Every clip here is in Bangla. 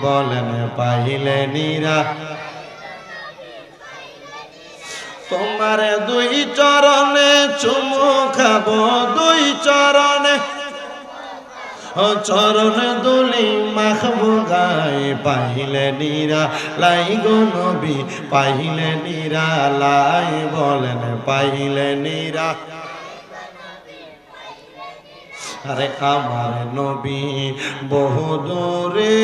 বলেন পাইলে নিরা তোমার দুই চরণে চুমু খাবো দুই চরণে চরণ দুলি মাখবো গায়ে পাইলে নিরা লাই গো নবী পাইলে নিরা লাই বলেন পাইলে নিরা আরে আমার নবী বহু দূরে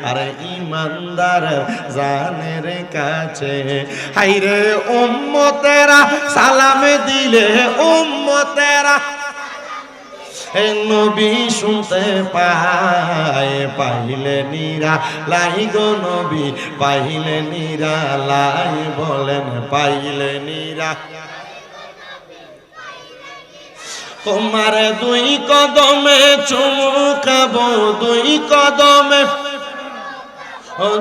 আরে ইমানদার জানের কাছে হাইরে উম্মতেরা সালাম দিলে উম্মতেরা নবী শুনতে পায় পাইলে নিরা লাই গো নবী পাইলে নিরা লাই বলেন পাইলে নিরা তোমার দুই কদমে চুমু খাবো দুই কদমে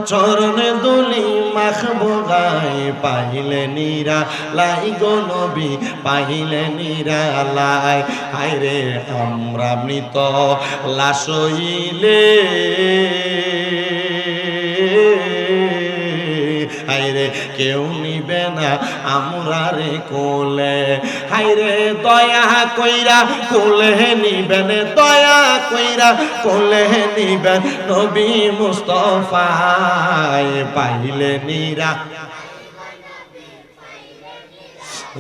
চরণে দুলি মাখবো গায়ে পাইলে নিরা লাই গো নবী পাইলে নিরা লাই হায়রে আমরা মৃত লাশ হইলে হায়রে কেউ নিবে না আমরা রে কোলে হায়রে দয়া কইরা কোলে নিবেন দয়া কইরা কোলে নিবেন নবী মুস্তাফায় পাইলে নিরা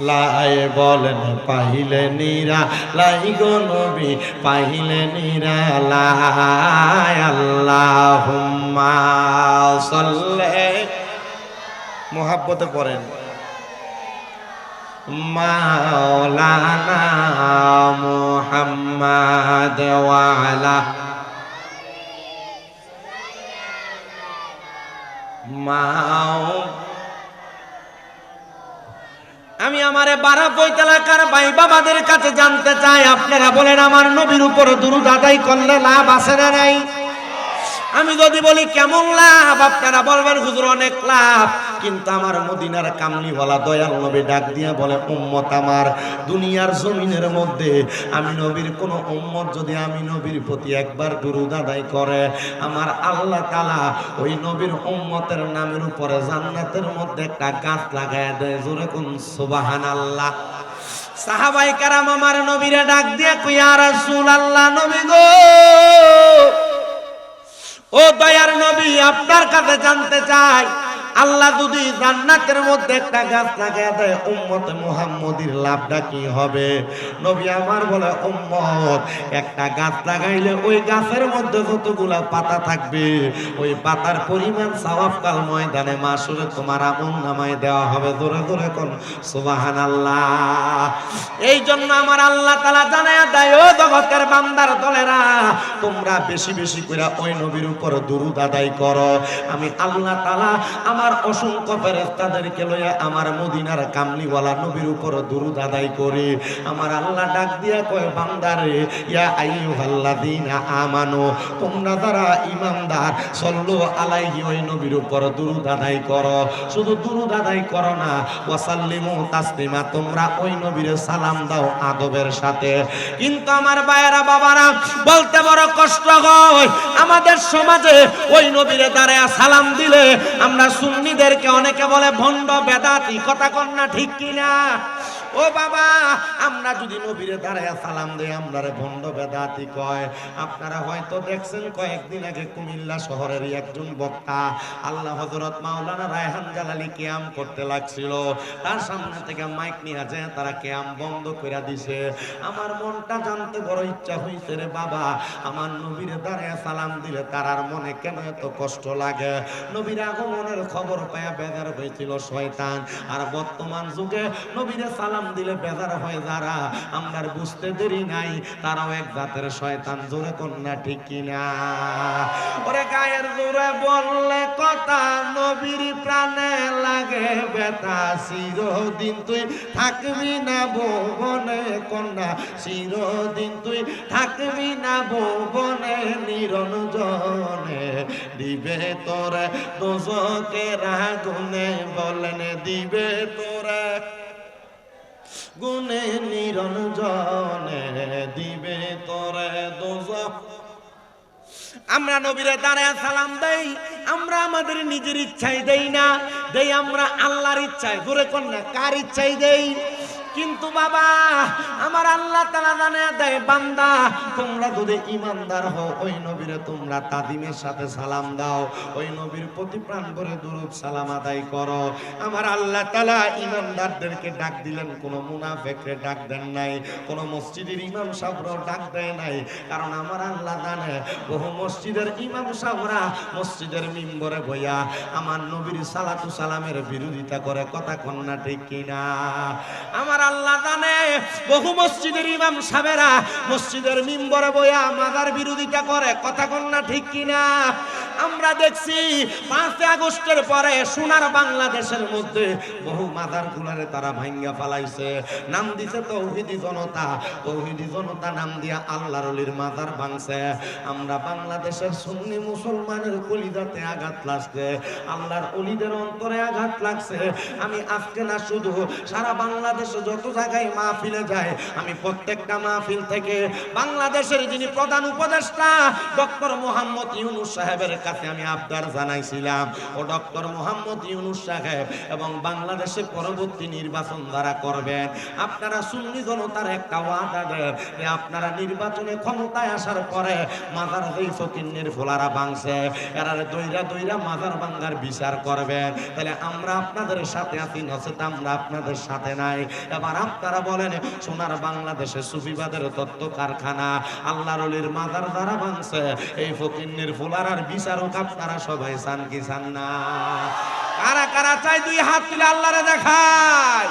লাই বলেন পাইলে নিরা লাই গো নবী পাইলে নিরা লাই আল্লাহুম্মা সাল্লি মোহাব্বতে পড়েন মাওলানা মুহাম্মদ ওয়া আলা আমি আমারে বারাপৈত এলাকার ভাই বাবাদের কাছে জানতে চাই আপনারা বলেন আমার নবীর উপর দুরূদ আদায় করলে লাভ আছে না নাই আমি যদি বলি কেমন লাভ আপনারা বলবেন হুজুর অনেক লাভ কিন্তু আমার মদিনার কামলিওয়ালা দয়াল নবী ডাক দিয়া বলে উম্মত আমার দুনিয়ার জমিনের মধ্যে আমি নবীর কোন উম্মত যদি আমি নবীর প্রতি একবার দুরূদ আদায় করে আমার আল্লাহ তাআলা ওই নবীর উম্মতের নামের উপরে জান্নাতের মধ্যে একটা গাছ লাগায় দেয় জোরে কোন সুবহানাল্লাহ সাহাবায়ে কেরাম আমার নবীরে ডাক দিয়া কই ইয়া রাসূলুল্লাহ নবী গো ও দয়ার নবী আপনার কাছে জানতে চাই আল্লাহ যদি জান্নাতের মধ্যে একটা গাছ লাগায় দেয় উম্মতে মুহাম্মদীর লাভটা কি হবে নবী আমার বলে উম্মত একটা গাছ লাগাইলে ওই গাছের মধ্যে যতগুলা পাতা থাকবে ওই পাতার পরিমাণ সওয়াব কাল ময়দানে মাশরে তোমার আমলনামায় দেওয়া হবে জোরে জোরে কোন সুবহানাল্লাহ এই জন্য আমার আল্লাহ তাআলা জানায়া দেয় ও জগতের বান্দার দলেরা তোমরা বেশি বেশি করে ওই নবীর উপর দুরূদ আদায় করো আমি আল্লাহ তাআলা আমার অসংখ্য ফেরেশতাদেরকে লইয়া আমার মদিনার কামলিওয়ালা নবীর উপর দুরূদ আদায় করে আমার আল্লাহ ডাক দিয়া কয় বান্দারে ইয়া আইয়ুহাল্লাযীনা আমানু তোমরা যারা ঈমানদার সাল্লু আলাইহি ওই নবীর উপর দুরূদ আদায় করো শুধু দুরূদ আদায় করো না ওয়া সাল্লিমু তাসলিমা তোমরা ওই নবীর সালাম দাও আদবের সাথে কিন্তু আমার ভাইয়েরা বাবারা বলতে বড় কষ্ট হয় আমাদের সমাজে ওই নবীরে দাঁড়ায়া সালাম দিলে আমরা সুন্নিদেরকে অনেকে বলে ভণ্ড বেদাতি কথা কন না ঠিক কিনা ও বাবা আমরা যদি নবীরে দাঁড়ায়া সালাম দেই আমরারে ভণ্ড বেদাতি কয় আপনারা হয়তো দেখছেন কয়েকদিন আগে কুমিল্লা শহরের একজন বক্তা আল্লাহ হযরত মাওলানা রায়হান জালালি কিয়াম করতে লাগছিল তার সামনে থেকে মাইক নিয়ে যায় তারা কিয়াম বন্ধ করে দিছে আমার মনটা জানতে বড় ইচ্ছা হইছে রে বাবা আমার নবীরে দাঁড়ায়া সালাম দিলে তার মনে কেন এত কষ্ট লাগে নবীর আগমনের খবর পায়া বেজার হয়েছিল শয়তান আর বর্তমান যুগে নবীরে সালাম দিলে বেজার হয় যারা আমরা বুঝতে দেরি নাই তারাও এক জাতের শয়তান জোরে কন্যা ঠিক কিনা ওরে গায়ের জোরে বললে কথা নবীর প্রাণে লাগে ব্যথা চিরদিন তুই থাকবি না ভুবনে কন্যা চিরদিন তুই থাকবি না ভুবনে নিরঞ্জনে দিবে তোরে দোজকের আগুনে বলেন দিবে তোরে গুনে নিরঞ্জনে দিবে তোরে দোজখ। আমরা নবীরে দাঁড়ায় সালাম দেই, আমরা আমাদের নিজের ইচ্ছাই দেই না, দেই আমরা আল্লাহর ইচ্ছায়। জোরে কোন না, কার ইচ্ছাই দেই? কিন্তু বাবা আমার আল্লাহ তাআলা জানে দেয়, বান্দা তোমরা যদি ঈমানদার হও ওই নবীরে তোমরা তাদিমের সাথে সালাম দাও, ওই নবীর প্রতি প্রাণ ভরে দুরূদ সালাম আদায় করো। আমার আল্লাহ তাআলা ঈমানদারদেরকে ডাক দিলেন, কোনো মুনাফিককে ডাক দেন নাই, কোনো মসজিদের ইমাম সাহেবরাও ডাক দেয় নাই। কারণ আমার আল্লাহ জানে বহু মসজিদের ইমাম সাহেবরা মসজিদের মিম্বরে বইয়া আমার নবীর সালাতু সালামের বিরোধিতা করে, কথা কোন না ঠিক কিনা? আমার আল্লাহ জানে বহু মসজিদের ইমাম সাহেবেরা মসজিদের মিম্বরে বইয়া মাজার বিরোধিতা করে, কথা কোন না ঠিক কিনা? আমরা দেখছি 5 আগস্টের পরে সোনার বাংলাদেশের মধ্যে বহু মাজার গুলারে তারা ভাঙ্গা ফালাইছে, নাম দিছে তৌহিদি জনতা। তৌহিদি জনতা নাম দিয়া আল্লাহর ওলির মাজার ভাঙছে। আমরা বাংলাদেশের সুন্নি মুসলমানের কলিজাতে আঘাত লাগছে, আল্লাহর ওলিদের অন্তরে আঘাত লাগছে। আমি আজকে না, শুধু সারা বাংলাদেশে যত জায়গায় মাহফিলে যায়, আমি প্রত্যেকটা মাহফিল থেকে বাংলাদেশের যিনি প্রধান উপদেষ্টা ডক্টর মোহাম্মদ ইউনূস সাহেবের কাছে আমি আবদার জানাইছিলাম, ও ডক্টর মোহাম্মদ ইউনূস সাহেব এবং বাংলাদেশে পরবর্তী নির্বাচন যারা করবেন, আপনারা সুন্নি জনতার একটা ওয়াদা দেন যে আপনারা নির্বাচনে ক্ষমতায় আসার পরে মাজার যেই ফকিন্নের ফোলারা ভাঙছে এরারে দইরা দইরা মাজার ভাঙ্গার বিচার করবেন। তাহলে আমরা আপনাদের সাথে আছি, নচেত আমরা আপনাদের সাথে নাই। এবার আপনারা বলেন, সোনার বাংলাদেশে সুফিবাদের তত্ত্ব কারখানা আল্লাহর ওলির মাজার দ্বারা ভাঙছে, এই ফকিন্নের ফোলারার বিচারক আপনারা সবাই চান কি চান না? কারা কারা চাই? 2 হাত তুলে আল্লাহরে দেখায়।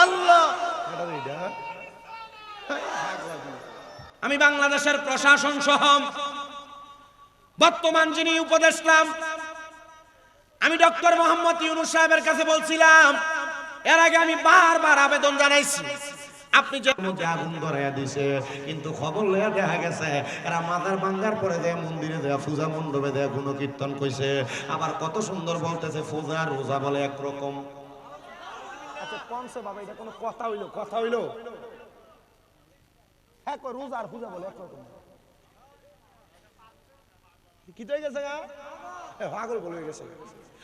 আল্লাহ, আমি বাংলাদেশের প্রশাসন সহ বর্তমান যিনি উপদেষ্টা, আমি ডক্টর মোহাম্মদ ইউনূস সাহেবের কাছে বলছিলাম, এর আগে আমি বারবার আবেদন জানাইছি, আপনি যে মধ্যে আগুন ধরাইয়া দিছে, কিন্তু খবর লইয়া দেখা গেছে এরা মাজার ভাঙ্গার পরে দেয় মন্দিরে দেয়া পূজা মণ্ডপে দেয়া গুণকীর্তন কইছে। আবার কত সুন্দর বলতেছে পূজা রোজা বলে একরকম। আচ্ছা কোনছে বাবা, এটা কোনো কথা হইলো? কথা হইলো? হ্যাঁ, রোজা আর পূজা বলে একরকম। কি তো গেছে গা, পাগল বলে গেছে।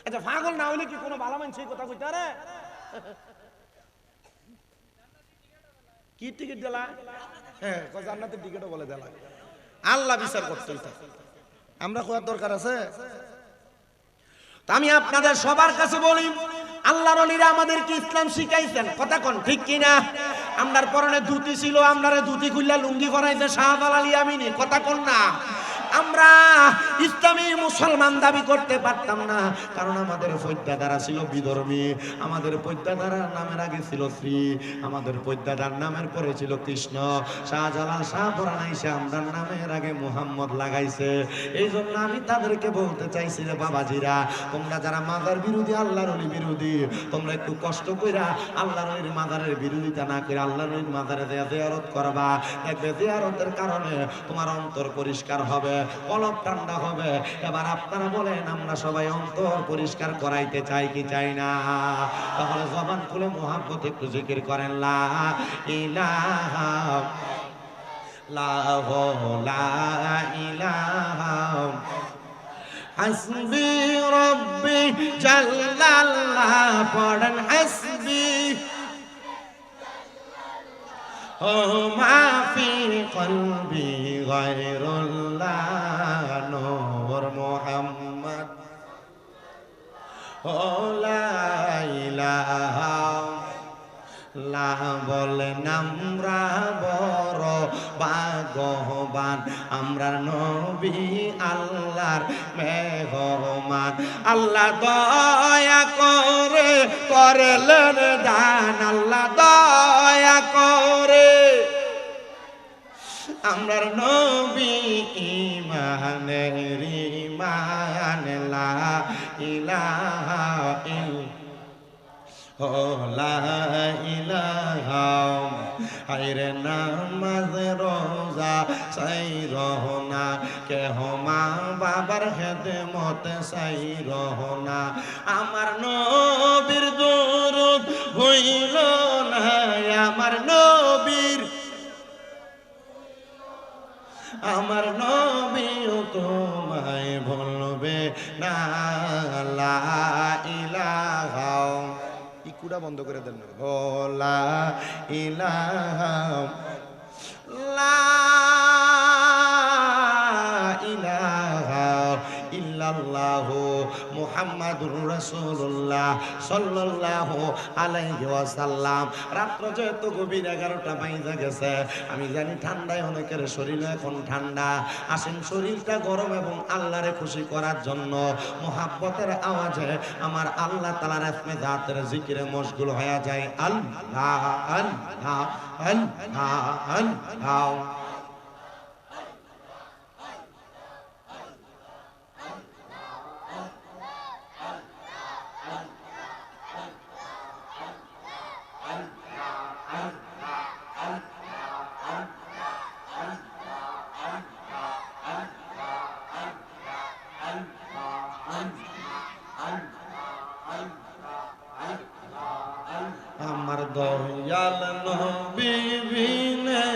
আচ্ছা পাগল না হইলে কি কোনো ভালো মানুষ এই কথা কইতে পারে? কি টিকিট দিলা? হ্যাঁ, জান্নাতের টিকিটও বলে দিলা। আল্লাহ বিচার করতে, আমরা কোয়ার দরকার আছে? আমি আপনাদের সবার কাছে বলি, আল্লাহর ওলিরা আমাদেরকে ইসলাম শিখাইছেন, কথা কোন ঠিক কিনা? আমরার পরনে ধুতি ছিল, আমরারে ধুতি খুললা লুঙ্গি পরাইছে শাহজালাল ইয়ামিনী, কথা কোন না? আমরা ইসলামী মুসলমান দাবি করতে পারতাম না, কারণ আমাদের পৈত্যাদারা ছিল বিধর্মী। আমাদের পৈত্যাদারার নামের আগে ছিল শ্রী, আমাদের পৈত্যাদার নামের পরে ছিল কৃষ্ণ। শাহজালাল শাহ পরানাইছে আমরার নামের আগে মুহাম্মদ লাগাইছে। এই জন্য আমি তাদেরকে বলতে চাইছি, রে বাবাজিরা, তোমরা যারা মাজার বিরোধী, আল্লাহর ওলি বিরোধী, তোমরা একটু কষ্ট কইরা আল্লাহর ওলির মাজারের বিরোধিতা না করে আল্লাহর ওলির মাজারে জিয়ারত করবা। দেখবে জিয়ারতের কারণে তোমার অন্তর পরিষ্কার হবে, কলব ঠান্ডা হবে। এবার আপনারা বলেন, আমরা সবাই অন্তর পরিষ্কার করাইতে চাই কি চাই না? তাহলে জবান খুলে মুহাব্বত একটু জিকির করেন, লা ইলাহা লা ইলাহা হাসবি রব্বি জাল্লাল্লাহ, পড়েন হাসবি ও মাফি কলবি গায়রুল্লাহ, নূর মুহাম্মদ ও লা ইলাহা লা। বলেন আমরা বড় ভাগ্যবান, আমরা নবী আল্লাহর মেহমান। আল্লাহ দয়া করে করলেন দান, আল্লাহ দয়া করে আমরার নবী ইমানের ইমান, লা ইলাহা লা ইলাহা। হায়রে নামাজ রোজা চাই রহনা, কেহ মা বাবার খেদমত চাই রহনা। আমার নবীর দুরূদ হইল না আমার নবীর, আমার নবীও তোমায় ভুলবে না। লা ইলাহা, ইকুটা বন্ধ করে দেন। লা ইলাহা, লা ইলাহা ইল্লাল্লাহু মুহাম্মাদুর রাসূলুল্লাহ সাল্লাল্লাহু আলাইহি ওয়াসাল্লাম। রাত্র যেহেতু গভীর 11টা বাজে গেছে, আমি জানি ঠান্ডায় অনেকের শরীর এখন ঠান্ডা। আসেন শরীরটা গরম এবং আল্লাহরে খুশি করার জন্য মুহাব্বতের আওয়াজে আমার আল্লাহ তাআলার ইসমে জাতের জিকিরে মশগুল হয়ে যায়। আল্লাহ আল্লাহ আল্লাহ আল্লাহ। আমার দয়াল নবী বিনে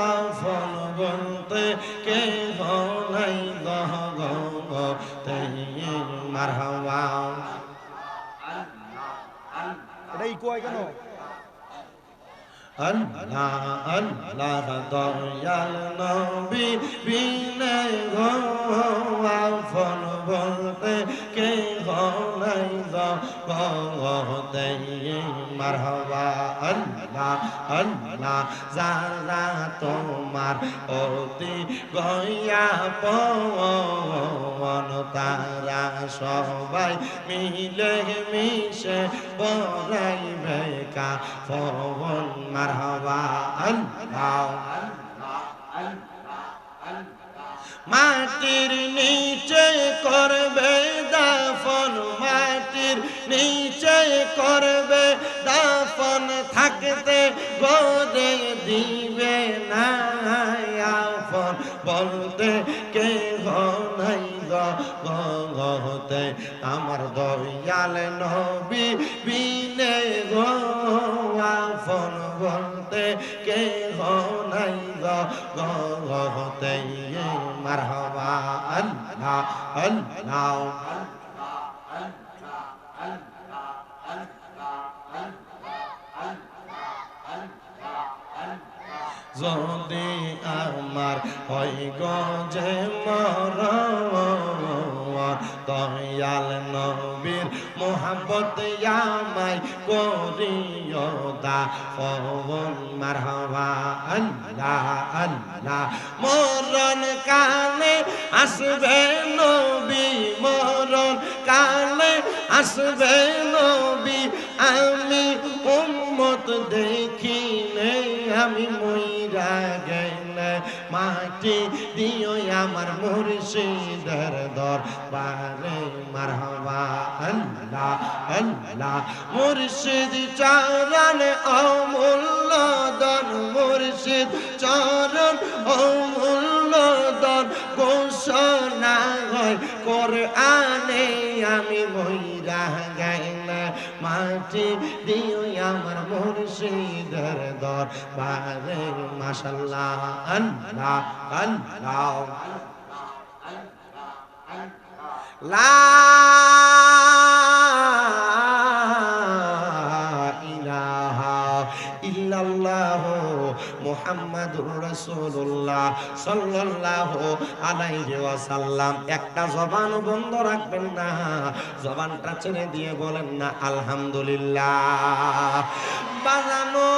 আপন বলতে কে নাই গতে মারহাবা। এটা ইকো হয় কেন? আল্লাহ আল্লাহ দয়াল নবী বিনে আপন বলতে কে নাই গতে মারহাবা। আল্লাহ আল্লাহ যারা তোমার অতি গয়া পবন, তারা সবাই মিলে মিশে পড়াইবে কাফন। মারহাবা আল্লাহ। মাটির নিচে করবে দাফন, মাটির নিচে করবে দাফন, থাকতে গদে দিবে না আপন বলতে কে নাই গতে। আমার দয়াল নবী বিনে আপন বলতে কে নাই গতে মারহাবা। আল্লাহ আল্লাহ। যদি আমার হয় গজে মরণ, দয়াল নবীর মোহাব্বত আমায় করিও দাফন। মারহাবা আল্লাহ আল্লাহ। মরণ কালে আসবে নবী, মরণ কালে আসবে নবী, আমি উম্মত দেখিলে আমি মইরা গেলে মাটি দিও আমার মুর্শিদের দরবারে। মারহাবা আল্লাহ আল্লাহ। মুর্শিদ চরণ অমূল্য দান, মুর্শিদ চরণ অমূল্য দান, ঘোষণা হয় কোরআনে আমি মইরা গেলে মাটি দিও আমার মুর্শিদের দরবারে। মাশাআল্লাহ আল্লাহ আল্লাহ। লা ইলাহা ইল্লাল্লাহ মুহাম্মাদুর রাসূলুল্লাহ সাল্লাল্লাহু আলাইহি ওয়াসাল্লাম। একটা জবান বন্ধ রাখবেন না, জবানটা ছেড়ে দিয়ে বলেন না আলহামদুলিল্লাহ। বাজানো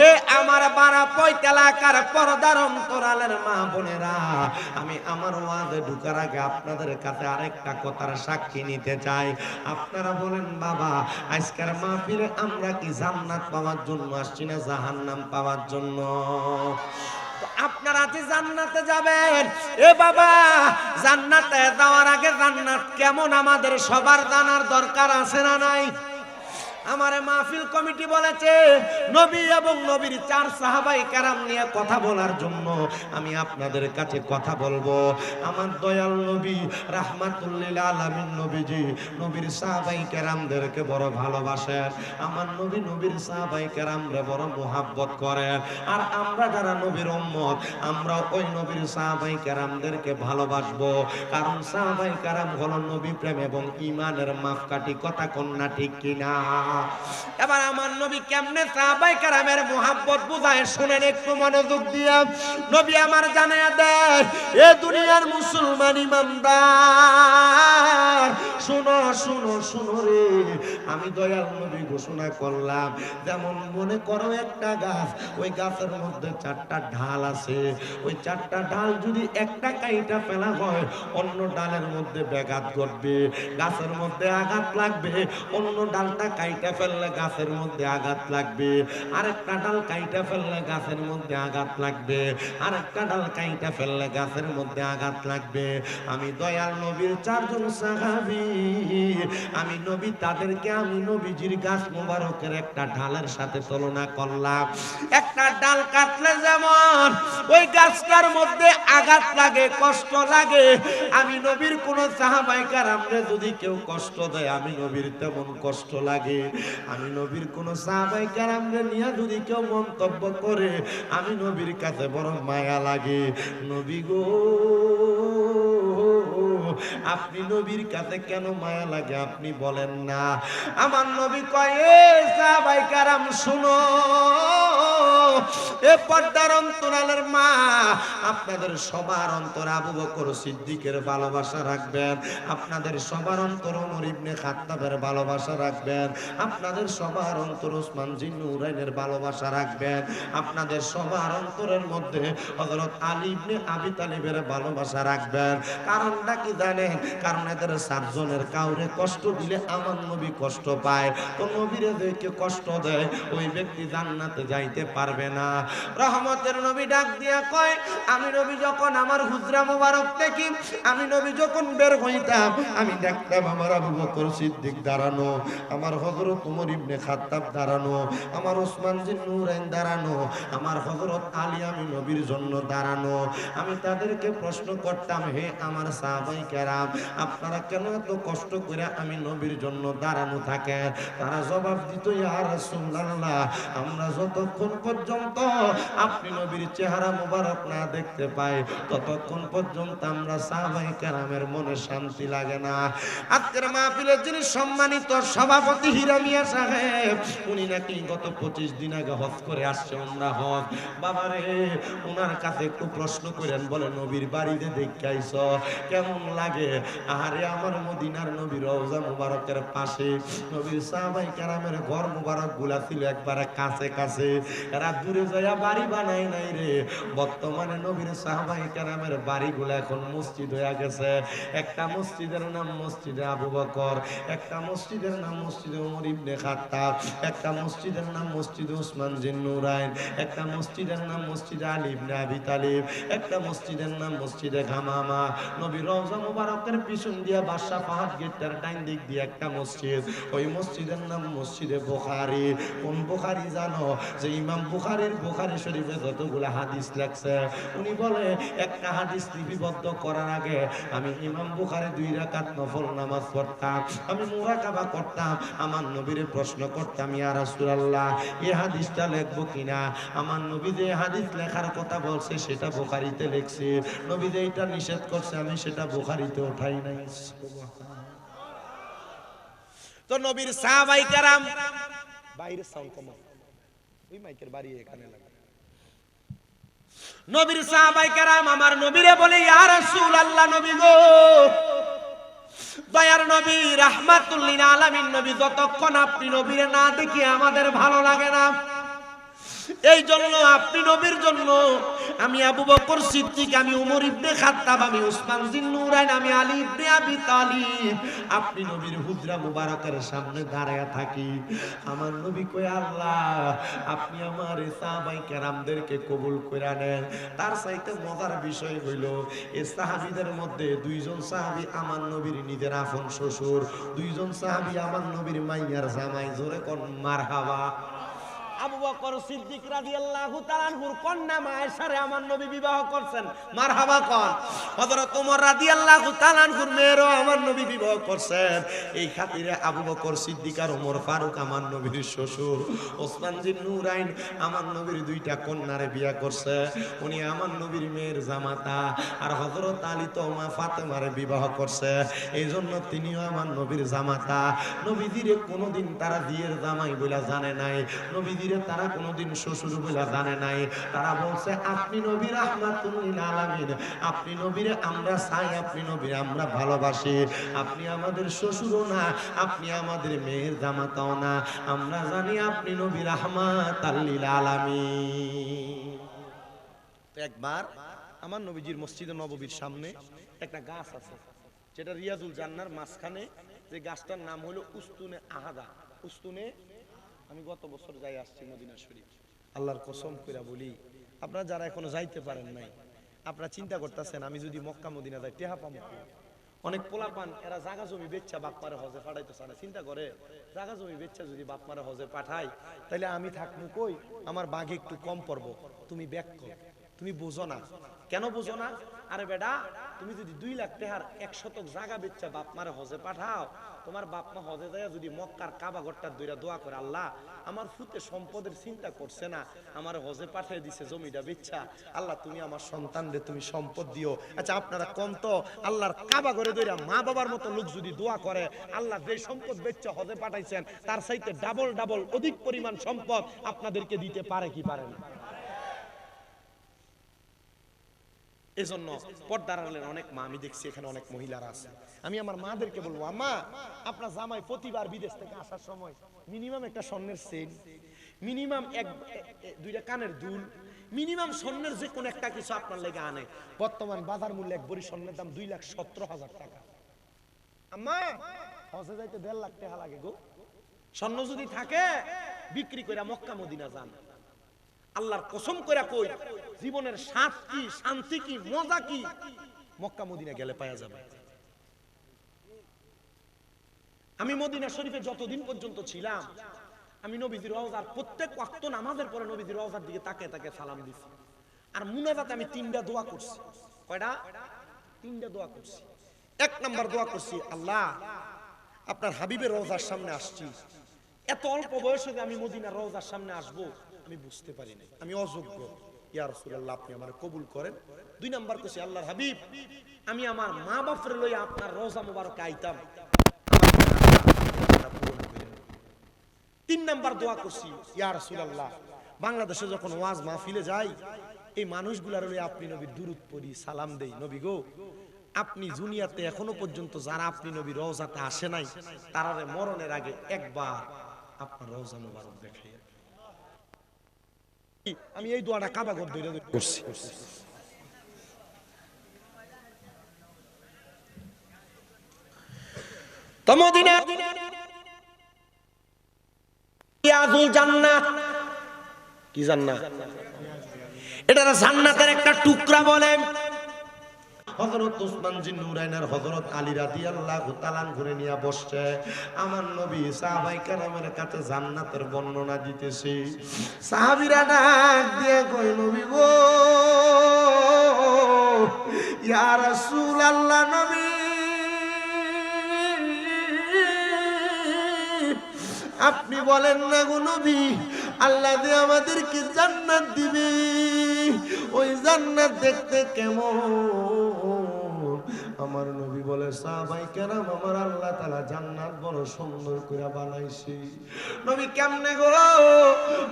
এ আমার বারা পয়তালাকার পর্দার অন্তরালের মা বোনেরা, আমি আমার ওয়াজে ঢুকার আগে আপনাদের কাছে আরেকটা কথার সাক্ষী নিতে চাই। আপনারা বলেন বাবা আজকের মাহফিলে আমরা কি জান্নাত পাওয়ার জন্য আসছি না জাহান্নাম পাওয়ার জন্য? আপনারা যে জান্নাতে যাবেন, এ বাবা জান্নাতে যাওয়ার আগে জান্নাত কেমন আমাদের সবার জানার দরকার আছে না নাই? আমারে মাহফিল কমিটি বলেছে নবী এবং নবীর 4 সাহাবায়ে কেরাম নিয়ে কথা বলার জন্য আমি আপনাদের কাছে কথা বলবো। আমার দয়াল নবী রাহমাতুল লিল আলামিন নবীজি নবীর সাহাবায়ে কেরামদেরকে বড় ভালোবাসেন। আমার নবী নবীর সাহাবায়ে কেরামরে বড় মোহাব্বত করেন। আর আমরা যারা নবীর উম্মত আমরা ওই নবীর সাহাবায়ে কেরামদেরকে ভালোবাসবো, কারণ সাহাবায়ে কেরাম হলো নবী প্রেম এবং ঈমানের মাপকাঠি। কথা কন্যা ঠিক কিনা? এবার আমার নবী কেমনে সাহাবায়ে কেরামের মোহাব্বত বুঝায় শুনেন একটু মনোযোগ দিয়া। নবী আমার জানায়া দেয়, এ দুনিয়ার মুসলমান ইমানদার শুনো শুনো শুনো রে, আমি দয়াল নবী ঘোষণা করলাম, যেমন মনে করো একটা গাছ, ওই গাছের মধ্যে 4টা ঢাল আছে, ওই 4টা ঢাল যদি একটা কাইটা ফেলা হয় অন্য ডালের মধ্যে ব্যাঘাত ঘটবে, গাছের মধ্যে আঘাত লাগবে, অন্য ডালটা কাইটা ফেললে গাছের মধ্যে আঘাত লাগবে, আরেকটা ডাল কাইটা ফেললে গাছের মধ্যে আঘাত লাগবে, আরেকটা ডাল কাইটা ফেললে গাছের মধ্যে আঘাত লাগবে। আমি দয়াল নবীর 4 জন সাহাবী, আমি নবী তাদেরকে আমি নবীজির গাছ মোবারকের একটা ঢালের সাথে তুলনা করলাম। একটা ডাল কাটলে যেমন ওই গাছটার মধ্যে আঘাত লাগে, কষ্ট লাগে, আমি নবীর কোন সাহাবায়ে কেরামরে যদি কেউ কষ্ট দেয় আমি নবীর তেমন কষ্ট লাগে। আমি নবীর কোন সাহাবায়ে কেরামরে নিয়ে যদি কেউ মন্তব্য করে আমি নবীর কাছে বড় মায়া লাগে। নবী গো, আপনি নবীর কাছে কেন মায়া লাগে আপনি বলেন না? আমার নবী কয়, এ সাহাবায়ে কেরাম শুনো, এ পর্দার অন্তরালের মা, আপনাদের সবার অন্তর আবু বকর সিদ্দিকের ভালোবাসা রাখবেন, আপনাদের সবার অন্তর ওমর ইবনে খাত্তাবের ভালোবাসা রাখবেন, আপনাদের সবার অন্তর ওসমান জিন্নুরাইনের ভালোবাসা রাখবেন, আপনাদের সবার অন্তরের মধ্যে হযরত আলী ইবনে আবি তালিবের ভালোবাসা রাখবেন। কারণটা কি জানেন? কারণ এদের 4 জনের কাউরে কষ্ট দিলে আমার নবী কষ্ট পায়। তো নবীরে দেখে কষ্ট দেয় ওই ব্যক্তি জান্নাতে যাইতে পারবে না। রহমতের নবী ডাক দিয়া কয়, আমি নবী যখন আমার হুজরা মোবারক থেকে আমি নবী যখন বের হইতাম আমি দেখতাম আমার আবু বকর সিদ্দিক দাঁড়ানো, আমার হযরত ওমর ইবনে খাত্তাব দাঁড়ানো, আমার ওসমান জিন্নুরাইন দাঁড়ানো, আমার হযরত আলী আমি নবীর জন্য দাঁড়ানো। আমি তাদেরকে প্রশ্ন করতাম, হে আমার সাহাবায়ে কেরাম, আপনারা কেন এত কষ্ট করে আমি নবীর জন্য দাঁড়ানো থাকেন? তারা জবাব দিত, ইয়া রাসূলুল্লাহ, আমরা যতক্ষণ পর্যন্ত আপনি নবীর চেহারা মোবারক না দেখতে পাই ততক্ষণ পর্যন্ত আমরা সাহাবায়ে কেরামের মনে শান্তি লাগে না। আজকের মাহফিলের যিনি সম্মানিত সভাপতি হীরা মিয়া সাহেব, উনি নাকি গত 25 দিন আগে হজ করে আসছে, ওমরা হজ। বাবারে, ওনার কাছে একটু প্রশ্ন করেন, বলে নবীর বাড়িতে দেখে আইছো কেমন লাগে? আরে আমার মদিনার নবীর রওজা মুবারকের পাশে নবীর সাহাবায়ে কেরামের ঘর মুবারক গুলা ছিল একবারে কাছে কাছে, এরা দূরে যায়া বাড়ি বানায় নাই রে। বর্তমানে নবীর সাহাবায়ে কেরামের বাড়িগুলো এখন মসজিদ হয়ে গেছে। একটা মসজিদের নাম মসজিদে আবু বকর, একটা মসজিদের নাম মসজিদে ওমর ইবনে খাত্তাব, একটা মসজিদের নাম মসজিদে ওসমান জিন্নুরাইন, একটা মসজিদের নাম মসজিদে আলী ইবনে আবি তালিব, একটা মসজিদের নাম মসজিদে গামামা। নবীর রওজা মুবারকের পিছন দিয়া বাদশা ফাহাদ গেটের ডান দিক দিয়ে একটা মসজিদ, ওই মসজিদের নাম মসজিদে বুখারী। কোন বুখারী জানো? যে ইমাম বুখারীর বুখারী শরীফে যতগুলো হাদিস লেখছে, উনি বলে একটা হাদিস লিপিবদ্ধ করার আগে আমি ইমাম বুখারী 2 রাকাত নফল নামাজ পড়তাম, আমি মুরাকাবা করতাম, আমার নবীরে প্রশ্ন করতাম, ইয়া রাসূলুল্লাহ এই হাদিসটা লিখবো কিনা? আমার নবী যে হাদিস লেখার কথা বলছে সেটা বুখারীতে লিখছে, নবী যে এটা নিষেধ করছে আমি সেটা বুখারীতে উঠাই নাই। তো নবীর সাহাবায়ে কেরাম বাইরে সাউন্ড কম, ওই মাইকের বাড়ি এখানে লাগা। নবীর সাহাবায়ে কেরাম আমার নবীরে বলে, ইয়া রাসূলুল্লাহ, নবী গো, দয়ার নবী রাহমাতুল লিল আলামিন নবী, যতক্ষণ আপনি নবীরে না দেখি আমাদের ভালো লাগে না। এই জন্য আপনি নবীর জন্য আমি আবু বকর সিদ্দিক, আমি উমর ইবনে খাত্তাব, আমি উসমান জিন্নুরাইন, আমি আলী ইবনে আবি তালিব আপনি নবীর হুজরা মুবারকের সামনে দাঁড়ায়া থাকি। আমার নবী কয়, আল্লাহ আপনি আমার সাহাবায়ে কেরামদেরকে কবুল কইরা নেন। তার চাইতে মজার বিষয় হইল এই সাহাবীদের মধ্যে দুইজন সাহাবী আমার নবীর নিজের আপন শ্বশুর, দুইজন সাহাবী আমার নবীর মাইয়ার জামাই। জোরে কোন মারহাবা। আবু বকর সিদ্দিক রাদিয়াল্লাহু তাআলা আনহুর কন্যা মায়েশারে আমার নবী বিবাহ করছেন, মারহাবা কোন। হযরত ওমর রাদিয়াল্লাহু তাআলা আনহুর মেয়েরও আমার নবী বিবাহ করছেন। এই খাতিরে আবু বকর সিদ্দিক আর ওমর ফারুক আমার নবীর শ্বশুর। ওসমান জিন্নুরাইন আমার নবীর দুইটা কন্যারে বিয়া করছে, উনি আমার নবীর মেয়ের জামাতা। আর হযরত আলী তো মা ফাতেমারে বিবাহ করছে, এইজন্য তিনিও আমার নবীর জামাতা। নবীজিরে কোনোদিন তারা বিয়ের জামাই বলে জানে নাই, নবীজিরে তারা কোনোদিন শ্বশুর বলে জানে নাই। তারা বলছে আপনি নবী রাহমাতুল লিল আলামিন, আপনি নবীরে আমরা চাই, আপনি নবীরে আমরা ভালোবাসি। আপনি আমাদের শ্বশুরও না, আপনি আমাদের মেয়ের জামাতাও না, আমরা জানি আপনি নবী রাহমাতুল লিল আলামিন। তো একবার আমার নবীজির মসজিদে নববীর সামনে একটা গাছ আছে, যেটা রিয়াজুল জান্নার মাঝখানে, যে গাছটার নাম হলো উস্তুনে আহাদা। উস্তুনে, আমি গত বছর যাই আসছি মদিনা শরীফ, আল্লাহর কসম কইরা বলি, আপনারা যারা এখনো যাইতে পারেন নাই, আপনারা চিন্তা করতেছেন আমি যদি মক্কা মদিনা যাই টেহা পাবো। অনেক পোলাপান এরা জাগা জমি বেচ্চা বাপ মারে হজে পাঠাইতে চায় না, চিন্তা করে জাগা জমি বেচ্চা যদি বাপ মারে হজে পাঠাই তাহলে আমি থাকবো কই, আমার বাঘে একটু কম পড়বো। তুমি ব্যাক কর, তুমি বোঝো না। কেন বোঝো না? আরে বেটা, তুমি যদি 2 লাখ টাকার 1 শতক জায়গা বেচা বাপ মারে হজে পাঠাও, তোমার বাপ মা হজে যায় যদি মক্কার কাবা ঘরটা দইরা দোয়া করে, আল্লাহ আমার ফুতে সম্পদের চিন্তা করছে না, আমার হজে পাঠিয়ে দিছে জমিটা বেচা, আল্লাহ তুমি আমার সন্তানরে তুমি সম্পদ দিও। আচ্ছা আপনারা কোন তো আল্লাহর কাবা ঘরে দইরা মা বাবার মতো লোক যদি দোয়া করে, আল্লাহ যে সম্পদ বেচা হজে পাঠাইছেন তার চাইতে ডাবল ডাবল অধিক পরিমাণ সম্পদ আপনাদেরকে দিতে পারে কি পারে না? এজন্য পর্দার আড়ালের অনেক মা, আমি দেখছি এখানে অনেক মহিলারা আছে, আমি আমার মাদেরকে বলবো, আম্মা আপনার জামাই প্রতিবার বিদেশ থেকে আসার সময় মিনিমাম একটা স্বর্ণের চেইন, মিনিমাম 2টা কানের দুল, মিনিমাম স্বর্ণের যে কোন একটা কিছু আপনার লেগে আনে। বর্তমান বাজার মূল্য এক ভরি স্বর্ণের দাম 2,17,000 টাকা। আম্মা হজে যাইতে 1.5 লাখ টাকা লাগে গো। স্বর্ণ যদি থাকে বিক্রি করে মক্কা মদিনা যান। আল্লাহর কসম কইরা কই, জীবনের স্বাদ কি, শান্তি কি, মজা কি মক্কা মদিনা গেলে পাওয়া যাবে। আমি মদিনা শরীফে যতদিন পর্যন্ত ছিলাম, আমি নবীজির রওজার প্রত্যেক ওয়াক্ত নামাজের পরে নবীজির রওজার দিকে তাকিয়ে তাকিয়ে সালাম দিছি। আর মুনাজাতে আমি 3টা দোয়া করছি। কয়টা? 3টা দোয়া করছি। 1 নাম্বার দোয়া করছি, আল্লাহ আপনার হাবিবের রওজার সামনে আসছি, এত অল্প বয়সে আমি মদিনার রওজার সামনে আসবো আমি বুঝতে পারি নাই, আমি অযোগ্য, ইয়া রাসূলুল্লাহ আপনি আমারে কবুল করেন। 2 নাম্বার কইছি, আল্লাহর হাবিব আমি আমার মা বাপরে লইয়া আপনার রওজা মুবারকে আইতাম, 3 নাম্বার দোয়া করছি, ইয়া রাসূলুল্লাহ বাংলাদেশে যখন ওয়াজ মাহফিলে যাই, এই মানুষগুলার লইয়া আপনি নবীর দুরূদ পড়ি, সালাম দেই, নবী গো আপনি দুনিয়াতে এখনো পর্যন্ত যারা আপনি নবী রওজাতে আসে নাই, তারারে মরণের আগে একবার আপনার রওজা মুবারক দেখাই। আমি এই দোয়াটা কাবা ঘর ধরে করছি। তো মদিনা রিয়াজুল জান্নাহ, কি জান্নাত? এটা জান্নাতের একটা টুকরা বলে। হযরত উসমান জিন্নুরাইন আর হযরত আলী রাদিয়াল্লাহু তাআলা ঘুরে নিয়ে বসছে, আমার নবী সাহাবায়ে কেরামের কাছে জান্নাতের বর্ণনা দিতেছে। সাহাবীরা ডাক দিয়ে কই, নবী গো, ইয়া রাসূলুল্লাহ, নবী আপনি বলেন না গো নবী, আল্লাহ যে আমাদেরকে জান্নাত দিবে, ওই জান্নাত দেখতে কেমন? আমার আমার নবী বলে সাহাবাই কেরাম আমার আল্লাহ তাআলা জান্নাত বড় সুন্দর করে বানাইছে। নবী কেমনে গো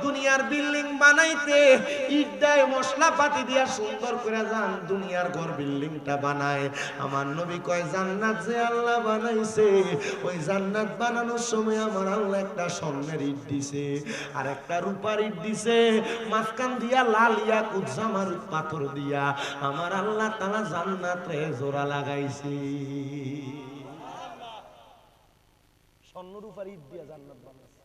দুনিয়ার বিল্ডিং বানাইতে ইট দেয় মশলাপাতি দিয়া সুন্দর করে যান দুনিয়ার ঘর বিল্ডিংটা বানায়। আমার নবী কয় জান্নাত যে আল্লাহ বানাইছে ওই জান্নাত বানানোর সময় আমার আল্লাহ একটা স্বর্ণের ইট দিছে আর একটা রূপার ইট দিছে, মাঝখান দিয়া লাল ইয়াকুত জামারুত পাথর দিয়া আমার আল্লাহ তাআলা জান্নাতে জোড়া লাগাইছে। স্বর্ণ রূপার ইট দিয়া জান্নাত বানাইছে।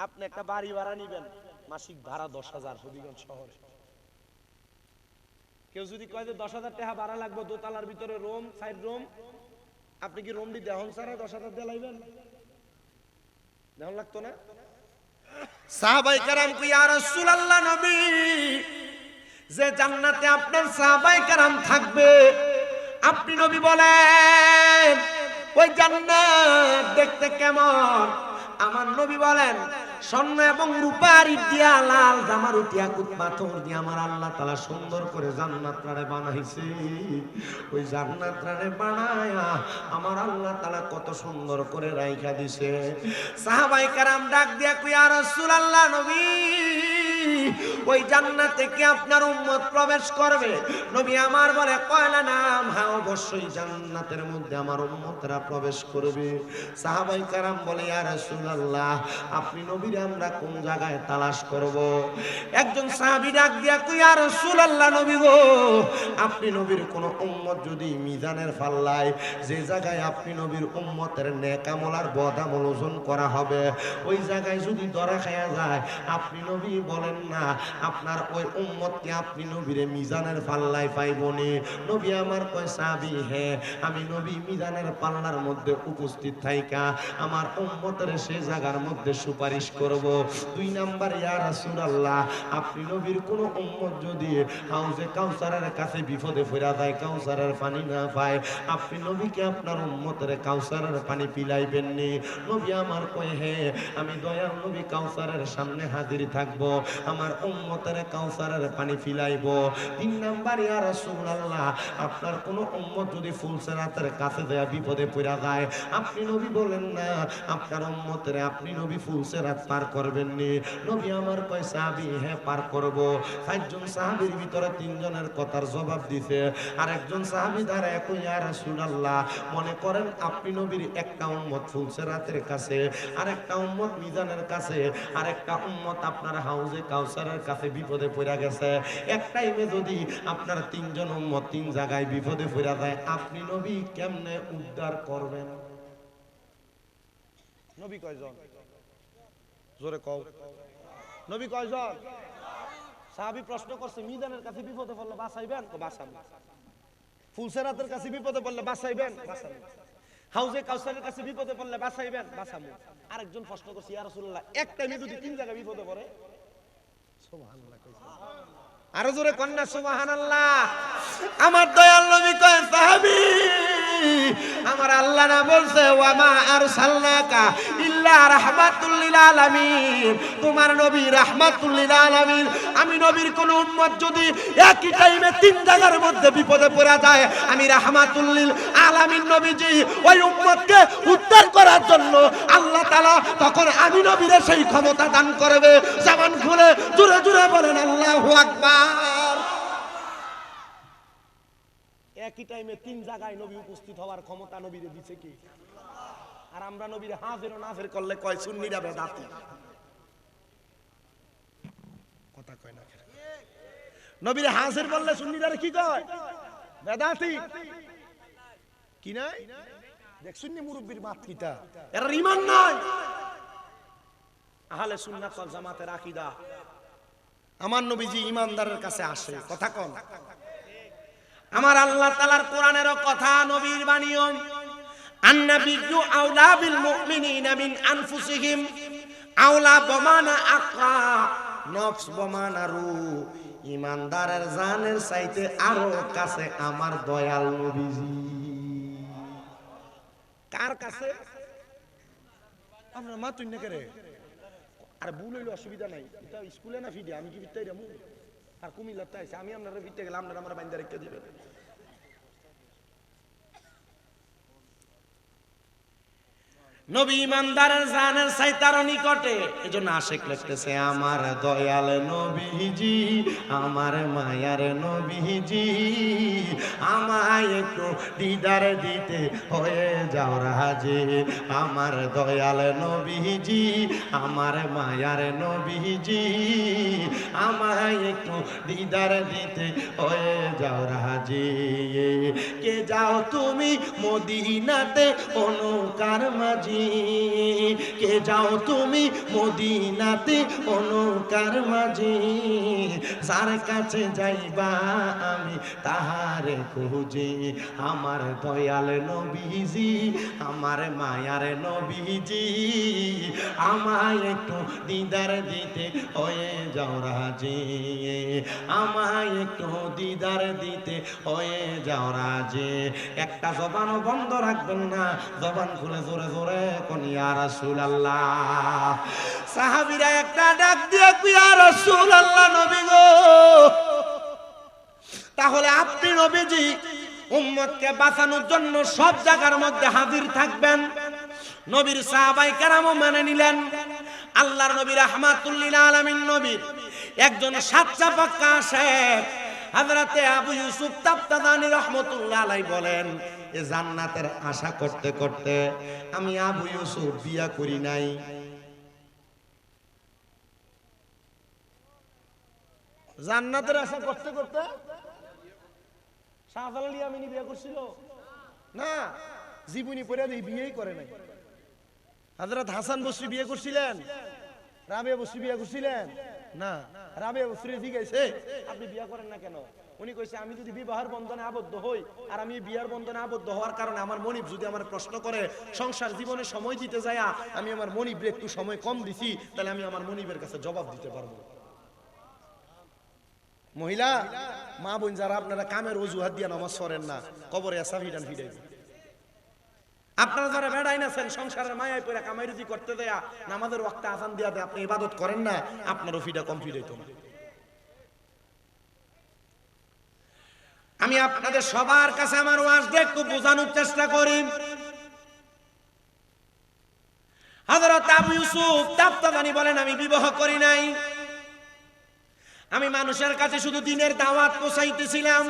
আপনি একটা বাড়ি ভাড়া নিবেন, মাসিক ভাড়া 10,000 হবিগঞ্জ শহরে। কেউ যদি কয় যে 10,000 টাকা ভাড়া লাগবে দোতলার ভিতরে রুম 4 রুম, আপনি কি রুম দি দেহন ছাড়া 10,000 দিয়ে লাইবেন? দেহন লাগতো না? সাহাবাই কেরাম কই ইয়া রাসূলুল্লাহ নবী যে জান্নাতে আপনার সাহাবাই কেরাম থাকবে আপনি নবী বলেন ওই জান্নাত দেখতে কেমন? আমার নবী বলেন স্বর্ণ এবং রূপার ইট দিয়া লাল জামারুত ইয়াকুত পাথর দিয়ে আমার আল্লাহ তাআলা সুন্দর করে জান্নাতটারে বানাইছে। ওই জান্নাতটারে বানায়া আমার আল্লাহ তাআলা কত সুন্দর করে রাইখা দিছে। সাহাবায়ে কেরাম ডাক দিয়া কই ইয়া রাসূলুল্লাহ নবী ওই জান্নাতে কি আপনার উম্মত প্রবেশ করবে? নবী আমার বলে কয়লা নাম, হ্যাঁ অবশ্যই জান্নাতের মধ্যে আমার উম্মতরা প্রবেশ করবে। সাহাবায়ে কেরাম বলে ইয়া রাসূলুল্লাহ আপনি নবীর আমরা কোন জায়গায় তালাশ করব? একজন সাহাবী ডাক দিয়া কই ইয়া রাসূলুল্লাহ নবী গো আপনি নবীর কোন উম্মত যদি মিজানের পাল্লায় যে জায়গায় আপনি নবীর উম্মতের নেক আমল আর বদ আমল ওজন করা হবে ওই জায়গায় যদি ধরা খায়া যায় আপনি নবী বলেন না আপনার ওই উম্মতকে আপনি নবীরে মিজানের পাল্লায় পাইবনি? নবী আমার কয় সাহাবী হ্যাঁ আমি নবী মিজানের পাল্লার মধ্যে উপস্থিত থাইকা আমার উম্মতের সেই জায়গার মধ্যে সুপারিশ করব। 2 নাম্বার ইয়া রাসূলুল্লাহ আপনি নবীর কোন উম্মত যদি হাউজে কাউসারের কাছে বিপদে পড়া যায় কাউসারের পানি না পায় আপনি নবীকে আপনার উম্মতের কাউসারের পানি পিলাইবেন নি? নবী আমার কয় হ্যাঁ আমি দয়াল নবী কাউসারের সামনে হাজির থাকব, আমার উম্মতের কাউসারের পানি পিলাইব। 3 নাম্বার ইয়া রাসূলুল্লাহ আপনার কোন উম্মত যদি ফুলসেরাতের কাছে যায় বিপদে পড়া যায় আপনি নবী বলেন না আপনার উম্মতের আপনি নবী ফুলসেরাত পার করবেন নি? নবী আমার কয় সাহাবী হ্যাঁ পার করব। 5 জন সাহাবীর ভিতরে 3 জনের কথার জবাব দিছে। আর একজন সাহাবী দাঁড়ায় কই ইয়া রাসূলুল্লাহ মনে করেন আপনি নবীর একটা উম্মত ফুলসেরাতের কাছে আর একটা উম্মত মিজানের কাছে আর একটা উম্মত আপনার হাউজে কাউসারের কাছে বিপদে পড়া গেছে। এক টাইমে যদি আপনার 3 জন উম্মত 3 জায়গায় বিপদে পড়া যায় আপনি নবী কেমনে উদ্ধার করবেন? নবী কয়জন? জোরে কও। নবী কয়জন? সাহাবী প্রশ্ন করছে মিজানের কাছে বিপদে পড়লে বাঁচাইবেন? বাঁচাবো। ফুলসেরাতের কাছে বিপদে পড়লে বাঁচাইবেন? বাঁচাবো। হাউজে কাউসারের কাছে বিপদে পড়লে বাঁচাইবেন? বাঁচাবো। আরেকজন প্রশ্ন করছে ইয়া রাসূলুল্লাহ এক টাইমে যদি 3 জায়গায় বিপদে পড়ে? সুবহানাল্লাহ। আরো জোরে কন্যা সুবহানাল্লাহ। আমার দয়াল নবী কয় সাহাবী আমার আল্লাহ না বলছে ওয়া মা আরসালনাকা ইল্লা রাহমাতুল লিল আলামিন, তোমার নবী রাহমাতুল লিল আলামিন। আমি নবীর কোন উম্মত যদি একই টাইমে 3 জায়গার মধ্যে বিপদে পড়া যায় আমি রাহমাতুল লিল আলামিন নবীজি ওই উম্মতকে উদ্ধার করার জন্য আল্লাহ তাআলা তখন আমি নবীরে সেই ক্ষমতা দান করবে। জবান খুলে জোরে জোরে বলেন আল্লাহু আকবার। একই টাইমে 3 জায়গায় নবী উপস্থিত হওয়ার ক্ষমতা নবীরে দিয়েছে কি? আর আমরা নবীরে হাজির ও নাজির করলে কয় সুন্নিরা বেদাতি। কথা কয় না নবীরে হাজির বললে সুন্নিরা কি কয়? বেদাতি। কি নাই দেখছুন নি মুরব্বির মাত কিটা? এর ঈমান নাই। আহলে সুন্নাত ওয়াল জামাতের আকীদা আমার নবীজি ঈমানদারের কাছে আসে। কথা কোন? আমার আল্লাহ তাআলার কোরআনেরও কথা নবীর বাণীও আন-নাবিয়্যু আওলা বিল মুমিনিনা মিন আনফুসিহিম আওলা বমানা আকা নফস বমানা রু। ঈমানদারের জানের চাইতে আরো কাছে আমার দয়াল নবীজি। কার কাছে? আমরা মাতুন না করে আর ভুল হইলো অসুবিধা নাই। এটা স্কুলে না ফিডে আমি কি বিত্তাই রামু আর কুমিল্লাতে আইছে আমি আপনারা বিত্তে গেলাম আপনারা আমার বাইন্দা রেখে দিবেন। নবী ইমানদারের জানের চাইতার নিকটে। এজন্য আশিক লিখতেছে আমার দয়াল নবীজি, আমার মায়ার নবীজি, আমায় একটু দিদার দিতে হয়ে যাও রাজি। আমার দয়াল নবীজি, আমার মায়ার নবীজি, আমায় একটু দিদার দিতে হয়ে যাও রাজি। কে যাও তুমি মদিনাতে অনুকার মাঝি, কে যাও তুমি মদিনাতে অনুকার মাঝি, যার কাছে যাইবা আমি তাহারে খুঁজি। আমার দয়াল নবীজি, আমার মায়ার নবীজি, আমায় একটু দিদার দিতে হয়ে যাও রাজি, আমায় একটু দিদার দিতে হয়ে যাও রাজি। একটা জবানও বন্ধ রাখবেন না, জবান খুলে জোরে জোরে কোন ইয়া রাসূলুল্লাহ। সাহাবীরা একটা ডাক দিয়ে ইয়া রাসূলুল্লাহ, নবী গো, তাহলে আপনি নবীজি উম্মতকে বাঁচানোর জন্য সব জায়গার মধ্যে হাজির থাকবেন। নবীর সাহাবায়ে কেরামও মেনে নিলেন। আল্লাহর নবী রাহমাতুল লিল আলামিন নবীর একজন সাচ্চা পাক্কা আশিক হযরতে আবু ইউসুফ তাফতাদানি রাহমাতুল্লাহ আলাইহি বলেন, এ জান্নাতের আশা করতে করতে আমি আবু ইউসুফ বিয়া করি নাই। জান্নাতের আশা করতে করতে শাহজালাল ইয়ামিনী বিয়ে করছিল না, জীবনী পড়ে দেখি বিয়েই করে নাই। হযরত হাসান বসরি বিয়ে করছিলেন, রাবিয়া বসরি বিয়ে করছিলেন না। রাবিয়া বসরি জিজ্ঞাসা, আপনি বিয়ে করেন না কেন? উনি কইছে, আমি যদি বিবাহের বন্ধনে আবদ্ধ হই, আর আমি বিয়ার বন্ধনে আবদ্ধ হওয়ার কারণে আমার মনিব যদি আমার প্রশ্ন করে সংসার জীবনে সময় দিতে যায়, আমি আমার মনিবের একটু সময় কম দিছি, তাহলে আমি আমার মনিবের কাছে জবাব দিতে পারবো। মহিলা মা বোন যারা আপনারা কামের অজুহাত দিয়ে নামাজ পড়েন না, কবরে আসা ভিডান ফিডাই। আপনারা যারা বেড়াই নাছেন সংসারের মায়ায় পড়ে কামাই রুজি করতে দেয়া, নামাজের ওয়াক্তে আজান দিয়া দেয়, আপনি ইবাদত করেন না, আপনারও ফিডা কম ফিডাইতো না। আমি আপনাদের সবার কাছে আমার ওয়াজটা একটু বোঝানোর চেষ্টা করি। হযরত আবু ইউসুফ তাফতাদানি বলেন, আমি বিবাহ করি নাই, আমি মানুষের কাছে শুধু দ্বীনের দাওয়াত পৌঁছাইতেছিলাম।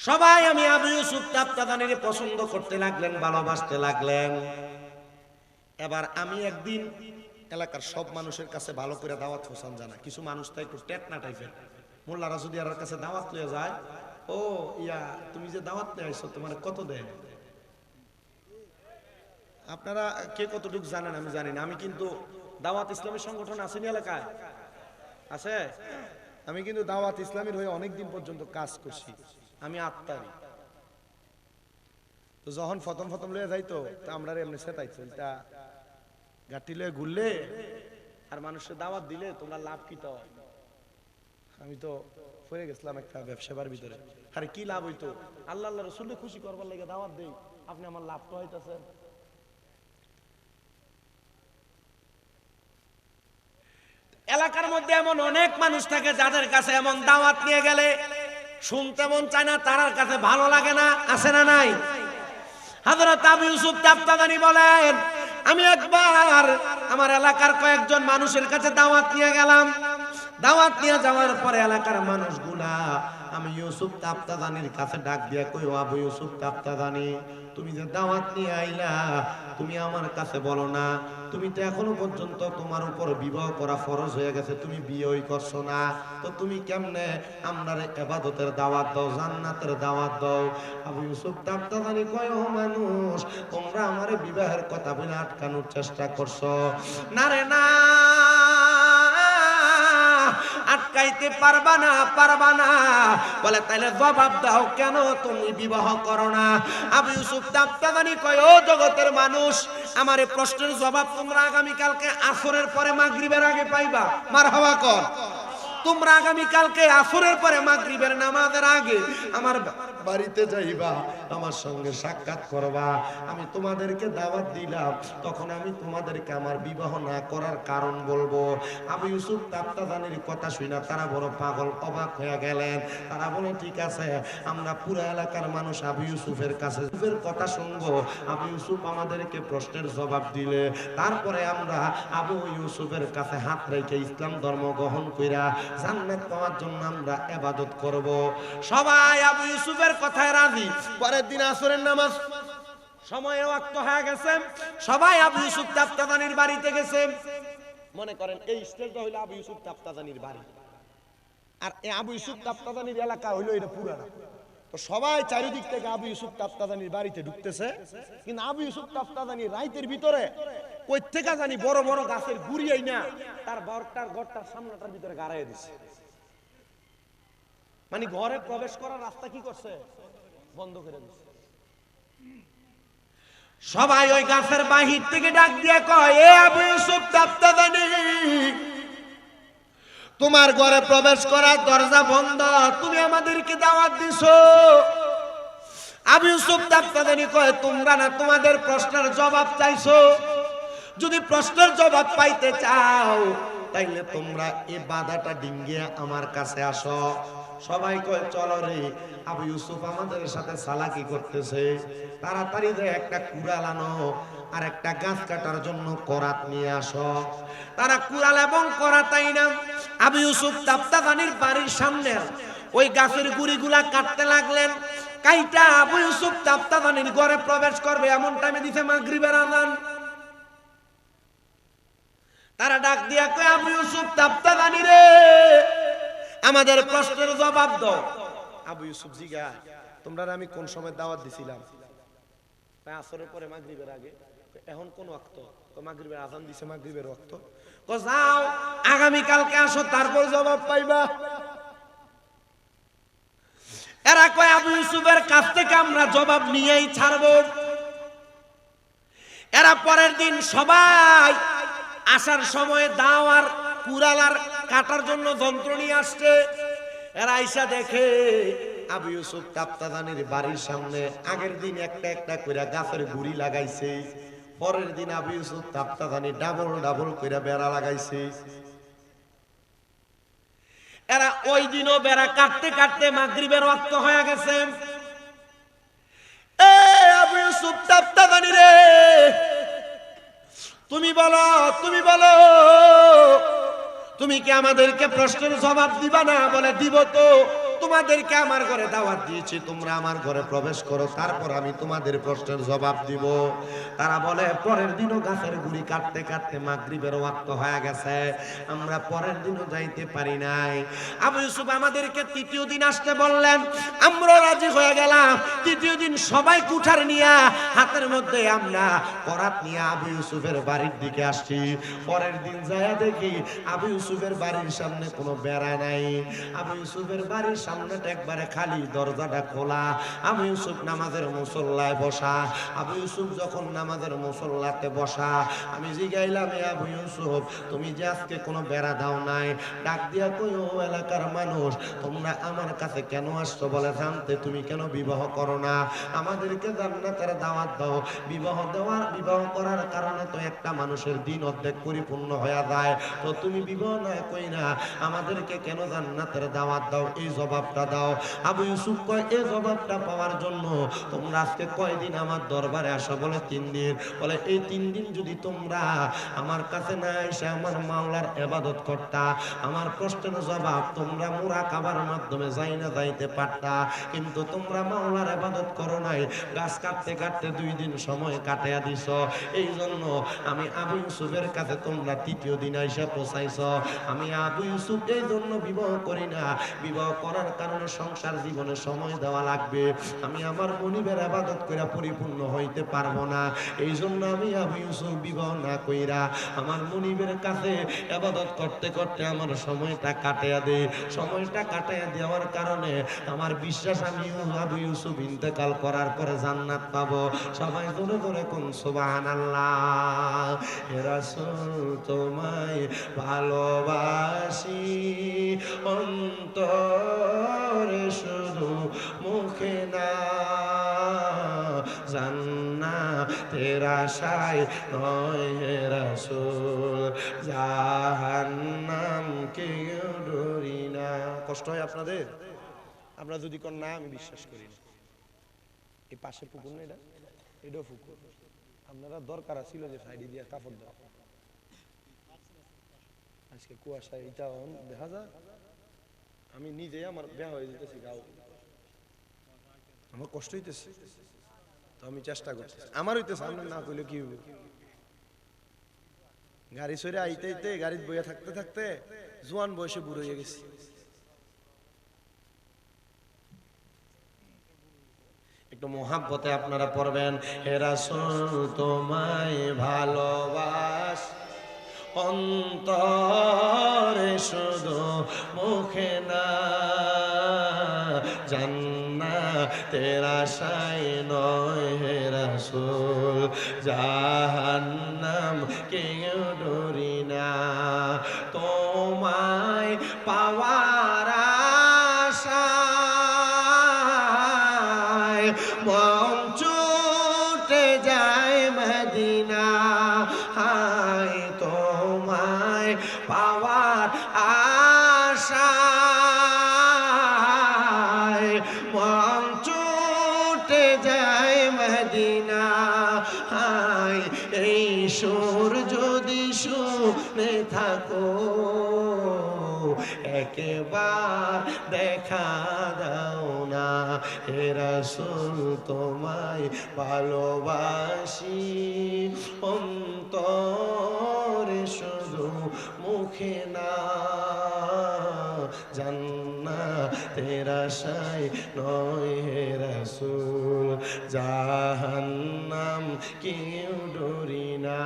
সবাই আমি আবু ইউসুফ তাফতাদানিকে পছন্দ করতে লাগলেন, ভালোবাসতে লাগলেন। এবার আমি একদিন এলাকার সব মানুষের কাছে ভালো করে দাওয়াত পৌঁছান জানা, কিছু মানুষ তো একটু টেটনা টাইপের, মোল্লারা যদি আর কাছে দাওয়াত লয়ে যায়, ও ইয়া তুমি যে দাওয়াত লয়ে আইছো তোমার কত দেয়? আপনারা কে কতটুকু জানেন আমি জানি না। আমি কিন্তু দাওয়াত ইসলামী সংগঠন আসেনি এলাকায় আছে, আমি কিন্তু দাওয়াত ইসলামীর হয়ে অনেকদিন পর্যন্ত কাজ করছি, আমি আত্মারি। তো যখন প্রথম লয়ে যাইতো তা আমরা এমনি সেটাইতো, এটা গাটি লয়ে ঘুরলে আর মানুষের দাওয়াত দিলে তোমরা লাভ কি? তো আমি তো পড়ে গেছিলাম একটা ব্যবসার ভিতরে। আরে কি লাভ হইতো? আল্লাহ আল্লাহ রাসূলকে খুশি করবার লাগে দাওয়াত দেই, আপনি আমার লাভ তো হইতাছেন। এলাকার মধ্যে এমন অনেক মানুষ থাকে যাদের কাছে এমন দাওয়াত নিয়ে গেলে শুনতে মন চায় না, তার কাছে ভালো লাগে না, আছে না নাই? হযরত আবু ইউসুফ তাফতাদানি বলেন, আমি একবার আমার এলাকার কয়েকজন মানুষের কাছে দাওয়াত নিয়ে গেলাম। দাওয়াত নিয়ে যাওয়ার পরে এলাকার মানুষগুলা আমি ইউসুফ তাফতাদানির কাছে ডাক দিয়া কই, আবু ইউসুফ তাফতাদানি, তুমি যে দাওয়াত নিয়ে আইলা, তুমি আমার কাছে বলো না, তুমি তো এখনো পর্যন্ত তোমার উপর বিবাহ করা ফরজ হয়ে গেছে, তুমি বিয়েই করছো না, তো তুমি কেমনে আমরারে ইবাদতের দাওয়াত দাও, জান্নাতের দাওয়াত দাও? আবু ইউসুফ তাফতাদানি কয়, ও মানুষ, তোমরা আমারে বিবাহের কথা বলে আটকানোর চেষ্টা করছো, না রে না, আটকাইতে পারবা না। বলে তাইলে জবাব দাও, কেন তুমি বিবাহ করো না? আবু ইউসুফ তাফতাদানি কয়, ও জগতের মানুষ, আমার এই প্রশ্নের জবাব তোমরা আগামী কালকে আসরের পরে মাগরিবের আগে পাইবা। মারহাবা কর। তোমরা আগামী কালকে আসরের পরে মাগরিবের নামাজের আগে আমার বাড়িতে যাইবা, আমার সঙ্গে সাক্ষাৎ করবা। আমি তোমাদেরকে দাওয়াত দিলাম, তখন আমি তোমাদেরকে আমার বিবাহ না করার কারণ বলবো। আবু ইউসুফ তাপ্তাদানির কথা শুনে তারা বড় পাগল, অবাক হয়ে গেলেন। তারা বলে ঠিক আছে, আমরা পুরো এলাকার মানুষ আবু ইউসুফের কাছে কথা শুনবো। আবু ইউসুফ আমাদেরকে প্রশ্নের জবাব দিলে তারপরে আমরা আবু ইউসুফের কাছে হাত রেখে ইসলাম ধর্ম গ্রহণ কইরা জান্নাত পাওয়ার জন্য আমরা ইবাদত করব। সবাই আবু ইউসুফের কথায় রাজি। পরের দিন আসরের নামাজ সময় ওয়াক্ত হয়ে গেছে, সবাই আবু ইউসুফ তাপ্তাদানির বাড়িতে গেছে। মনে করেন এই স্টেজটা হইলো আবু ইউসুফ তাপ্তাদানির বাড়ি, আর এই আবু ইউসুফ তাপ্তাদানির এলাকা হইলো এটা পুরানা। তো সবাই চারিদিক থেকে আবু ইউসুফ তাপ্তাদানির বাড়িতে ঢুকতেছে, কিন্তু আবু ইউসুফ তাপ্তাদানির রাইতের ভিতরে কই থেকে জানি বড় বড় গাছের গুড়ি আইনা তার ঘরটার সামনেটার ভিতরে গাড়াইয়া দিছে। মানে ঘরে প্রবেশ করার রাস্তা কি করছে, বন্ধ করে দিছে। সবাই ওই গাছের বাহির থেকে ডাক দিয়া কয়, এ আবু ইউসুফ তাপ্তাদানি, তোমার ঘরে প্রবেশ করার দরজা বন্ধ, তুমি আমাদেরকে দাওয়াত দিছো। আবু ইউসুফ তাপ্তাদানি কয়, তোমরা না তোমাদের প্রশ্নের জবাব চাইছো, যদি প্রশ্নের জবাব পাইতে চাও তাইলে তোমরা এই বাধাটা ডিঙ্গিয়ে আমার কাছে আসো। সবাই কয় চলো রে, আবু ইউসুফ আমাদের সাথে চালাকি করতেছে, তাড়াতাড়ি যে একটা কুড়াল আনো আর একটা গাছ কাটার জন্য করাত নিয়ে আসো। তারা কুড়াল এবং করাত আইনা আবু ইউসুফ তাপ্তাদানির বাড়ির সামনে ওই গাছের গুড়িগুলা কাটতে লাগলেন। কাইটা আবু ইউসুফ তাপ্তাদানির ঘরে প্রবেশ করবে এমন টাইমে দিছে মাগরিবের আযান। তারা ডাক দিয়া কয়, আবু ইউসুফ তাপ্তাদানি রে, আমাদের প্রশ্নের জবাব দাও। আবু ইউসুফ জিগা, তোমরা আমি কোন সময় দাওয়াত দিছিলাম? আসরের পরে মাগরিবের আগে। এখন কোন ওয়াক্ত? মাগরিবের আযান দিছে, মাগরিবের ওয়াক্ত। কো যাও আগামী কালকে আসো, তারপর জবাব পাইবা। এরা কয় আবু ইউসুফের কাছ থেকে আমরা জবাব নিয়েই ছাড়বো। এরা পরের দিন সবাই আসার সময় দাও আর কুড়াল আর কাটার জন্য যন্ত্র নিয়ে আসছে। এরা আইসা দেখে আবু ইউসুফ তাপ্তাদানির বাড়ির সামনে আগের দিন একটা একটা করে গাছের গুড়ি লাগাইছে, পরের দিন আবু ইউসুফ তাপ্তাদানি ডাবল ডাবল করে বেড়া লাগাইছে। এরা ওই দিনও বেড়া কাটতে কাটতে মাগরিবের ওয়াক্ত হয়ে গেছে। এ আবু ইউসুফ তাপ্তাদানি রে, তুমি বলো, তুমি বলো, তুমি কি আমাদেরকে প্রশ্নের জবাব দিবা না? বলে দিব তো, তোমাদেরকে আমার ঘরে দাওয়াত দিয়েছি, তোমরা আমার ঘরে প্রবেশ করো, তারপর আমি তোমাদের প্রশ্নের জবাব দিব। তারা বলে পরের দিনও গাছের গুড়ি কাটতে কাটতে মাগরিবের ওয়াক্ত হয়ে গেছে, আমরা পরের দিনও যাইতে পারি নাই। আবু ইউসুফ আমাদেরকে তৃতীয় দিন আসতে বললেন, আমরা রাজি হয়ে গেলাম। তৃতীয় দিন সবাই কুঠার নিয়ে হাতের মধ্যে আমরা করাত নিয়ে আবু ইউসুফের বাড়ির দিকে আসছি। পরের দিন যায়া দেখি আবু ইউসুফের বাড়ির সামনে কোনো বেড়া নাই, আবু ইউসুফের বাড়ির সামনেটা একবারে খালি, দরজাটা খোলা। আবু ইউসুফ নামাজের মুসল্লায় বসা। আবু ইউসুফ যখন নামাজের মুসল্লাতে বসা, আমি জিগাইলাম, এ আবু ইউসুফ, তুমি যে আজকে কোনো বেড়া দাও নাই? ডাক দিয়া কই, ও এলাকার মানুষ, তোমরা আমার কাছে কেন আসছো? বলে জানতে তুমি কেন বিবাহ করো না? আমাদেরকে জান্নাতের দাওয়াত দাও। বিবাহ করার কারণে তো একটা মানুষের দিন অর্ধেক পরিপূর্ণ হয়ে যায়, তো তুমি বিবাহ না কই না, আমাদেরকে কেন জান্নাতের দাওয়াত দাও? এই জবাবটা দাও। আবু ইউসুফ কয়, এই জবাবটা পাওয়ার জন্য তোমরা আজকে কয়দিন আমার দরবারে আসো? বলে 3 দিন। বলে এই 3 দিন যদি তোমরা আমার কাছে না এসে আমার মাওলার ইবাদত করতা, আমার প্রশ্নের জবাব তোমরা মুরাকাবার মাধ্যমে যাইতে পারতা, কিন্তু তোমরা মাওলার ইবাদত করো নাই, গাছ কাটতে কাটতে 2 দিন সময় কাটিয়ে দিছো। এই জন্য আমি আবু ইউসুফের কাছে তোমরা তৃতীয় দিন এসে পৌঁছাইছো। আমি আবু ইউসুফ এই জন্য বিবাহ করি না, বিবাহ করার কারণে সংসার জীবনে সময় দেওয়া লাগবে, আমি আমার মনিবের ইবাদত কইরা পরিপূর্ণ হইতে পারবো না। এই জন্য আমি আবু ইউসুফ বিবাহ না কইরা আমার মনিবের কাছে ইবাদত করতে করতে আমার সময়টা কাটিয়ে দেই। সময়টা কাটিয়ে দেওয়ার কারণে আমার বিশ্বাস আমি আবু ইউসুফ ইন্তেকাল করার পরে জান্নাত পাবো। সবাই জোরে জোরে কোন সুবহানাল্লাহ। হে রাসূল তোমায় ভালোবাসি অন্তরে, শুধু মুখে না আশায় নয় হে রাসূল জাহান্নাম কেউ ডরি না। কষ্ট হয় আপনাদের? আপনারা যদি কোন না আমি বিশ্বাস করি না। এই পাশে পুকুর না, এটাও পুকুর। আপনারা দরকার ছিল যে সাইডে দিয়ে কাপড় দেওয়া। আজকে কুয়াশায় এটা দেখা যায়। আমি নিজেই আমার বেয়া হয়ে যেতেছি, গাও আমার কষ্ট হইতেছে, তো আমি চেষ্টা করছি। আমার হইতেছে, আপনার না কইলে কি হইব? গাড়ি সরে আইতে আইতে গাড়িতে বইয়া থাকতে থাকতে জোয়ান বয়সে বুড়ো হয়ে গেছি। একটু মোহাব্বতে আপনারা পড়বেন, হে রাসূল তোমায় ভালোবাস অন্তরে শুধু মুখে না, জান্নাতের আশায় নয় হে রাসূল জাহান্নাম কেউ ডরি না। তোমায় পাওয়ার আশায় মন ছুটে যায় মদিনা, হায় তোমায় পাওয়ার আশায় মন ছুটে যায় মদিনা, হায় এই সুর যদি শুনে থাকো একবার দেখা দাও না, হে রাসূল তোমায় ভালোবাসি অন্তরে শুধু মুখে না, জান্নাতের আশায় নয় হে রাসূল জাহান্নাম কেউ ডরি না।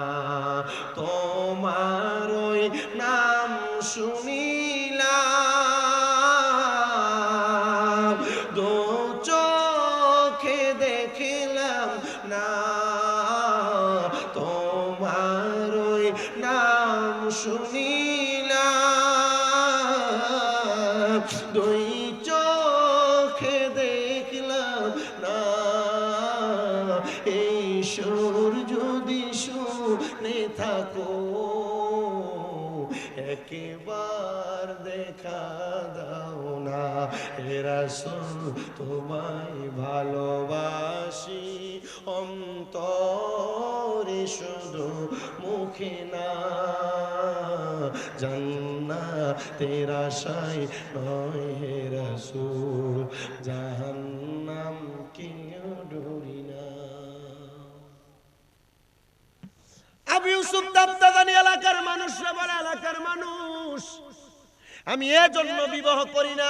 তোমার ওই নাম শুনিলাম দু চোখে দেখলাম না, তোমার ওই নাম শুনিলাম দুই চোখে দেখলাম না, এই সুর যদি শুনে থাকো একবার দেখা দাও না, হে রাসূল তোমায় ভালোবাসি অন্তরে শুধু মুখে না, জান্নাতের আশায় নয় হে রাসূল জাহান্নাম কেউ ডরি না। আবু ইউসুফ দাবদাদানি এলাকার মানুষরা বলে, এলাকার মানুষ আমি এজন্য বিবাহ করি না,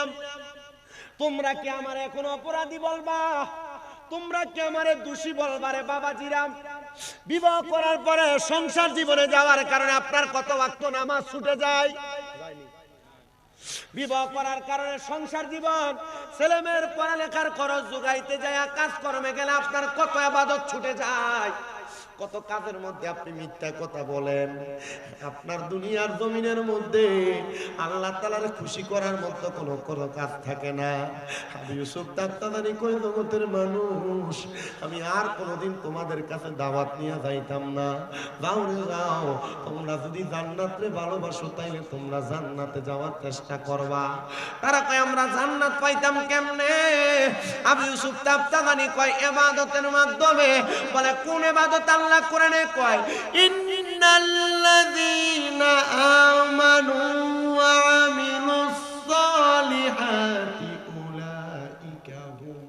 তোমরা কি আমার এখন অপরাধী বলবা? তোমরা কি আমারে দোষী বলবা? রে বাবাজিরাম, বিবাহ করার পরে সংসার জীবনে যাওয়ার কারণে আপনার কত ওয়াক্ত নামাজ ছুটে যায়? বিবাহ করার কারণে সংসার জীবন, ছেলেমেয়ের পড়ালেখার খরচ জোগাইতে যায়, কাজকর্মে গেলে আপনার কত ইবাদত ছুটে যায়, কত কাজের মধ্যে আপনি মিথ্যা কথা বলেন। আপনার দুনিয়ার জমিনের মধ্যে আল্লাহ তাআলার খুশি করার মতো কোনো কাজ থাকে না। আবু ইউসুফ দাবদাদানি কই, জগতের মানুষ আমি আর কোনোদিন তোমাদের কাছে দাওয়াত নিয়ে যাইতাম না, যাও রে যাও, তোমরা যদি জান্নাতে ভালোবাসো তাইলে তোমরা জান্নাতে যাওয়ার চেষ্টা করবা। তারা কয় আমরা জান্নাত পাইতাম কেমনে? আবু ইউসুফ দাবদাদানি কয় ইবাদতের মাধ্যমে। বলে কোন ইবাদত? আল্লাহ কোরআনে কয় ইন্নাল্লাযীনা আমানু ওয়া আমিলুস সালিহাতি উলাইকা হুম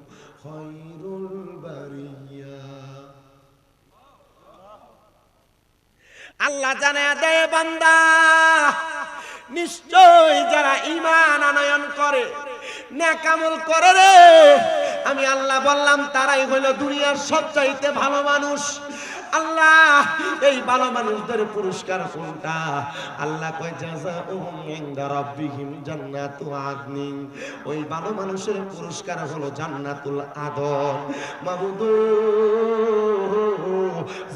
খায়রুল বারিয়া। আল্লাহ জানায়া দেয়, বান্দা নিশ্চয় যারা ঈমান আনয়ন করে, নেক আমল করে রে, আমি আল্লাহ বললাম তারাই হইল দুনিয়ার সবচাইতে ভালো মানুষ। আল্লাহ এই ভালো মানুষদের পুরস্কার কোনটা? আল্লাহ কয় জাযাউহুম ইনদা রাব্বিহিম জান্নাতু আদনিন, ওই ভালো মানুষের পুরস্কার হলো জান্নাতুল আদন। মাবুদ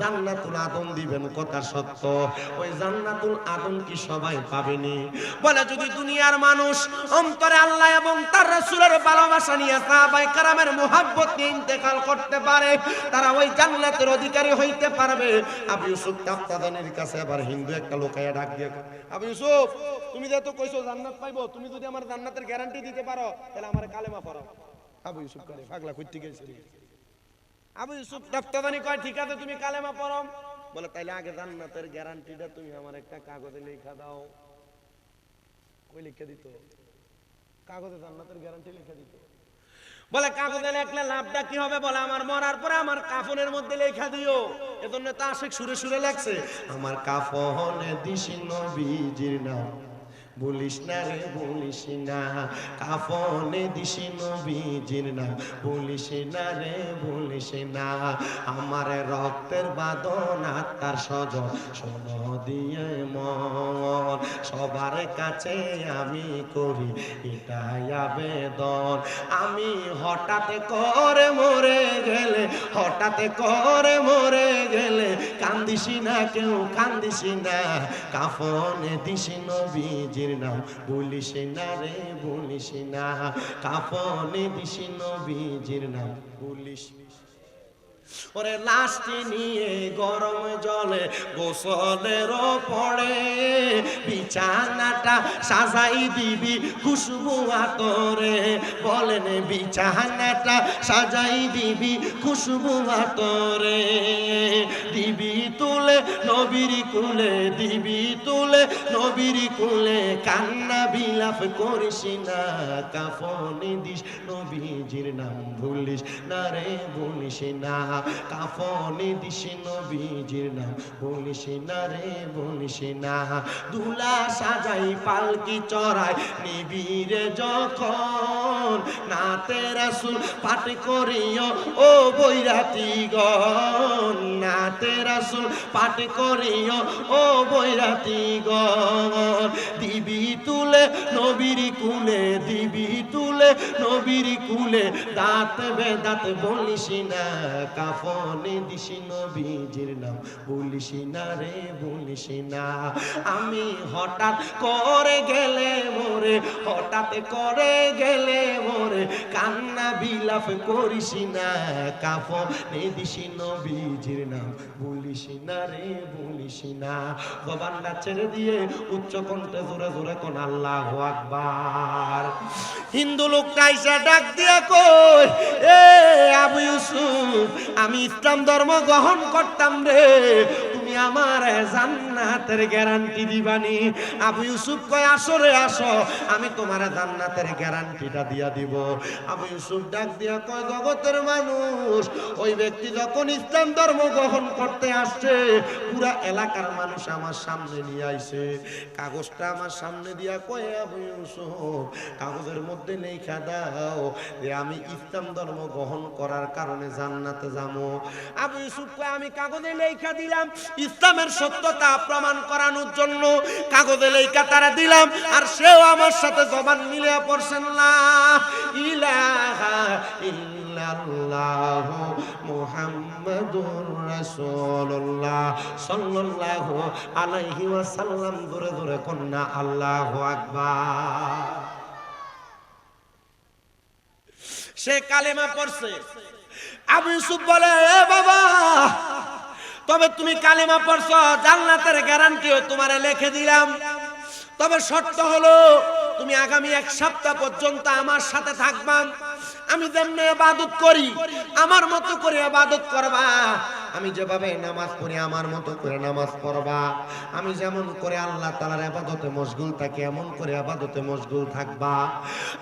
জান্নাতুল আদম দিবেন, কথা সত্য। ওই জান্নাতুল আদম কি সবাই পাবেনি? বলে যদি দুনিয়ার মানুষ অন্তরে আল্লাহ এবং তার রাসূলের ভালোবাসা নিয়ে সাহাবায়ে কেরামের মুহাব্বত নিয়ে ইন্তেকাল করতে পারে, তারা ওই জান্নাতের অধিকারী হইতে পারবে। আবু ইউসুফ তাফতাদানির কাছে আবার হিন্দু একটা লোকায়া ডাক দিয়ে, আবু ইউসুফ তুমি যেহেতু কইছো জান্নাত পাইবো, তুমি যদি আমার জান্নাতের গ্যারান্টি দিতে পারো তাহলে আমার কালেমা পড়াও। আবু ইউসুফ করে পাগলা কইতে গেছে। আবু ইউসুফ তাফতাদানি কয় ঠিক আছে তুমি কালেমা পড়ো। বলে তাইলে আগে জান্নাতের গ্যারান্টিটা তুমি আমার একটা কাগজে লেখা দাও। কই লিখে দিত? কাগজে জান্নাতের গ্যারান্টি লিখে দিত। বলে কাগজে লেখলে লাভটা কি হবে? বলে আমার মরার পরে আমার কাফনের মধ্যে লেখা দিও। এজন্য তা আশিক সুরে সুরে লেখছে, আমার কাফনে দিছি নবীজির নাম, বলিস না রে বলিস না, কাফনে দিছি নবীজির নাম, বলিস না রে বলিস না, আমার রক্তের বাঁধন আত্মার স্বজন শোনো দিয়ে মন, সবার কাছে আমি করি এটাই আবেদন, আমি হঠাৎ করে মরে গেলে, হঠাৎ করে মরে গেলে কান্দিস না কেউ কান্দিস না, কাফনে দিছি নবীজির নাম, বলিস না রে বলিস না, কাফনে দিছি নবীজির নাম, বলিস। ওরে লাশটি নিয়ে গরম জলে গোসলের পড়ে, বিছানাটা সাজাই দিবি খুশবু আতরে, বলেন বিছানাটা সাজাই দিবি খুশবু আতরে, দিবি তুলে নবীর কুলে, দিবি তুলে নবীর কুলে, কান্না বিলাপ করিস না, কাফনে দিস নবীজির নাম, ভুলিস না রে বলিস না, কাফনে দিস নবীজির নাম, বলিস না রে বলিস না, দুলা সাজাই পালকি চড়াই নিবিরে যখন, নাতে রাসূল পাঠ করিও ও বৈরাতিগণ, নাতে রাসূল পাঠ করিও ও বৈরাতিগণ, দিবি তুলে নবীর কুলে, দিবি তুলে নবীর কুলে, দাঁত বেদাত বলিস না, কাফনে দিস নবীজির নাম, বলিস না রে বলিস না, আমি হঠাৎ করে গেলে মোরে, হঠাৎ করে গেলে মোরে, কান্না বিলাপ করিস না, কাফনে দিস নবীজির নাম, বলিস না রে বলিস না। জবানটা ছেড়ে দিয়ে উচ্চ কণ্ঠে জোরে জোরে কোন আল্লাহু আকবার। হিন্দু লোকটা এসে ডাক দিয়া কই, এ আবু ইউসুফ আমি ইসলাম ধর্ম গ্রহণ করতাম রে, তুমি আমার জান্নাতের গ্যারান্টি দিবানি? আবু ইউসুফ কয় আসো রে আসো, আমি তোমার জান্নাতের গ্যারান্টিটা দিয়া দিব। আবু ইউসুফ ডাক দিয়া কয় জগতের মানুষ, ওই ব্যক্তি যখন ইসলাম ধর্ম গ্রহণ করতে আসছে, পুরা এলাকার মানুষ আমার সামনে নিয়ে আইছে, কাগজটা আমার সামনে দিয়া কয় আবু ইউসুফ কাগজের মধ্যে লেখা দাও যে আমি ইসলাম ধর্ম গ্রহণ করার কারণে জান্নাতে যাবো। আবু ইউসুফ কয় আমি কাগজে লেখা দিলাম ইসলামের সত্যতা প্রমাণ করানোর জন্য, কাগজে লেখা তারা দিলাম, আর সেও আমার সাথে জবান মিলিয়ে পড়ছেন লা ইলাহা ইল্লাল্লাহু মুহাম্মাদুর রাসূলুল্লাহ সাল্লাল্লাহু আলাইহি ওয়াসাল্লাম। ধরে ধরে কন্যা আল্লাহু আকবার। সে কালেমা পড়ছে। আবু ইউসুফ বলে এ বাবা, তবে তুমি কালেমা পড়ছো, জান্নাতের গ্যারান্টিও তোমারে লিখে দিলাম, তবে শর্ত হলো তুমি আগামী এক সপ্তাহ পর্যন্ত আমার সাথে থাকবা, আমি যেমনি ইবাদত করি আমার মতো করে ইবাদত করবা, আমি যেভাবে নামাজ পড়ি আমার মতো করে নামাজ পড়বা, আমি যেমন করে আল্লাহ তাআলার ইবাদতে মশগুল থাকি এমন করে ইবাদতে মশগুল থাকবা।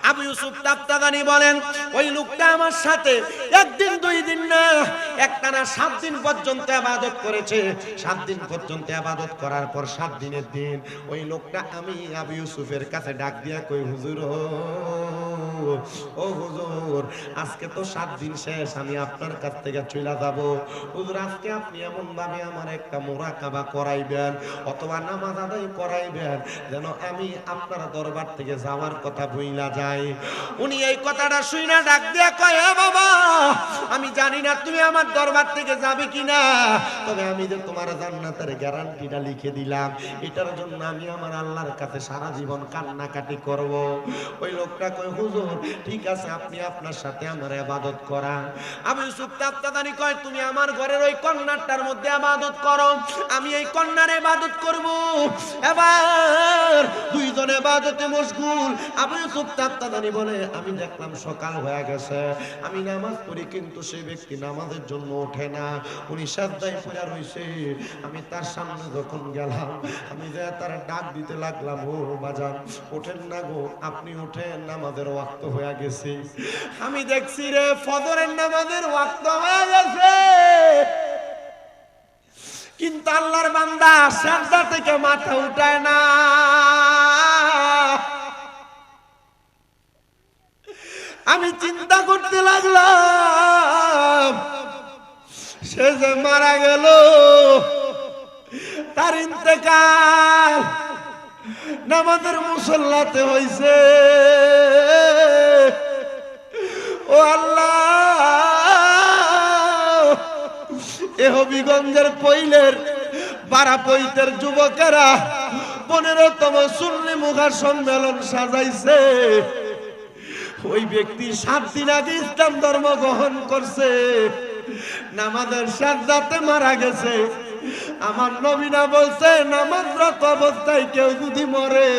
আবু ইউসুফ তাফতাদানি বলেন ওই লোকটা আমার সাথে একদিন দুই দিন না একটানা 7 দিন পর্যন্ত ইবাদত করেছে। 7 দিন পর্যন্ত ইবাদত করার পর 7 দিনের দিন ওই লোকটা আমি আবু ইউসুফের কাছে ডাক দিয়া কই হুজুর ও হুজুর আজকে তো 7 দিন শেষ, আমি আপনার কাছ থেকে চলে যাব। হুজুর আজকে আপনি এমন ভাবে আমার একটা মুরাকাবা করাইবেন অথবা নামাজ আদায় করাইবেন যেন আমি আপনার দরবার থেকে যাওয়ার কথা ভুইলা যাই। উনি এই কথাটা শুইনা ডাক দিয়া কয়, এ বাবা আমি জানি না তুমি আমার দরবার থেকে যাবে কিনা, তবে আমি যে তোমার জান্নাতের গ্যারান্টিটা লিখে দিলাম, এটার জন্য আমি আমার আল্লাহর কাছে সারা জীবন কান্নাকাটি করব। ওই লোকটা কয়, হুজুর ঠিক আছে আপনি আপনার সাথে আমার ইবাদত করান। আবু ইউসুফ তাফতাদানি কয়, তুমি আমার ঘরের ওই কন্যাটার মধ্যে ইবাদত করো, আমি এই কন্যার ইবাদত করব। এবার দুইজনে ইবাদতে মশগুল। আবু ইউসুফ তাফতাদানি বলে, আমি দেখলাম সকাল হয়ে গেছে, আমি নামাজ পড়ি কিন্তু সেই ব্যক্তি নামাজের জন্য ওঠে না, উনি সাজদায় পড়ে রইছে। আমি তার সামনে যখন গেলাম, আমি যে তার ডাক দিতে লাগলাম, ও বাজান ওঠেন না গো, আপনি ওঠেন, নামাজের ওয়াক্ত হয়ে গেছে। আমি দেখছি রে ফজরের নামাজের ওয়াক্ত হয়ে গেছে, কিন্তু আল্লাহর বান্দা সাজদা থেকে মাথা উঠায় না। আমি চিন্তা করতে লাগলাম, সে যে মারা গেল, তার ইন্তেকাল নামাজের মুসল্লাতে হইছে। ও আল্লাহ, এ হবিগঞ্জের পইলের বারাপইতের যুবকেরা 15তম সুন্নি মুখা সম্মেলন সাজাইছে। ওই ব্যক্তি 7 দিন আগে ইসলাম ধর্ম গ্রহণ করছে, নামাজের সাজদাতে মারা গেছে। আমার নবীনা বলছে, নামাজরত অবস্থায় কেউ যদি মরে,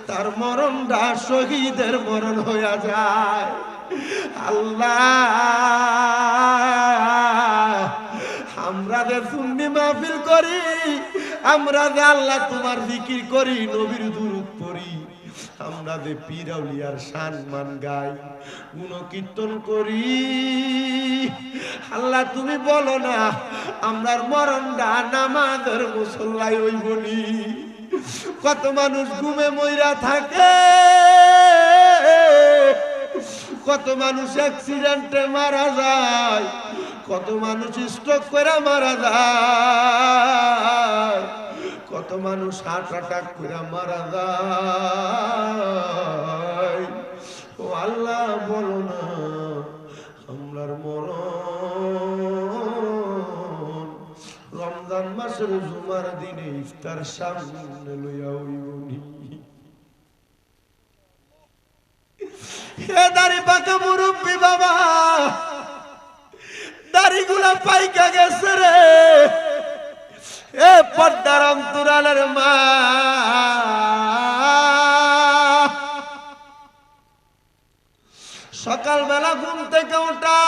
তার মরণটা শহীদের মরণ হয়ে যায়। আল্লাহ, আমরা যে সুন্নি মাহফিল করি, আমরা যে আল্লাহ তোমার জিকির করি, নবীর দুরূদ পড়ি, আমরা যে পীর আউলিয়ার সম্মান গাই, গুণকীর্তন করি, আল্লাহ তুমি বলো না আমরার মরণটা নামাজের মুসল্লায় হইবনি। কত মানুষ ঘুমে মইরা থাকে, কত মানুষ অ্যাক্সিডেন্টে মারা যায়, কত মানুষ স্ট্রোক করে মারা যায়, কত মানুষ হার্ট অ্যাটাক করে মারা যায়। ও আল্লাহ বলো না আমরার মরণ রমজান মাসের জুমার দিনে ইফতার সামনে লইয়া হইবনি। হে দাড়ি পাকা মুরব্বী বাবা, দাড়িগুলা পাইকা গেছে রে। এ পর্দার অন্তরালের মা, সকালবেলা ঘুম থেকে ওঠা,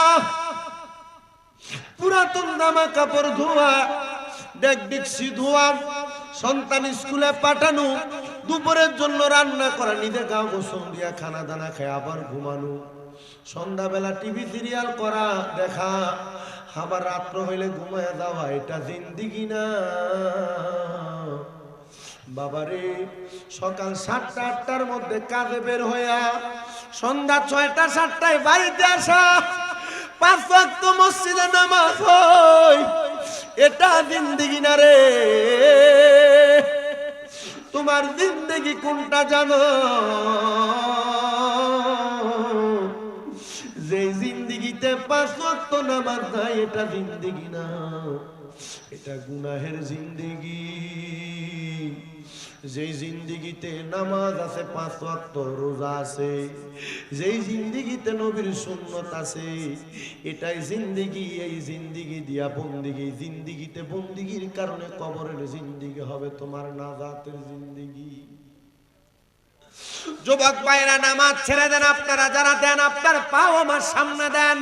পুরাতন জামা কাপড় ধোয়া, ডেক ডিক্সি ধোয়া, সন্তান স্কুলে পাঠানো, দুপুরের জন্য রান্না করা, নিজে গাও গোসল দিয়া খানা দানা খেয়ে আবার ঘুমানো, সন্ধ্যাবেলা টিভি সিরিয়াল করা দেখা, আবার রাত্র হইলে ঘুমায় যাওয়া, এটা জিন্দিগি না বাবারে। সকাল 7টা 8টার মধ্যে কাজে বের হইয়া সন্ধ্যা 6টা 7টায় বাড়িতে আসা, 5 ওয়াক্ত মসজিদে নামাজ হয়, এটা জিন্দিগি না রে। তোমার জিন্দেগি কোনটা জানো? যে জিন্দেগিতে 5 ওয়াক্ত নামাজ নাই, এটা জিন্দেগি না, এটা গুনাহের জিন্দেগি। যেই জিন্দেগিতে নামাজ আছে, 5 ওয়াক্ত রোজা আছে, যেই জিন্দেগিতে নবীর সুন্নত আছে, এটাই জিন্দেগি। এই জিন্দেগি দিয়া বন্দেগি, জিন্দেগিতে বন্দেগির কারণে কবরের জিন্দেগি হবে তোমার নাজাতের জিন্দেগি। যুবক ভাইরা নামাজ ছেড়ে দেন, আপনারা যারা দেন আপনার পাও আমার সামনে দেন।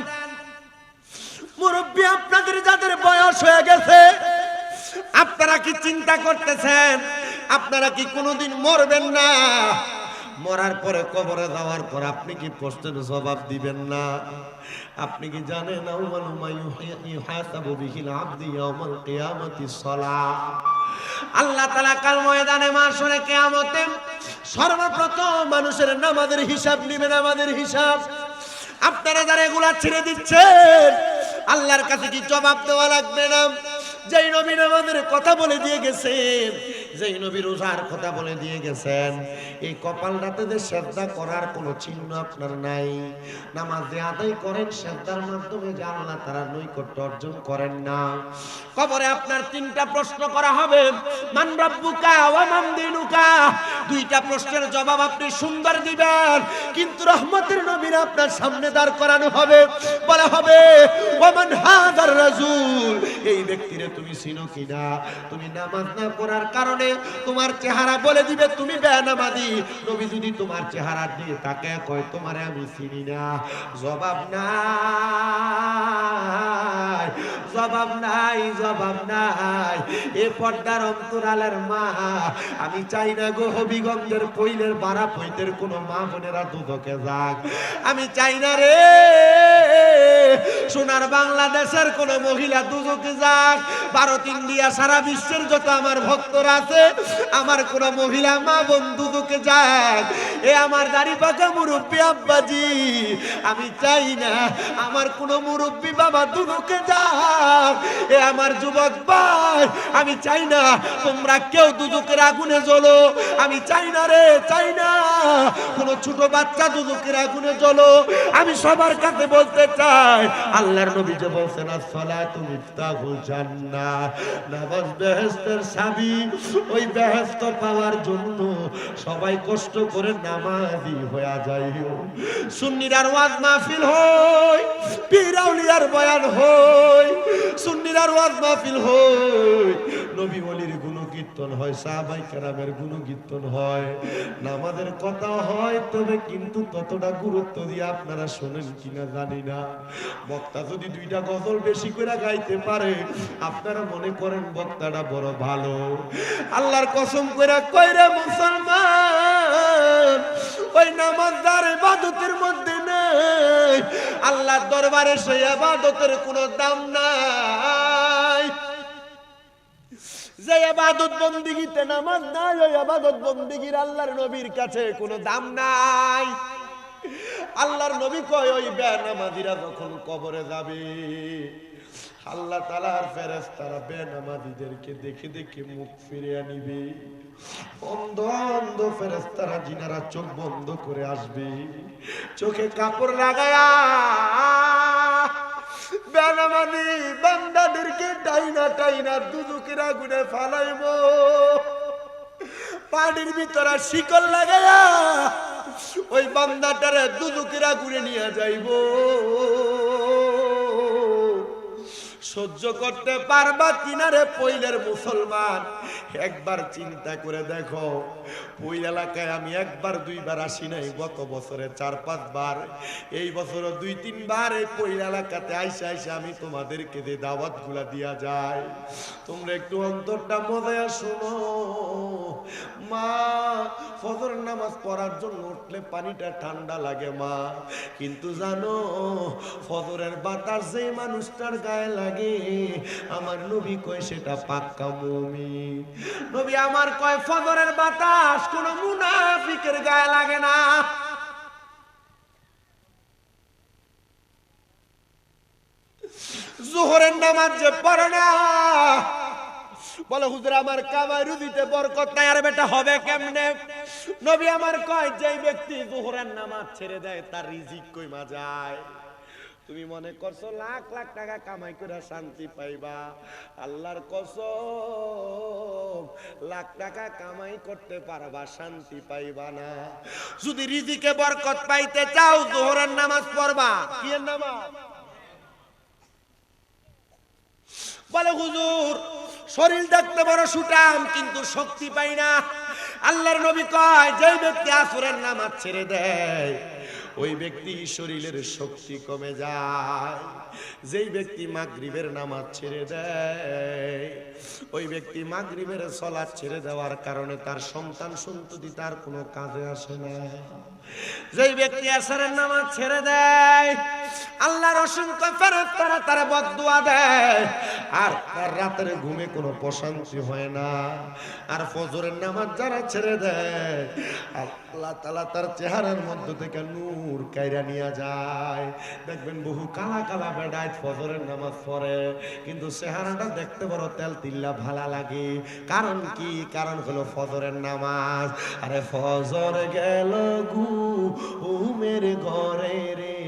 মুরব্বী আপনাদের যাদের বয়স হয়ে গেছে, আপনারা কি চিন্তা করতেছেন আপনারা কি কোনোদিন মরবেন না? মরার পরে কবরে যাওয়ার পর আপনি কি প্রশ্নের জবাব দিবেন না? আপনি কি জানেন আউয়ালু মা ইউহাসাবু বিহিল আবদু ইয়াউমাল কিয়ামাতিস সালাহ? আল্লাহ তাআলা কাল ময়দানে মাশরে কিয়ামতে সর্বপ্রথম মানুষের নামাজের হিসাব নেবেন। নামাজের হিসাব আপনারা যারা এগুলা ছেড়ে দিচ্ছেন আল্লাহর কাছে কি জবাব দেওয়া লাগবে না? যেই নবী নামাজের কথা বলে দিয়ে গেছেন, যেই নবী রোজার কথা বলে দিয়ে গেছেন, এই কপালটাতে যে সেজদা করার কোনো চিহ্ন আপনার নাই, নামাজ যে আদায় করেন সেজদার মাধ্যমে যে আল্লাহ তাআলার নৈকট্য অর্জন করেন না, কবরে আপনার তিনটা প্রশ্ন করা হবে। মান রাব্বুকা ওয়া মান দীনুকা। দুইটা প্রশ্নের জবাব আপনি সুন্দর দিবেন, কিন্তু রহমতের নবীর আপনার সামনে দাঁড় করানো হবে, বলা হবে ওয়া মান হাযার রাসূল। এই ব্যক্তিরে তুমি চিনো কিনা? তুমি নামাজ না পড়ার কারণে তোমার চেহারা বলে দিবে তুমি বেনামাজি। নবী যদি তোমার চেহারা দিয়ে তাকে কয় তোমারে আমি চিনি না, জবাব নাই, জবাব নাই, জবাব নাই। এ পর্দার অন্তরালের মা, আমি চাই না গো হবিগঞ্জের পৈলের বাড়া পৈতের কোনো মা বোনেরা দুদকে যাক। আমি চাই না রে সোনার বাংলাদেশের কোন মহিলা দুদকে যাক। ভারত, ইন্ডিয়া, সারা বিশ্বের যত আমার ভক্তরা আছে, আমার কোন মহিলা মা বোন দুদকে যাক। এ আমার দাড়ি পাকা মুরব্বী আব্বাজি, আমি চাই না আমার কোন মুরব্বী বাবা দুদকে যাক। এ আমার যুবক ভাই, আমি চাই না তোমরা কেউ দুদকের আগুনে জ্বলো। আমি চাই না রে, চাই না কোন ছোট বাচ্চা দুদকের আগুনে জ্বলো। আমি সবার কাছে বলতে চাই, আল্লাহর নবী যে বলছেন আসসালাতু মিফতাহুল জান্নাহ, নামাজ বেহেশতের চাবি। ওই বেহেশত পাওয়ার জন্য সবাই কষ্ট করে নামাজি হয়ে যায়। সুন্নিরার ওয়াজ মাহফিল হয়, পীর আউলিয়ার বয়ান হয়, সুন্নিরার ওয়াজ মাহফিল হয়, নবী ওলির গুণকীর্তন হয়, সাহাবায়ে কেরামের গুণকীর্তন হয়, নামাজের কথা হয়। তবে কিন্তু ততটা গুরুত্ব দিয়ে আপনারা শোনেন কিনা জানি না। বক্তা যদি দুইটা গজল বেশি করে গাইতে পারে, আপনারা মনে করেন বক্তাটা বড় ভালো। আল্লাহর কসম করে কইরা মুসলমান, ওই নামাজদার ইবাদতের মধ্যে নাই, আল্লাহর দরবারে সেই ইবাদতের কোনো দাম নাই। যে ইবাদত বন্দেগীতে নামাজ নাই, ওই ইবাদত বন্দেগীর আল্লাহর নবীর কাছে কোনো দাম নাই। আল্লাহর নবী কয় ওই বেনামাজিরা যখন কবরে যাবে, আল্লাহ তাআলার ফেরেশতারা বেনামাজিদেরকে দেখে দেখে মুখ ফিরিয়ে নিবে। অন্ধ অন্ধ ফেরেশতারা জিনারা চোখ বন্ধ করে আসবে, চোখে কাপড় লাগায়া বেনামাজি বান্দাদেরকে টাইনা টাইনা দুদকের আগুনে ফালাইবো। পানির ভিতরে শিকল লাগায়া ওই বান্দাটারে দুদকের আগুনে নিয়ে যাইবো। সহ্য করতে পারবা কিনারে পৈলের মুসলমান? একবার চিন্তা করে দেখো, পৈল এলাকায় আমি একবার দুইবার আসি নাই, গত বছরে 4-5 বার, এই বছরও 2-3 বার এই পৈল এলাকাতে আইসা আইসা আমি তোমাদেরকে যে দাওয়াত গুলা দিয়া যায়, তোমরা একটু অন্তরটা মজায় শোনো। মা, ফজর নামাজ পড়ার জন্য উঠলে পানিটা ঠান্ডা লাগে মা, কিন্তু জানো ফজরের বাতাস যে মানুষটার গায়ে লাগে, আমার নবী কয় সেটা পাক্কা মুমিন। নবী আমার কয় ফজরের বাতাস কোন মুনাফিকের গায়ে লাগে না। যোহরের নামাজ যে পড়ে না, বলে হুজুর আমার কামাই রুজিতে বরকত নাই। আর বেটা হবে কেমনে? নবী আমার কয় যেই ব্যক্তি যোহরের নামাজ ছেড়ে দেয় তার রিজিক কইমা যায়। তুমি মনে করছো লাখ লাখ টাকা কামাই করে শান্তি পাইবা? আল্লাহর কসম, লাখ টাকা কামাই করতে পারবা, শান্তি পাইবা না। যদি রিজিকে বরকত পাইতে চাও যোহরের নামাজ পড়বা। কি এর নামাজ? বলে হুজুর শরীর দেখতে বড় সুঠাম, কিন্তু শক্তি পাই না। আল্লাহর নবী কয় যে ব্যক্তি আসরের নামাজ ছেড়ে দেয় ওই ব্যক্তি শরীরের শক্তি কমে যায়। যেই ব্যক্তি মাগরিবের নামাজ ছেড়ে দেয়, ওই ব্যক্তি মাগরিবের সালাত ছেড়ে দেওয়ার কারণে তার সন্তান সন্ততি তার কোনো কাজে আসে না। যেই ব্যক্তি আসরের নামাজ ছেড়ে দেয়, আল্লাহর অসংখ্য ফেরেশতারা তার বদদুয়া দেয়, আর তার রাতের ঘুমে কোনো প্রশান্তি হয় না। আর ফজরের নামাজ যারা ছেড়ে দেয়, আল্লাহ তাআলা তার চেহারার মধ্য থেকে নূর কাইরা নিয়ে যায়। দেখবেন বহু কালা কালা বেড়ায় ফজরের নামাজ পড়ে, কিন্তু চেহারাটা দেখতে বড় তেল তিল্লা ভালা লাগে। কারণ কি? কারণ হলো ফজরের নামাজ। আরে ফজর গেল ঘুমের ঘরে রে,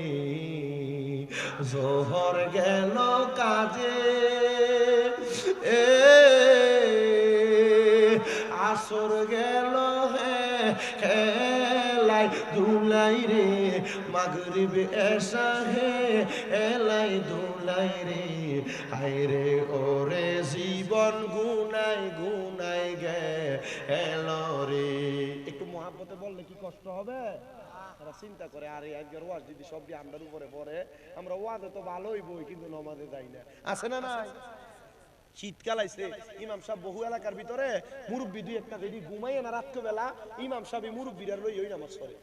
জোহর গেল কাজে, আসর গেল হেলাই দুলাই রে, মাগরিব এসা হেলাই দুলাই রে। হায় রে ওরে জীবন গুনাই গুনাই গেল রে। একটু মহাব্বতে বললে কি কষ্ট হবে? তারা চিন্তা করে আরে একবার ওয়াজ যদি সব দিয়ে আমরার উপরে পড়ে, আমরা ওয়াজে তো ভালোই বই কিন্তু নমাজে যাই না। আছে না নাই? শীতকাল আইছে, ইমাম সাহেব বহু এলাকার ভিতরে মুরব্বী দুই একটা যদি ঘুমাইয়ে না রাত্রবেলা, ইমাম সাহেব মুরব্বীরা লই ওই নামাজ পড়ে।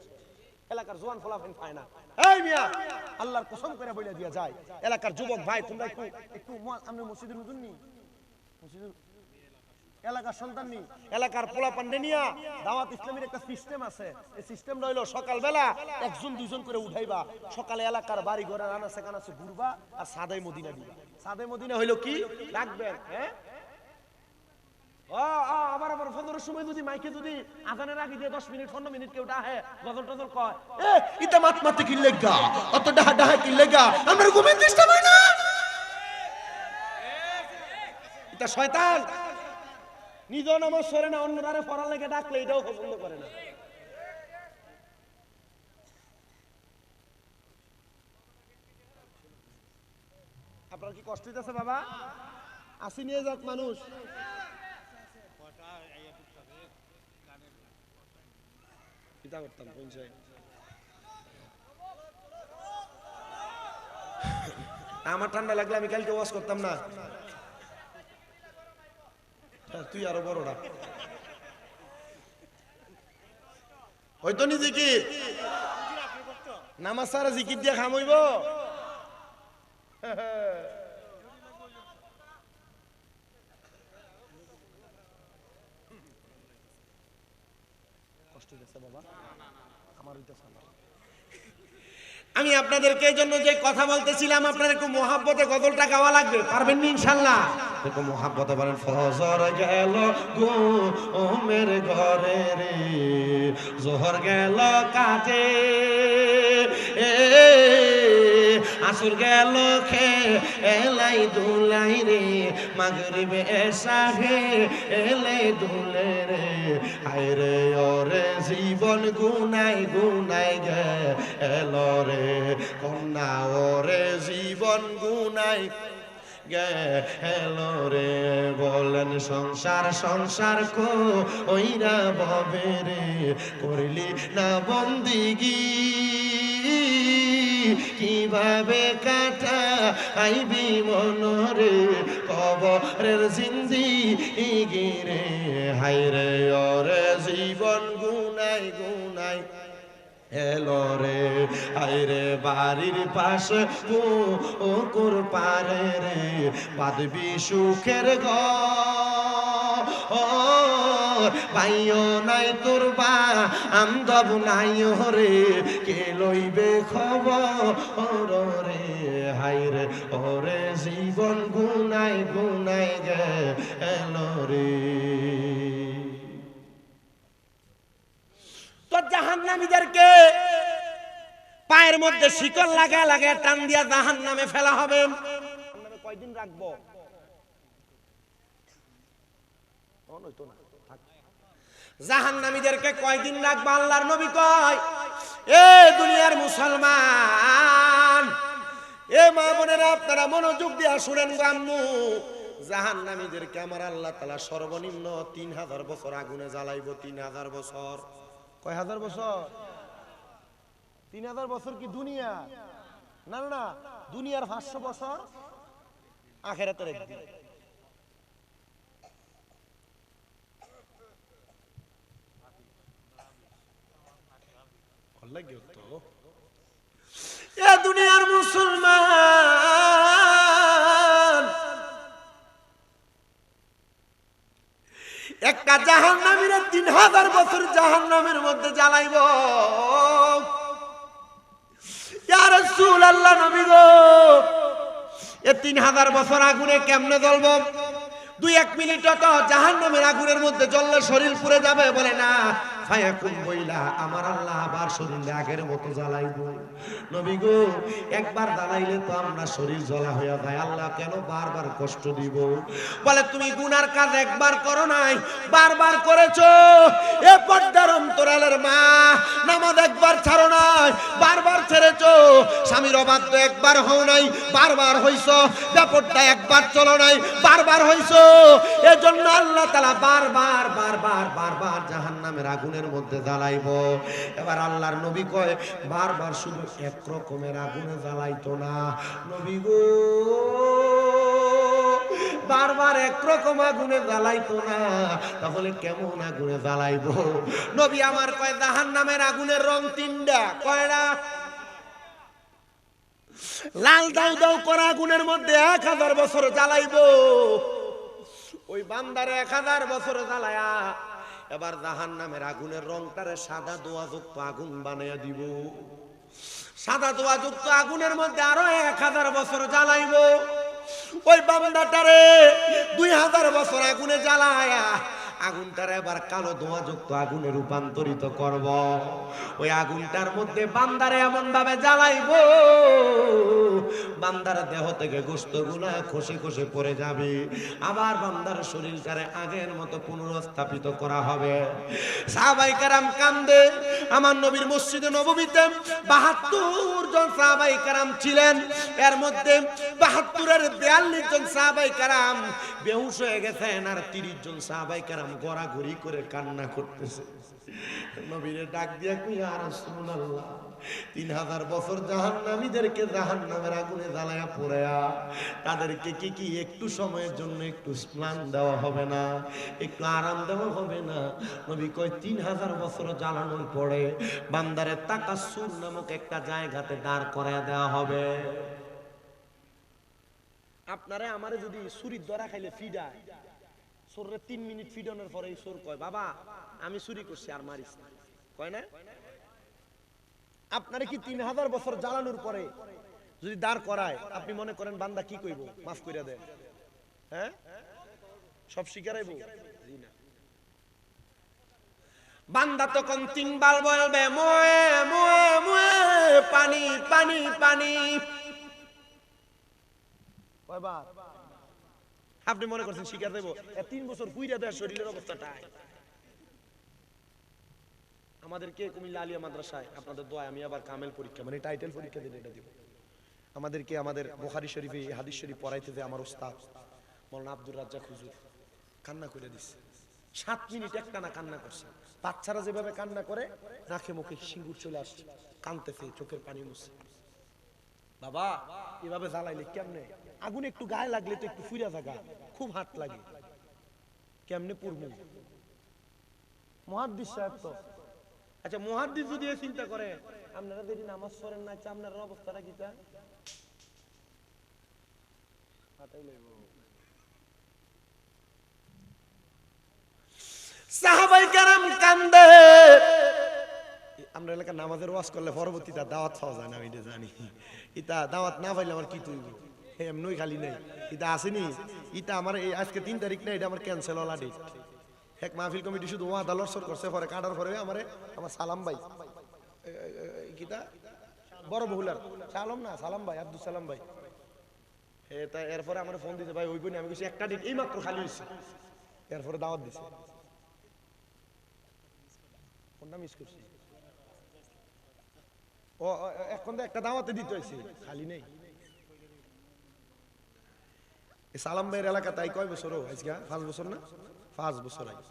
এলাকার জোয়ান ফলাফল পায় না। এই মিয়া, আল্লাহর কসম করে বইলা দিয়া যায়, এলাকার যুবক ভাই তোমরা একটু একটু আমরা মসজিদের হুজুর নি, মসজিদের এলাকার সন্তান নি, এলাকার পোলা পান্ডে নিয়া দাওয়াত ইসলামের একটা সিস্টেম আছে। এই সিস্টেমটা হইলো সকালবেলা একজন দুইজন করে উঠাইবা, সকালে এলাকার বাড়ি ঘরে আনাচে কানাচে ঘুরবা আর সাদাই মদিনা দিবা। সাদাই মদিনা হইলো কি রাখবেন? হ্যাঁ, আবার আবার ফজরের সময় যদি মাইকে যদি আজানের আগে দিয়ে 10 মিনিট 15 মিনিট কেউ ডাহে গজল টজল কয়, ইতা মাত মাতে কি লেগা, অত ডাহা ডাহা কি লেগা, আমার ঘুমের ডিস্টার্ব হয় না, এটা শয়তান। নিজেও নামাজ পড়ে না, অন্যরারে পড়ার লেগে ডাকলে এটাও পছন্দ করে না। আপনার কি কষ্ট হইতেছে বাবা? আসি নিয়ে যাক মানুষ। আমার ঠান্ডা লাগলে আমি কালকে ওয়াজ করতাম না। তুই আরো বড়টা হয়তো নি জিকির নামাজ সারা জিকির দিয়ে খামইব। কষ্ট হইতেছে বাবা আমার, হইতেছে না। আমি আপনাদেরকে এই জন্য যে কথা বলতেছিলাম, আপনাদের একটু মোহাব্বতে গজলটা গাওয়া লাগবে, পারবেন না ইনশাআল্লাহ? একটু মোহাব্বতে বলেন, ফজর গেল ঘুমের ঘরে রে, জোহর গেল কাজে, আসর গেল খেলাই দুলাই রে, মাগরিবে এসা হেলাই দুলে রে। হায় রে ওরে জীবন গুনাই গুনাই গেল রে, কন্যা ওরে জীবন গুনাই গেল রে। বলেন সংসার সংসার কইরা ববে রে, করলি না বন্দিগি, কিভাবে কাটাইবি মনরে কবরের জিন্দেগি রে। হায় রে ওরে জীবন গুনাই গুনাই এলো রে। হায় রে বাড়ির পাশে পুকুর পারে রে, বাঁধবি সুখের ঘর, পাইও নাই তোর বান্ধব নাই রে, কে লইবে খবর রে। হায় রে ওরে জীবন গুনাই গুনাই গেল রে। তো জাহান্নামীদেরকে পায়ের মধ্যে শিকল লাগায় লাগায় টান দিয়া জাহান্নামে ফেলা হবে। কয়দিন রাখবো? জাহান্নামীদেরকে কয়দিন রাখবো? আল্লাহর নবী কয়, এ দুনিয়ার মুসলমান, এ মা বোনেরা আপনারা মনোযোগ দিয়া শুনেন আম্মু, জাহান্নামীদেরকে আমার আল্লাহ তাআলা সর্বনিম্ন 3000 বছর আগুনে জ্বালাইবো। 3000 বছর। কয় হাজার বছর? 3000 বছর কি দুনিয়া? না না না, দুনিয়ার 500 বছর আখিরাতের একদিন। এ দুনিয়ার মুসলমান, একটা জাহান্নামীরা 3000 বছর জাহান্নামের মধ্যে জ্বালাইব। ইয়া রাসূলুল্লাহ, নবী গো, এ 3000 বছর আগুনে কেমনে জ্বলব? 2-1 মিনিট তো জাহান্নামের আগুনের মধ্যে জ্বললে শরীর পুড়ে যাবে। বলে না, ফায়াকুন বইলা আমার আল্লাহ আবার শরীরে আগের মতো জ্বালাইব। নবী গো, একবার জ্বালাইলে তো আমরা শরীর জ্বলা হয়ে যায়, আল্লাহ কেন বারবার কষ্ট দিব? বলে তুমি গুনার কাজ একবার করো নাই, বারবার করেছো। এ পর্দার অন্তরালের মা, নামাজ একবার ছাড়ো নাই, বারবার ছেড়েছো। স্বামীর অবাধ্য একবার হও নাই, বারবার হইছো। ব্যাপারটা একবার চলো নাই, বারবার হইছো। এজন্য আল্লাহ তাআলা বারবার বারবার বারবার জাহান্নামের আগুনের মধ্যে জ্বালাইব। এবার আল্লাহর নবী কয়, বারবার শুধু এক রকমের আগুনে জ্বালাইতো না নবী গো, বারবার একরকম আগুনে জ্বালাইতো না। তাহলে কেমন আগুনে জ্বালাইব? নবী আমার কয়, জাহান্নামের আগুনের রং 3টা। কয়টা? লাল দাউ দাউ করা আগুনের মধ্যে 1000 বছর জ্বালাইব। ওই বান্দারে 1000 বছর জ্বালায়া এবার জাহান্নামের আগুনের রংটারে সাদা দোয়াযুক্ত আগুন বানাইয়া দিব। সাদা দোয়াযুক্ত আগুনের মধ্যে আরো 1000 বছর জ্বালাইব। ওই বান্দাটারে 2000 বছর আগুনে জ্বালায়া আগুনটার এবার কালো ধোঁয়াযুক্ত আগুনে রূপান্তরিত করব। ওই আগুনটার মধ্যে বান্দারে এমন ভাবে জ্বালাইব, বান্দার দেহ থেকে গোশতগুলা খসে খসে পড়ে যাবে। আবার বান্দার শরীরটারে আগের মতো পুনরস্থাপিত করা হবে। সাহাবায়ে কেরাম কান্দে। আমার নবীর মসজিদে নববীতে 72 জন সাহাবায়ে কেরাম ছিলেন। এর মধ্যে 72-এর 42 জন সাহাবায়ে কেরাম বেহুশ হয়ে গেছেন, আর 30 জন সাহাবায়ে কেরাম গড়াগড়ি করে কান্না করতেছে। নবীরে ডাক দিয়া কই, ইয়া রাসূলুল্লাহ, 3000 বছর জাহান্নামীদেরকে জাহান্নামের আগুনে জ্বালায়া পোড়ায়া তাদেরকে কি একটু সময়ের জন্য একটু স্নান দেওয়া হবে না, একটু আরাম দেওয়া হবে না? নবী কয়, 3000 বছর জ্বালানোর পরে বান্দারে তাকাসসুর নামক একটা জায়গাতে দাঁড় করায়া দেওয়া হবে। আপনারে আমারে যদি চুরির ধরা খাইলে ফিডায়, চোরে 3 মিনিট ফিডানোর পরে এই চোর কয়, বাবা আমি চুরি করছি আর মারিস না, কয় না? আপনারে কি 3000 বছর জ্বালানোর পরে যদি দাঁড় করায়, আপনি মনে করেন বান্দা কি কইব? মাফ কইরা দেন? হ্যাঁ, সব স্বীকারাইব? জি না। বান্দা তখন 3 বার বলবে, মোয়ে মোয়ে মোয়ে, পানি পানি পানি। কয়বার? আপনি মনে করছেন স্বীকার দেব? 3 বছর পুইরা দেয় শরীরের অবস্থাটা। আমাদেরকে কুমিল্লা আলিয়া মাদ্রাসায় আপনাদের দোয়ায় আমি আবার কামেল পরীক্ষা, মানে টাইটেল পরীক্ষা দিলে এটা দিব। আমাদেরকে আমাদের বুখারী শরীফে হাদিস শরীফ পড়াইতে যে আমার ওস্তাদ মাওলানা আব্দুর রাজ্জাক হুজুর কান্না করে দিচ্ছে। 7 মিনিট একটানা কান্না করছে। বাচ্চারা যেভাবে কান্না করে, নাকে মুখে সিঙ্গুর চলে আসছে, কাঁদতেছে, চোখের পানি মুছছে। বাবা এভাবে জ্বালাইলে কেমনে? আগুন একটু গায়ে লাগলে তো একটু ফুইরা থাকা, খুব হাত লাগে, কেমনে পুরমু? মুহাদ্দিস সাহেব তো, আচ্ছা মুহাদ্দিস যদি চিন্তা করে, আপনারা যদি নামাজ পড়েন না, আচ্ছা আপনার অবস্থাটা কি? তা সাহাবায়ে কেরাম কান্দে। আমরা এলাকা নামাজের ওয়াজ করলে পরবর্তীতে দাওয়াত পাওয়া যায় না, আমি এটা জানি। ইতা দাওয়াত না পাইলে আমার কি তুইব? এমনই খালি নাই, ইতা আসেনি। ইতা আমার এই আজকে 3 তারিখ না, এটা আমার ক্যান্সেল হলা ডেট। এক মাহফিল কমিটি শুধু ওয়াদা লরসর করছে, পরে কাটার পরে আমার সালাম ভাই, কিতা বড় বহুলার সালাম না, সালাম ভাই, আব্দুল সালাম ভাই, এরপরে আমার ফোন দিতে ভাই, ওই বই আমি কিছু একটা ডেট এই মাত্র খালি হয়েছে, এরপরে দাওয়াত দিছে। কোনটা মিস করছি? ও এখন তো একটা দাওয়াতে দিতে হয়েছে, খালি নেই। সালাম ভাইয়ের এলাকা তাই কয় বছর? আজকে 5 বছর না? 5 বছর আগে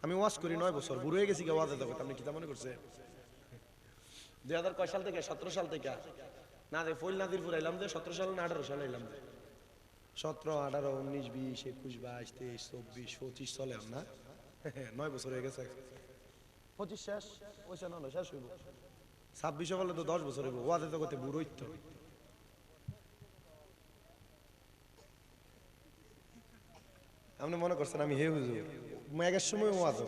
আমি ওয়াজ করি, 9 বছর বুড়ো হয়ে গেছি। ওয়াজে যাবো আপনি কিতা মনে করছে? 2000 কয় সাল থেকে 17 সাল থেকে না দে ফইল নাদিরপুর আইলাম যে 17 সাল না 18 সাল আইলাম 17 18 19 20 21 22 23 24 25 চলে না 9 বছর হয়ে গেছে 25 শেষ ওইসা না শেষ হইব 26 বলে তো 10 বছর হইব ওয়াজে তো করতে বুড়ো হইতো আপনি মনে করছেন আমি হে হুজুর মেঘের সময় ওয়াজ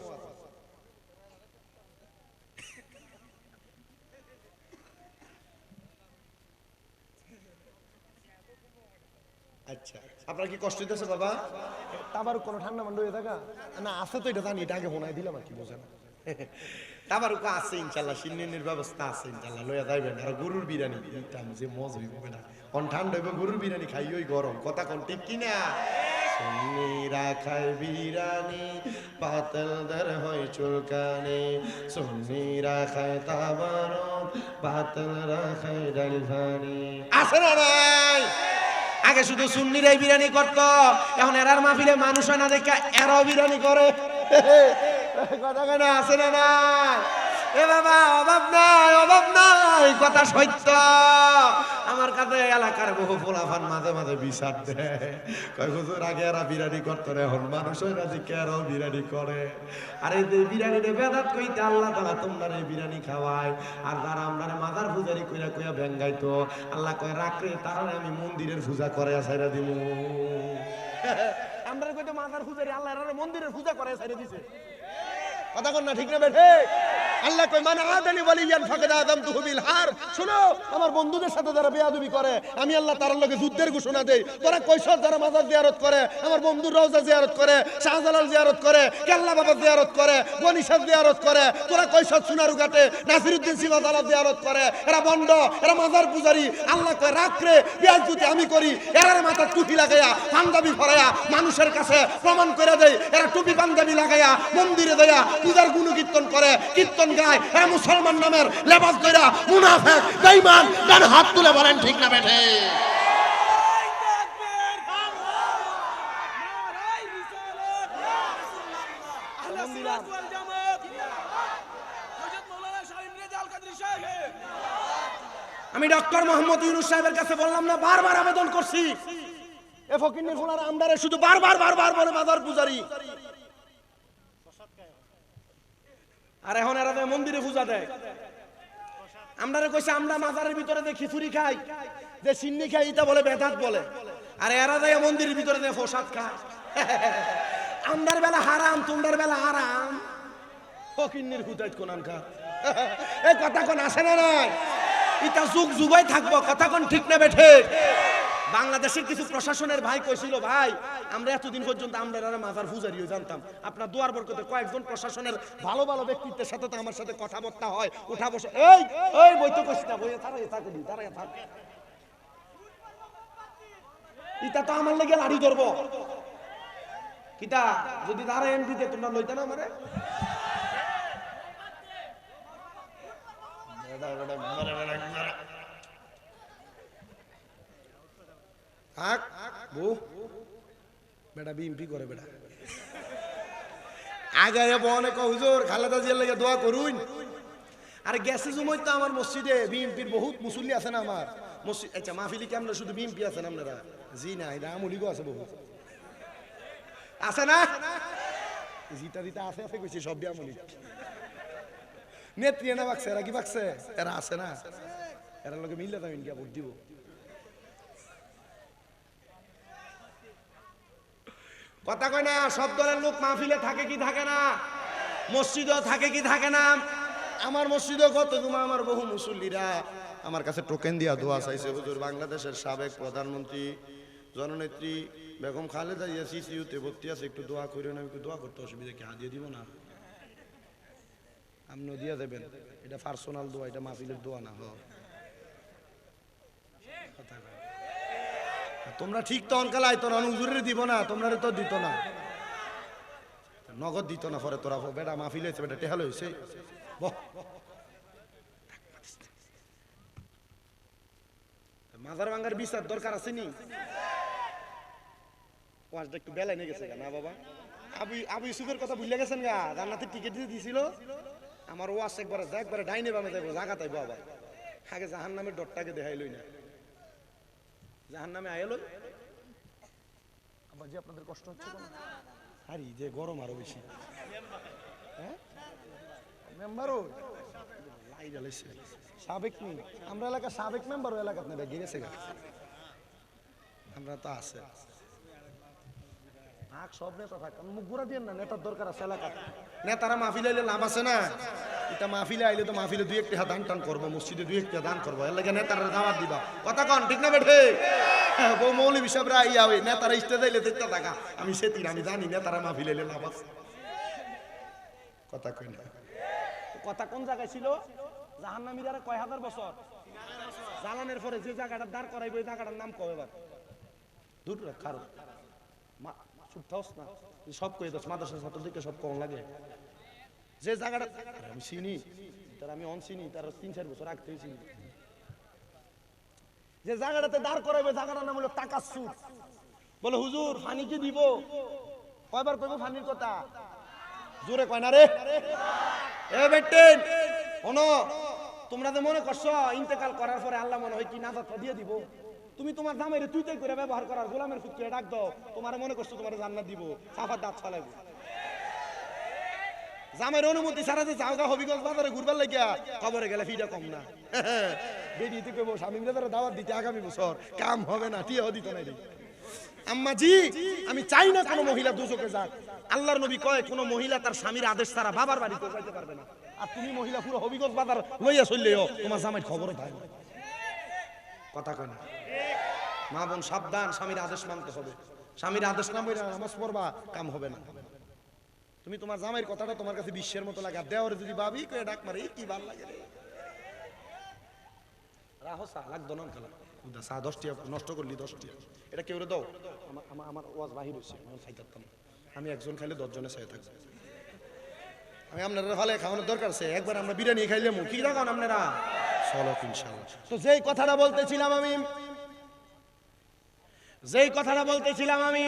আচ্ছা আপনার কি কষ্ট হইতেছে বাবা তাবার কোনো ঠান্ডা মান্ডা হয়ে থাকা না আছে তো এটা জানি এটা আগে হোনায় দিলাম আর কি বোঝে না তাবার আছে ইনশাল্লাহ সিন্নের ব্যবস্থা আছে ইনশাল্লাহ লইয়া যাইবেন আর গরুর বিরিয়ানি দিতাম যে মজ হইব না কোন ঠান্ডা হইব গরুর বিরিয়ানি খাই ওই গরম কথা কোন ঠিক কিনা সুন্নিরা খায় বিরিয়ানি পাতলদার হয় চুলকানি সুন্নিরা খায় তাবারক পাতলরা খায় ডাল ভানি আছে না নাই আগে শুধু সুন্নিরাই বিরিয়ানি করতো এখন এরার মাহফিলে মানুষ না দেখা এরাও বিরিয়ানি করে কথা কেন আছে না নাই এ বাবা অভাব নাই কথা সত্য আমার কাছে এলাকার বহু পোলাফান মাঝে মাঝে বিচার দেয় কয় হুজুর আগে এরা বিরিয়ানি করতো না এখন মানুষ না দেখে এরাও বিরিয়ানি করে আর এই বিরিয়ানিটা বেদাত কইতে আল্লাহ তাআলা তোমরা এই বিরিয়ানি খাওয়ায় আর যারা আমরা মাজার পূজারি কইরা কইয়া ভেঙ্গাইতো আল্লাহ কয় রাখরে তারা আমি মন্দিরের পূজা করে ছাইরা দিমু আমরা কইতে মাজার পূজারি আল্লাহ এর মন্দিরের পূজা করে ছাইরা দিছে কথা কোন না ঠিক না বেঠে আল্লাহ কই মান আদানি ওয়ালিয়ান ফাকাদ আযামতুহু বিল হার শুনো আমার বন্ধুদের সাথে যারা বেয়াদবি করে আমি আল্লাহ তাআলার লগে যুদ্ধের ঘোষণা দেই তোরা কইছস যারা মাজার জিয়ারত করে আমার বন্ধুর রওজা জিয়ারত করে শাহজালাল জিয়ারত করে কেল্লা বাবা জিয়ারত করে গনিশাহ জিয়ারত করে তোরা কইছস সোনারুঘাটে নাসিরউদ্দিন সিবাদালা জিয়ারত করে এরা বন্ড এরা মাজার পূজারি আল্লাহ কয় রাখরে বেয়াদবি আমি করি এরার মাথা টুপি লাগায়া পাঞ্জাবি পরায়া মানুষের কাছে প্রমাণ করে দেই এরা টুপি পাঞ্জাবি লাগায়া মন্দিরে দেয়া পূজার গুণকীর্তন করে কীর্তন গায় এরা মুসলমান নামের লেবাস কইরা মুনাফিক বেঈমান ডান হাত তুলে বলেন ঠিক না বেঠে আমি ডক্টর মোহাম্মদ ইউনূস সাহেবের কাছে বললাম না বারবার আবেদন করছি এ ফকিন্নির ফুলার আমদারে শুধু বারবার বলে মাজার পূজারি আর এখন এরা মন্দিরে পূজা দেয় আমরা কইছে আমরা মাজারের ভিতরে যে খিচুড়ি খাই যে সিন্নি খাই এটা বলে বেদাত বলে আর এরা যায় মন্দিরের ভিতরে যে প্রসাদ খায় আমরার বেলা হারাম তোমরার বেলা হারাম ফকিন্নির হুদাইত কোনান খা এই কথা কোন আসে না নাই এটা যুগ যুগই থাকবো কথা কোন ঠিক না বেঠে বাংলাদেশের কিছু প্রশাসনের ভাই কইছিল ভাই আমরা এতদিন পর্যন্ত আমরা মাজার পূজারিও জানতাম আপনার দুয়ার বরকতে কয়েকজন প্রশাসনের ভালো ভালো ব্যক্তিত্বের সাথে তো আমার সাথে কথাবার্তা হয় উঠা বসে এই বই তো কইছ না বই দাঁড়ায় থাক এটা তো আমার লেগে লাড়ি ধরবো কিটা যদি দাঁড়ায় এম দিতে তোমরা লইতে না আমারে বেটা বিএমপি করে বেটা আগে অনেক হুজুর খালেদা জিয়ার লাগে দোয়া করুন আর গেছে সময় তো আমার মসজিদে বিএমপির বহুত মুসল্লি আছে না আমার মসজিদ আচ্ছা মাহফিলি কেমন শুধু বিএমপি আছেন আপনারা জি না এটা আমলিগো আছে বহু আছে না জিতা দিতা আছে কইছি সব আমলি নেত্রী না বাকছে এরা কি বাকছে এরা আছে না এরা লোকে মিললে তো ইন্ডিয়া ভোট দিব কথা কয় না সব দলের লোক মাহফিলে থাকে কি থাকে না মসজিদও থাকে কি থাকে না আমার মসজিদও কত তোমার আমার বহু মুসল্লিরা আমার কাছে টোকেন দিয়া দোয়া চাইছে হুজুর বাংলাদেশের সাবেক প্রধানমন্ত্রী জননেত্রী বেগম খালেদা জিয়া সিসিইউতে ভর্তি আছে একটু দোয়া করেন আমি একটু দোয়া করতে অসুবিধা কি হাদিয়ে দিব না আপনিও দিয়া দেবেন এটা পার্সোনাল দোয়া এটা মাহফিলের দোয়া না তোমরা ঠিক তো অনকাল আইতো না হুজুরের দিব না তোমরা তো দিত না নগদ দিত না পরে তোরা বেটা মাহফিল হয়েছে বেটা টেহাল হয়েছে মাজার ভাঙ্গার বিচার দরকার আছে নি ওয়াজটা একটু বেলায় নিয়ে গেছে না বাবা আবু ইউসুফের কথা ভুলে গেছেন গা জান্নাতের টিকিট দিয়ে দিছিল আমার ওয়াশ একবারে ডাইনে বামে যাইবো, জায়গা তাইবো আবার। আগে জাহান্নামের ডরটাকে দেখাইলই না, জাহান্নামে আইলই। আবার যে আপনাদের কষ্ট হচ্ছে কেন? আরে যে গরম আরো বেশি। হ্যাঁ মেম্বারও লাইট জ্বালাইছে, সাবেক নি আমরা এলাকা, সাবেক মেম্বার এলাকাত নেবে গিয়েছে গা, আমরা তো আছে সব নেতা থাক, মুখ ঘুরা দিয়ে না, নেতার দরকার আছে এলাকা। নেতারা মাহফিলে আইলে লাভ আছে না, এটা মাহফিলে আইলে তো মাহফিলে 2-1 টাকা দান টান করবো, মসজিদে 2-1 টাকা দান করবো, এর লাগে নেতারা দাওয়াত দিবা। কথা কন ঠিক না বেঠে? বউ মৌলভী সাহেবরা ইয়া ওই নেতারা স্টেজে আইলে দেখতে থাকা, আমি সেতির আমি জানি নেতারা মাহফিলে আইলে লাভ আছে। কথা কই না, কথা কোন জায়গায় ছিল? জাহান্নামীরা কয় হাজার বছর জ্বালানের পরে যে জায়গাটা দাঁড় করাইবে ওই জায়গাটার নাম কবে? বার দূর খারো চুপথাস না, সব কয়ে দাস মাদ্রাসা ছাত্রদেরকে সব কম লাগে। যে জায়গাটা আমি চিনি, তার আমি অনচিনি, তার 3-4 বছর আগ থেকে চিনি। যে জায়গাটাতে দাঁড় করাইবে জায়গাটার নাম হলো টাকার সুদ। বলে হুজুর ফানি কি দিব? কয়বার কইব ফানির কথা? জোরে কয় না রে। এ বেটেন শোনো, তোমরা যে মনে করছো ইন্তেকাল করার পরে আল্লাহ মনে হয় কি নাজাত দিয়ে দিব, তুমি তোমার জামাইরে তুই তাই করে ব্যবহার করার, গোলামের ফুট করে ডাক দাও, তোমার মনে করছো তোমার জান্নাত দিব, সাফার দাঁত ফালাইবো। জামাইয়ের অনুমতি ছাড়া যে যাও গা হবিগঞ্জ বাজারে ঘুরবার লাগিয়া খবরে গেলে ফিটা কম না। বেরিয়ে থেকে স্বামী মিলে দাওয়াত দিতে আগামী বছর কাম হবে না, টিয়া দিত না। আম্মা জি আমি চাই না কোনো মহিলা দুচোখে যাক। আল্লাহর নবী কয় কোন মহিলা তার স্বামীর আদেশ ছাড়া বাবার বাড়িতে যাইতে পারবে না। আর তুমি মহিলা পুরো হবিগঞ্জ বাজার লইয়া চললেও তোমার জামাইয়ের খবরও থাকে না। কথা কয় না? মা বোন সাবধান, স্বামীর আদেশ মানতে হবে। স্বামীর আদেশ না মাইরা নামাজ পড়বা, কাম হবে না। তুমি তোমার জামাইয়ের কথাটা তোমার কাছে বিশ্বের মতো লাগে, দেওয়ারে যদি ভাবি কয়ে ডাক মারে কি ভাল লাগে রে, রাহো চা লাগতো না খেলা চা 10 টাকা নষ্ট করলি 10 টাকা, এটা কেউ দাও। আমার ওয়াজ বাহির হয়েছে, আমি খাইতাম, আমি একজন খাইলে 10 জনে চাই থাকবো। আমি আপনারা ভালো খাওয়ানোর দরকার আছে, একবার আমরা বিরিয়ানি খাইলাম কি রাখান আপনারা চলো ইনশাআল্লাহ। তো যেই কথাটা বলতেছিলাম আমি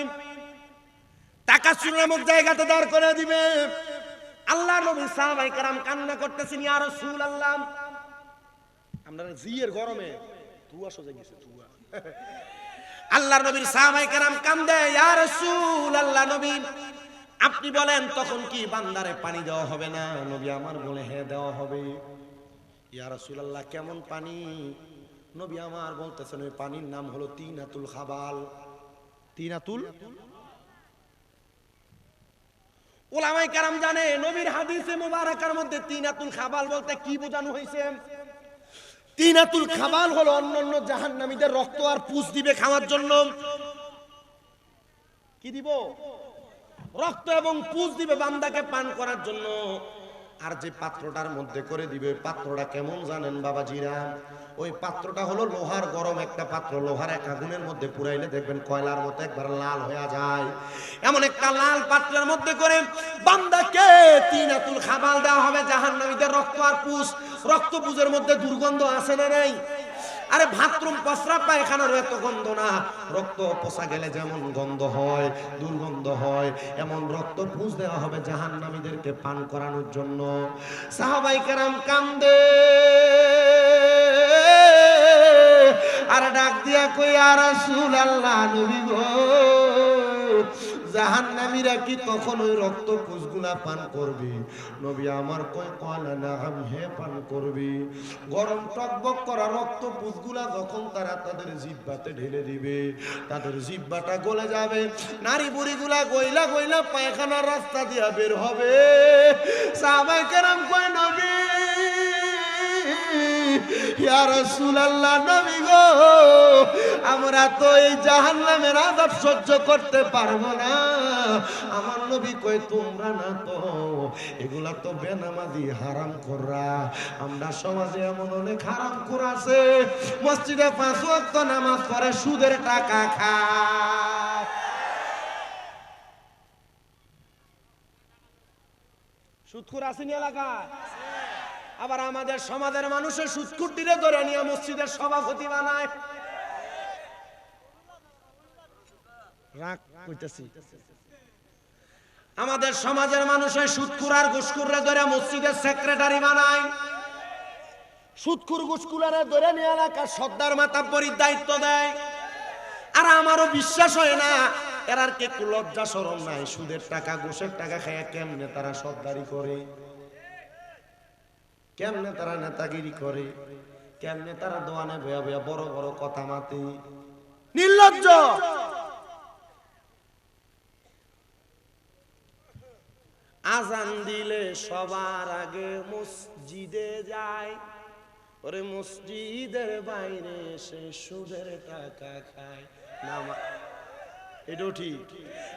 টাকা চুর নামক জায়গাতে দাঁড় করে দিবে। আল্লাহর নবী সাহাবায়ে কেরাম কান্না করতেছেন, ইয়া রাসূলুল্লাহ। আমরা জিয়ের গরমে তুয়া সজে গেছে তুয়া। আল্লাহর নবীর সাহাবায়ে কেরাম কান্দে, ইয়া রাসূলুল্লাহ নবী আপনি বলেন তখন কি বান্দারে পানি দেওয়া হবে না? নবী আমার বলে হ্যাঁ দেওয়া হবে। ইয়া রাসূলুল্লাহ কেমন পানি? নবী আমার বলতেছেন ওই পানির নাম হলো তিনাতুল খাবাল। তিনাতুল উলামায়ে কেরাম জানে নবীর হাদিসে মুবারাকার মধ্যে তিনাতুল খাবাল বলতে কি বোঝানো হয়েছে? তিনাতুল খাবাল হলো অন্যান্য জাহান্নামীদের রক্ত আর পুষ দিবে খাওয়ার জন্য। কি দিব? রক্ত এবং পুষ দিবে বান্দাকে পান করার জন্য। আর যে পাত্রটার মধ্যে করে দিবে পাত্রটা কেমন জানেন বাবাজিরা? ওই পাত্রটা হলো লোহার গরম একটা পাত্র, লোহার এক আগুনের মধ্যে পুরাইলে দেখবেন কয়লার মতো একবার লাল হয়ে যায়। এমন একটা লাল পাত্রের মধ্যে করে বান্দাকে তিনাতুল খাবাল দেওয়া হবে জাহান্নামীদের রক্ত আর পুষ। রক্ত পুষের মধ্যে দুর্গন্ধ আছে না নাই? আরে বাথরুম প্রস্রাব পায়খানার এত গন্ধ না, রক্ত পচা গেলে যেমন গন্ধ হয় দুর্গন্ধ হয়, এমন রক্ত পুষ দেওয়া হবে জাহান্নামীদেরকে পান করানোর জন্য। সাহাবায়ে কেরাম কান্দে আর ডাক দিয়া কই, ইয়া রাসূলুল্লাহ নবী গো জাহান্নামীরা কি তখন ওই রক্ত পুষগুলা পান করবে? নবী আমার কয় কয়লা না হে পান করবে। গরম টকবক করা রক্ত পুষগুলা যখন তারা তাদের জিহ্বাতে ঢেলে দিবে, তাদের জিহ্বাটা গলে যাবে, নারী বুড়িগুলা গইলা গইলা পায়খানার রাস্তা দিয়া বের হবে। সাহাবায়ে কেরাম কয় নবী ইয়া রাসূলুল্লাহ নবী গো আমরা তো এই জাহান্নামের আযাব সহ্য করতে পারবো না। আমার নবী কয় তোমরা না তো, এগুলা তো বেনামাজি হারামখোররা। আমরা সমাজে এমন অনেক হারামখোর আছে মসজিদে 5 ওয়াক্ত নামাজ পড়ে সুদের টাকা খায়। সুদখোর আসেনি এলাকায়? আবার আমাদের সমাজের মানুষের সুদখুরটিরে ধরে নিয়ে মসজিদের সভাপতি বানায়। রাগ কইতাছি আমাদের সমাজের মানুষ ওই সুদখোর আর ঘুষখোররে ধরে মসজিদের সেক্রেটারি বানায়, সুদখোর ঘুষখোররে ধরে নিয়ে এলাকার সর্দার মাতাব্বরির দায়িত্ব দেয়। আর আমারও বিশ্বাস হয় না এরার কে একটু লজ্জা শরম নাই, সুদের টাকা ঘুষের টাকা খাইয়া কেমনে তারা সর্দারি করে, কেমনে তারা নেতাগিরি করে, কেমনে তারা দোয়ানে বয়া বয়া বড় বড় কথা মাতে, নির্লজ্জ। আজান দিলে সবার আগে মসজিদে যায়, ওরে মসজিদের বাইরে এসে সুদের টাকা খায়। এটাও ঠিক।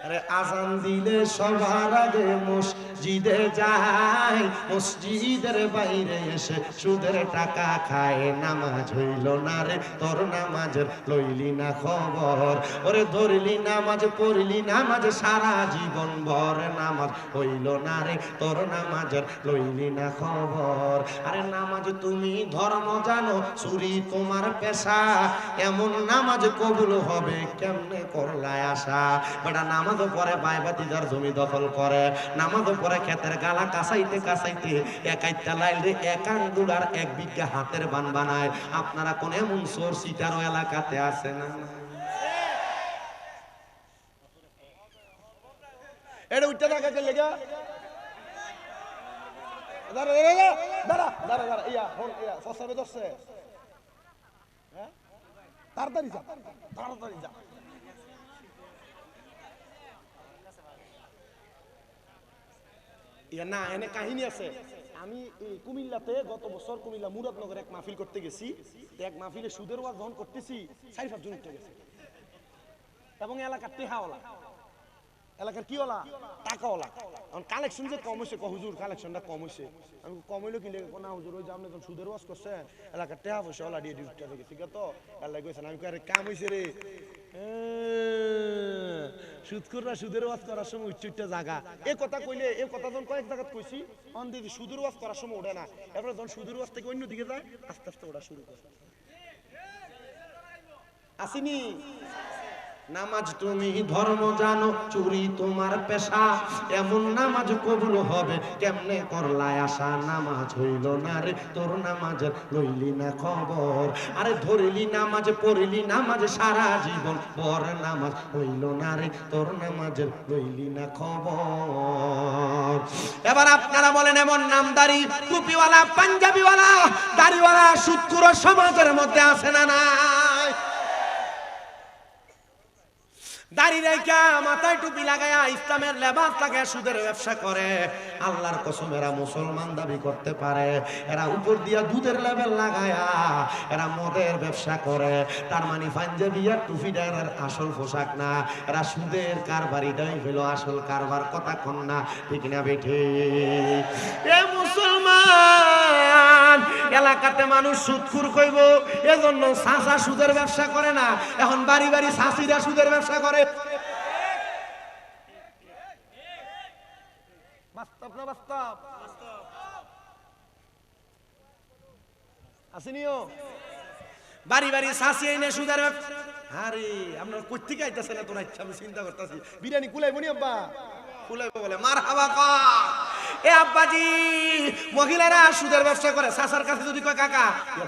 আরে আজান দিলে সবার আগে মসজিদে যায়, মসজিদের বাইরে এসে সুদের টাকা খায়। নামাজ হইল না রে তোর, নামাজের লইলি না খবর, ওরে ধরলি নামাজ পড়লি নামাজ সারা জীবন ভর, নামাজ হইল না রে তোর, নামাজের লইলি না খবর। আরে নামাজ তুমি ধর্ম জানো, চুরি তোমার পেশা, এমন নামাজ কবুল হবে কেমনে করলায় আশা। বেটা নামাজও পরে বাইবাতিদার জমি দখল করে, নামাজও পরে ক্ষেতের গালা কাঁচাইতে কাঁচাইতে একাইটা লাইলে এক আঙ্গুল আর 1 বিঘা হাতের বান বানায়। আপনারা কোন এমন চোর সিটারও এলাকাতে আছে না? এটা উঠতে থাকা কে লেগা দাঁড়া দাঁড়া দাঁড়া দাঁড়া ইয়া হন ইয়া ফসাবে দছে, হ্যাঁ তাড়াতাড়ি যা তাড়াতাড়ি যা। না এনে কাহিনী আছে। আমি কুমিল্লাতে গত বছর কুমিল্লা মুরাদনগরে এক মাহফিল করতে গেছি। এক মাহফিলে সুদের ওয়াজ যখন করতেছি 4-5 জন উঠে গেছে, এবং এলাকার টেহাওয়ালা, এলাকার কি ওলা টাকাওয়ালা। এখন কালেকশন যে কম হয়েছে, হুজুর কালেকশনটা কম হয়েছে। আমি কম হইলো কি লেগে না হুজুর, ওই যে আপনি যখন সুদের ওয়াজ করছেন এলাকার টেহা পয়সা ওলা দিয়ে উঠতে গেছে, ঠিক আছে তো আল্লাহ কইছেন। আমি কই কাম হয়েছে রে, সুদখোররা সুদের ওয়াজ করার সময় উচ্চ জায়গা এই কথা কইলে, এই কথা যখন কয়েক জায়গা কইছি অন দিদি সুদের ওয়াজ করার সময় ওঠে না, এরপরে যখন সুদের ওয়াজ থেকে অন্য দিকে যায় আস্তে আস্তে ওটা শুরু করে। আসিনি নামাজ তুমি ধর্ম জানো, চুরি তোমার পেশা, এমন নামাজ কবুল হবে কেমনে করলায় আশা। নামাজ হইল না রে তোর, নামাজের লইলি না খবর, আরে ধরলি নামাজ পড়লি নামাজ সারা জীবন পর, নামাজ হইল না রে তোর, নামাজের লইলি না খবর। এবার আপনারা বলেন এমন নামদারি টুপিওয়ালা পাঞ্জাবিওয়ালা দাড়িওয়ালা সুদখোর সমাজের মধ্যে আছে না নাই? দাড়ি রেখা মাথায় টুপি লাগায়া ইসলামের লেবাস লাগায়া সুদের ব্যবসা করে। আল্লাহর কসম এরা মুসলমান দাবি করতে পারে, এরা উপর দিয়া দুধের লেবেল লাগায়া এরা মদের ব্যবসা করে। তার মানে পাঞ্জাবি আর টুপিটা এর আসল পোশাক না, এরা সুদের কারবারিটাই হইল আসল কারবার। কথা কন না ঠিক না বেঠে? এ মুসলমান এলাকাতে মানুষ সুদখোর কইব, এজন্য সাসা সুদের ব্যবসা করে না, এখন বাড়ি বাড়ি সাসিরা সুদের ব্যবসা করে। বাস্তব না বাস্তব? আসেনিও বাড়ি বাড়ি সাসি এনে সুদের ব্যবসা। আরে আপনার কই থেকে আইতাছে না তোরা? ইচ্ছা আমি চিন্তা করতেছি বিরিয়ানি কুলাইবো নি আব্বা? কুলাইবো বলে মারহাবা কা। এ আব্বাজি মহিলারা সুদের ব্যবসা করে, সাসার কাছে যদি কয় কাকা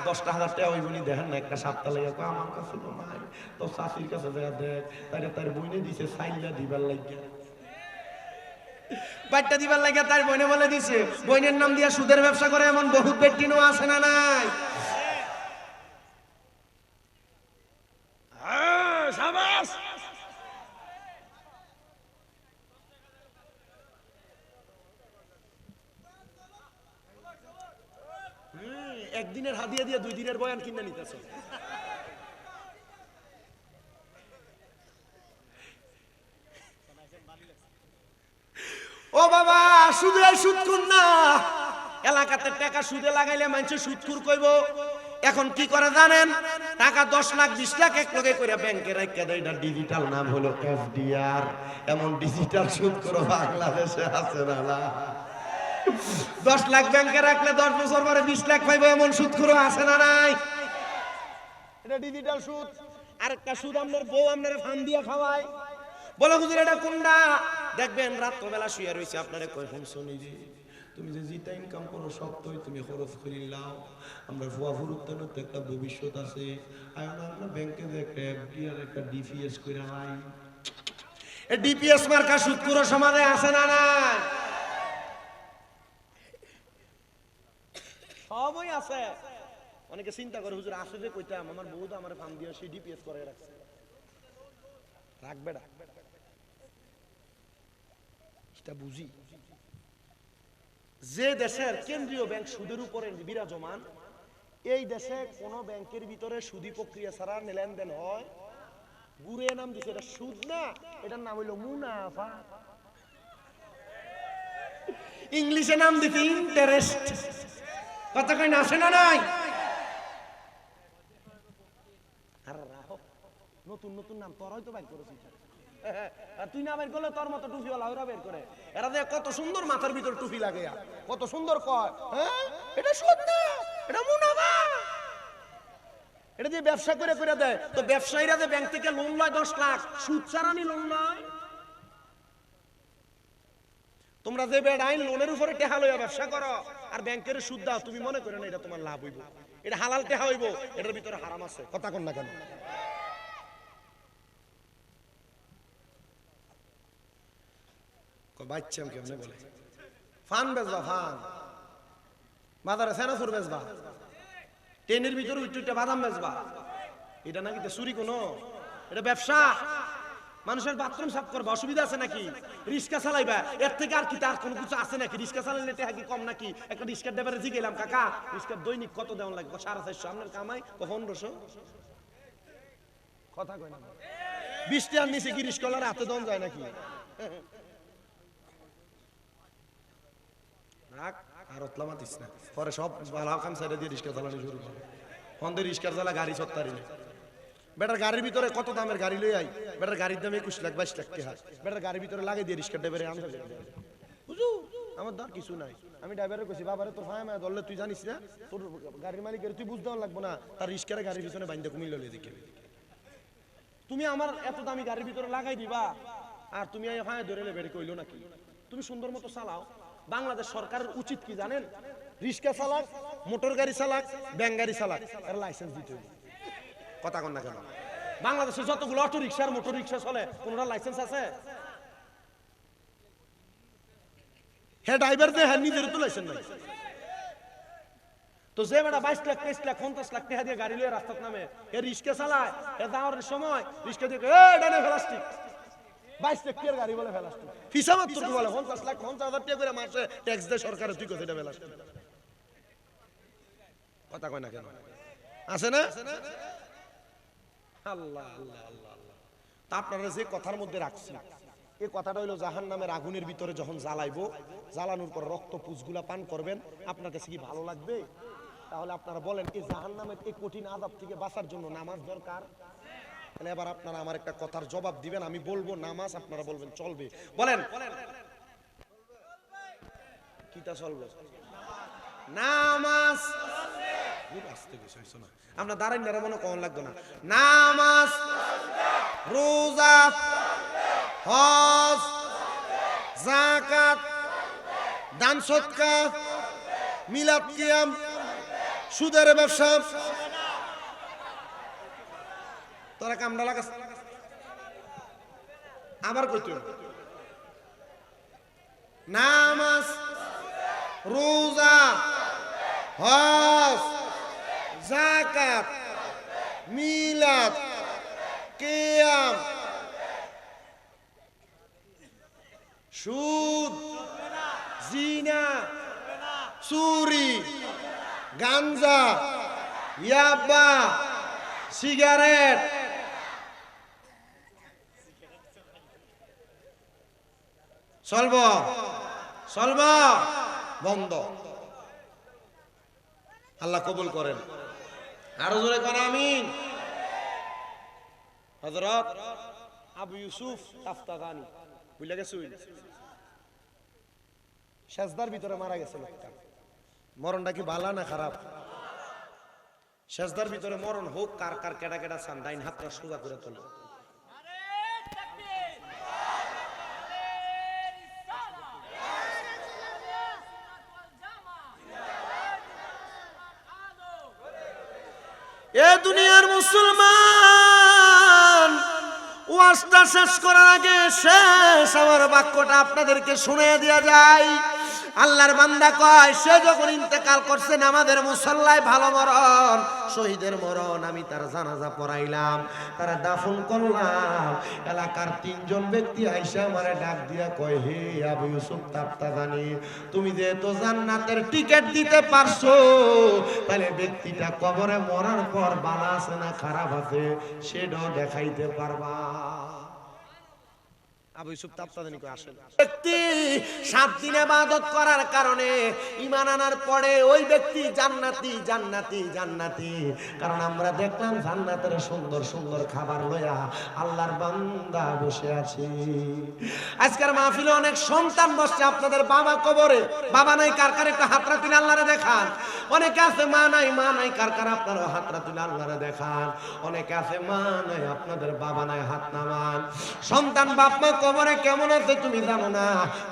10,000 টাকা হইব নি দেখেন না, একটা সপ্তাহ লাগে কয় আমার কাছে তো নাই, তো শাশির কাছে যা দেখ, তার বইনে দিছে সাইলা দিবার লাগিয়া, বাচ্চা দিবার লাগিয়া তার বইনে বলে দিছে, বইনের নাম দিয়া সুদের ব্যবসা করে। এমন বহুত ব্যক্তিনো আছে না নাই? শাবাশ। একদিনের হাদিয়া দিয়ে 2 দিনের বয়ান কিনে নিতেছে। ও বাবা সুদে সুদখোর না, এলাকাতে টাকা সুদে লাগাইলে মানুষ সুদখোর কইব। এখন কি করে জানেন? টাকা 10 লাখ 20 লাখ এক লগে করে ব্যাংকে রাখা দেয়, এটা ডিজিটাল নাম হলো এফডিআর। এমন ডিজিটাল সুদখোর বাংলাদেশে আছে না? 10 লাখ ব্যাংকে রাখলে 10 বছর পরে 20 লাখ পাইবো, এমন সুদখোর আছে না নাই? এটা ডিজিটাল সুদ। আরেকটা সুদ আপনার বউ আপনার ফান দিয়া খাওয়ায়, বলে হুজুর এটা কোনটা? দেখবেন রাত্রবেলা শুয়ে রয়েছে, আপনারা কয় শুনি যে তুমি যে জিতা ইনকাম করো সব তো তুমি খরচ করি লাও, আমরা ভুয়া ফুরুত্তানো তো একটা ভবিষ্যৎ আছে, এখন আমরা ব্যাংকে যে একটা এফডি আর একটা ডিপিএস করে নাই, এই ডিপিএস মার্কা সুদ পুরো সমাজে আছে না নাই? সবই আছে। অনেকে চিন্তা করে হুজুর আসে যে কইতাম আমার বউ তো আমার ফার্ম দিয়ে সেই ডিপিএস করে রাখছে, রাখবে না এটা বুঝি। যে দেশের কেন্দ্রীয় ব্যাংক সুদের উপরে বিরাজমান, এই দেশে কোন ব্যাংকের ভিতরে সুদী প্রক্রিয়া ছাড়া লেনদেন হয়, গুড়ে নাম দিছে এটা সুদ না, এটার নাম হইল মুনাফা, ইংলিশে নাম দিছে ইন্টারেস্ট। কথা কই না, আসে না নাই? আর রাখো নতুন নতুন নাম তোরাই তো বাইর করেছিস, আর তুই না বের করলে তোর মতো টুপিওয়ালা ওরা বের করে। এরা দেখ কত সুন্দর মাথার ভিতর টুপি লাগে, কত সুন্দর কয়, হ্যাঁ এটা সুদ না, এটা মুনাফা। এটা দিয়ে ব্যবসা করে করে দেয়। তো ব্যবসায়ীরা যে ব্যাংক থেকে লোন লয় 10 লাখ, সুদ ছাড়া নি লোন লয়। তোমরা যে বেড়াইন লোনের উপরে টেহা লইয়া ব্যবসা করো আর ব্যাংকের সুদ দাও, তুমি মনে করো না এটা তোমার লাভ হইব, এটা হালাল টেহা হইব, এটার ভিতরে হারাম আছে। কথা কন না কেন? বাচ্চা কেমনে বলে ফান বেচবা, ফান বাজারে সেনাসুর বেচবা, ট্রেনের ভিতরে উচ্চটা বাদাম বেচবা, এটা নাকি চুরি কোনো? এটা ব্যবসা। মানুষের বাথরুম সাফ করবা, অসুবিধা আছে নাকি? রিক্সা চালাইবা, এর থেকে আর কি তার কোনো কিছু আছে নাকি? রিক্সা চালাইলে টাকা কি কম নাকি? একটা রিক্সার ড্রাইভারে জিগেলাম, কাকা রিক্সার দৈনিক কত দেওয়া লাগবে? 450, আপনার কামাই 1500। কথা কয় না, 20 টাকার নিচে কি রিক্সাওয়ালার হাতে দম যায় নাকি? আর ওতলামা দিস না, পরে সব ভালো কাম সাইডে দিয়ে রিক্সা চালানো শুরু করে। হন্দের রিক্সার চালা গাড়ি সত্তারি নেই। বেটার গাড়ির ভিতরে কত দামের গাড়ি লই আই, বেটার গাড়ির দাম 21 লাখ 22 লাখ টাকা, বেটার গাড়ির ভিতরে লাগাই দিয়ে রিক্সা ড্রাইভারে আনতে যাবে। হুজুর আমার দর কিছু নাই, আমি ড্রাইভারে কইছি বাবারে তোর ফায়া মায়া ধরলে তুই জানিস না, তোর গাড়ির মালিকের তুই বুঝ দেওয়া লাগবো না, তার রিক্সারে গাড়ির পিছনে বাইন্দা কুমিল্লা লইয়া দেখে তুমি আমার এত দামি গাড়ির ভিতরে লাগাই দিবা, আর তুমি ফায়া ধরে লেবে কইলো নাকি? তুমি সুন্দর মতো চালাও। বাংলাদেশ সরকারের উচিত কি জানেন? রিক্সা চালাক, মোটর গাড়ি চালাক, ব্যাংক গাড়ি চালাক, এর লাইসেন্স দিতে হবে। কথা কন না কেন? বাংলাদেশে যতগুলো অটো রিক্সা আর মোটর রিক্সা চলে, কোনটা লাইসেন্স আছে? হ্যাঁ ড্রাইভার যে হ্যাঁ নিজের তো লাইসেন্স নাই। তো যে বেটা 22 লাখ 23 লাখ 50 লাখ টাকা দিয়ে গাড়ি লয়ে রাস্তার নামে এ রিক্সা চালায়, এ দাওয়ার সময় রিক্সা দিয়ে ডানে প্লাস্টিক 22 লাখ টাকার গাড়ি বলে প্লাস্টিক, ফিসা মাত্র কি বলে 50 লাখ 50,000 টাকা করে মাসে ট্যাক্স দেয় সরকারে, তুই কত এটা প্লাস্টিক? কথা কয় না কেন? আছে না? আল্লাহ আল্লাহ আল্লাহ আল্লাহ। তা আপনারা যে কথার মধ্যে রাখছি, এই কথাটা হইলো জাহান্নামের আগুনের ভিতরে যখন জ্বালাইবো, জ্বালানোর পর রক্ত পুষগুলা পান করবেন, আপনার কাছে কি ভালো লাগবে? তাহলে আপনারা বলেন এই জাহান্নামের এই কঠিন আযাব থেকে বাঁচার জন্য নামাজ দরকার। মানে এবার আপনারা আমার একটা কথার জবাব দিবেন, আমি বলবো নামাজ, আপনারা বলবেন চলবে। বলেন কিটা চলবে? নামাজ আসতে বেশি হইছে না, আমরা দাঁড়াই না মনে কখন লাগতো না। নামাজ, রোজা, হজ, যাকাত, দান সদকা, মিলাদ কিয়াম, সুদের ব্যবসা, তোরা কামড়া লাগাস আবার কইতো নামাজ, রোজা, হজ, যাকাত, মিলাদ কিয়াম, সুদ, জিনা, চুরি, গাঞ্জা, ইয়াবা, সিগারেট, চলব চলব বন্ধ। আল্লাহ কবুল করেন, আরো জোরে করেন আমিন। হযরত আবু ইউসুফ তাফতাগানি বুঝলে গেছুই, সেজদার ভিতরে মারা গেছে লোকটা। মরণটা কি ভালো না খারাপ? সেজদার ভিতরে মরণ হোক, কার কার কেডা কেডা চান ডাইন হাতটা সোজা করে তোলে। এ দুনিয়ার মুসলমান, ওয়াজটা শেষ করার আগে শেষ আমার বাক্যটা আপনাদেরকে শুনিয়ে দেয়া যায়। আল্লাহর বান্দা কয়, সে যখন ইন্তেকাল করছেন আমাদের মুসল্লায় ভালো মরণ, শহীদের মরণ, আমি তার জানাজা পড়াইলাম, তারা দাফন করলাম। এলাকার 3 জন ব্যক্তি আইসা আমারে ডাক দিয়া কয়, হে আবু ইউসুফ তাফতাজানি, তুমি যেহেতু জান্নাতের টিকিট দিতে পারছো, তাহলে ব্যক্তিটা কবরে মরার পর বালা আছে না খারাপ আছে সেটাও দেখাইতে পারবা। আবু ইউসুফ তাফতাজানি কয়, আসেন। ব্যক্তি 7 দিন ইবাদত করার কারণে ঈমান আনার পরে ওই ব্যক্তি জান্নাতি জান্নাতি জান্নাতি। কারণ আমরা দেখলাম জান্নাতের সুন্দর সুন্দর খাবার লইয়া আল্লাহর বান্দা বসে আছে। আজকের মাহফিলে অনেক সন্তান বসছে, আপনাদের বাবা কবরে, বাবা নাই কার কার একটা হাতরা তুলে আল্লাহরে দেখান। অনেকে আছে মা নাই, মা নাই কার কার আপনারা হাতরা তুলে আল্লাহরে দেখান। অনেকে আছে মা নাই, আপনাদের বাবা নাই, হাত নামান। সন্তান বাপ মা কবরে কেমন আছে তুমি জানো না।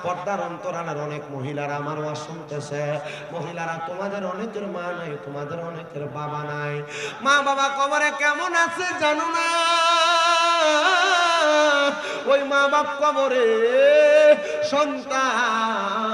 পর্দার অন্তরালের অনেক মহিলারা আমার ওয়াজ শুনতেছে, মহিলারা তোমাদের অনেকের মা নাই, তোমাদের অনেকের বাবা নাই। মা বাবা কবরে কেমন আছে জানো না। ওই মা বাপ কবরে সন্তান,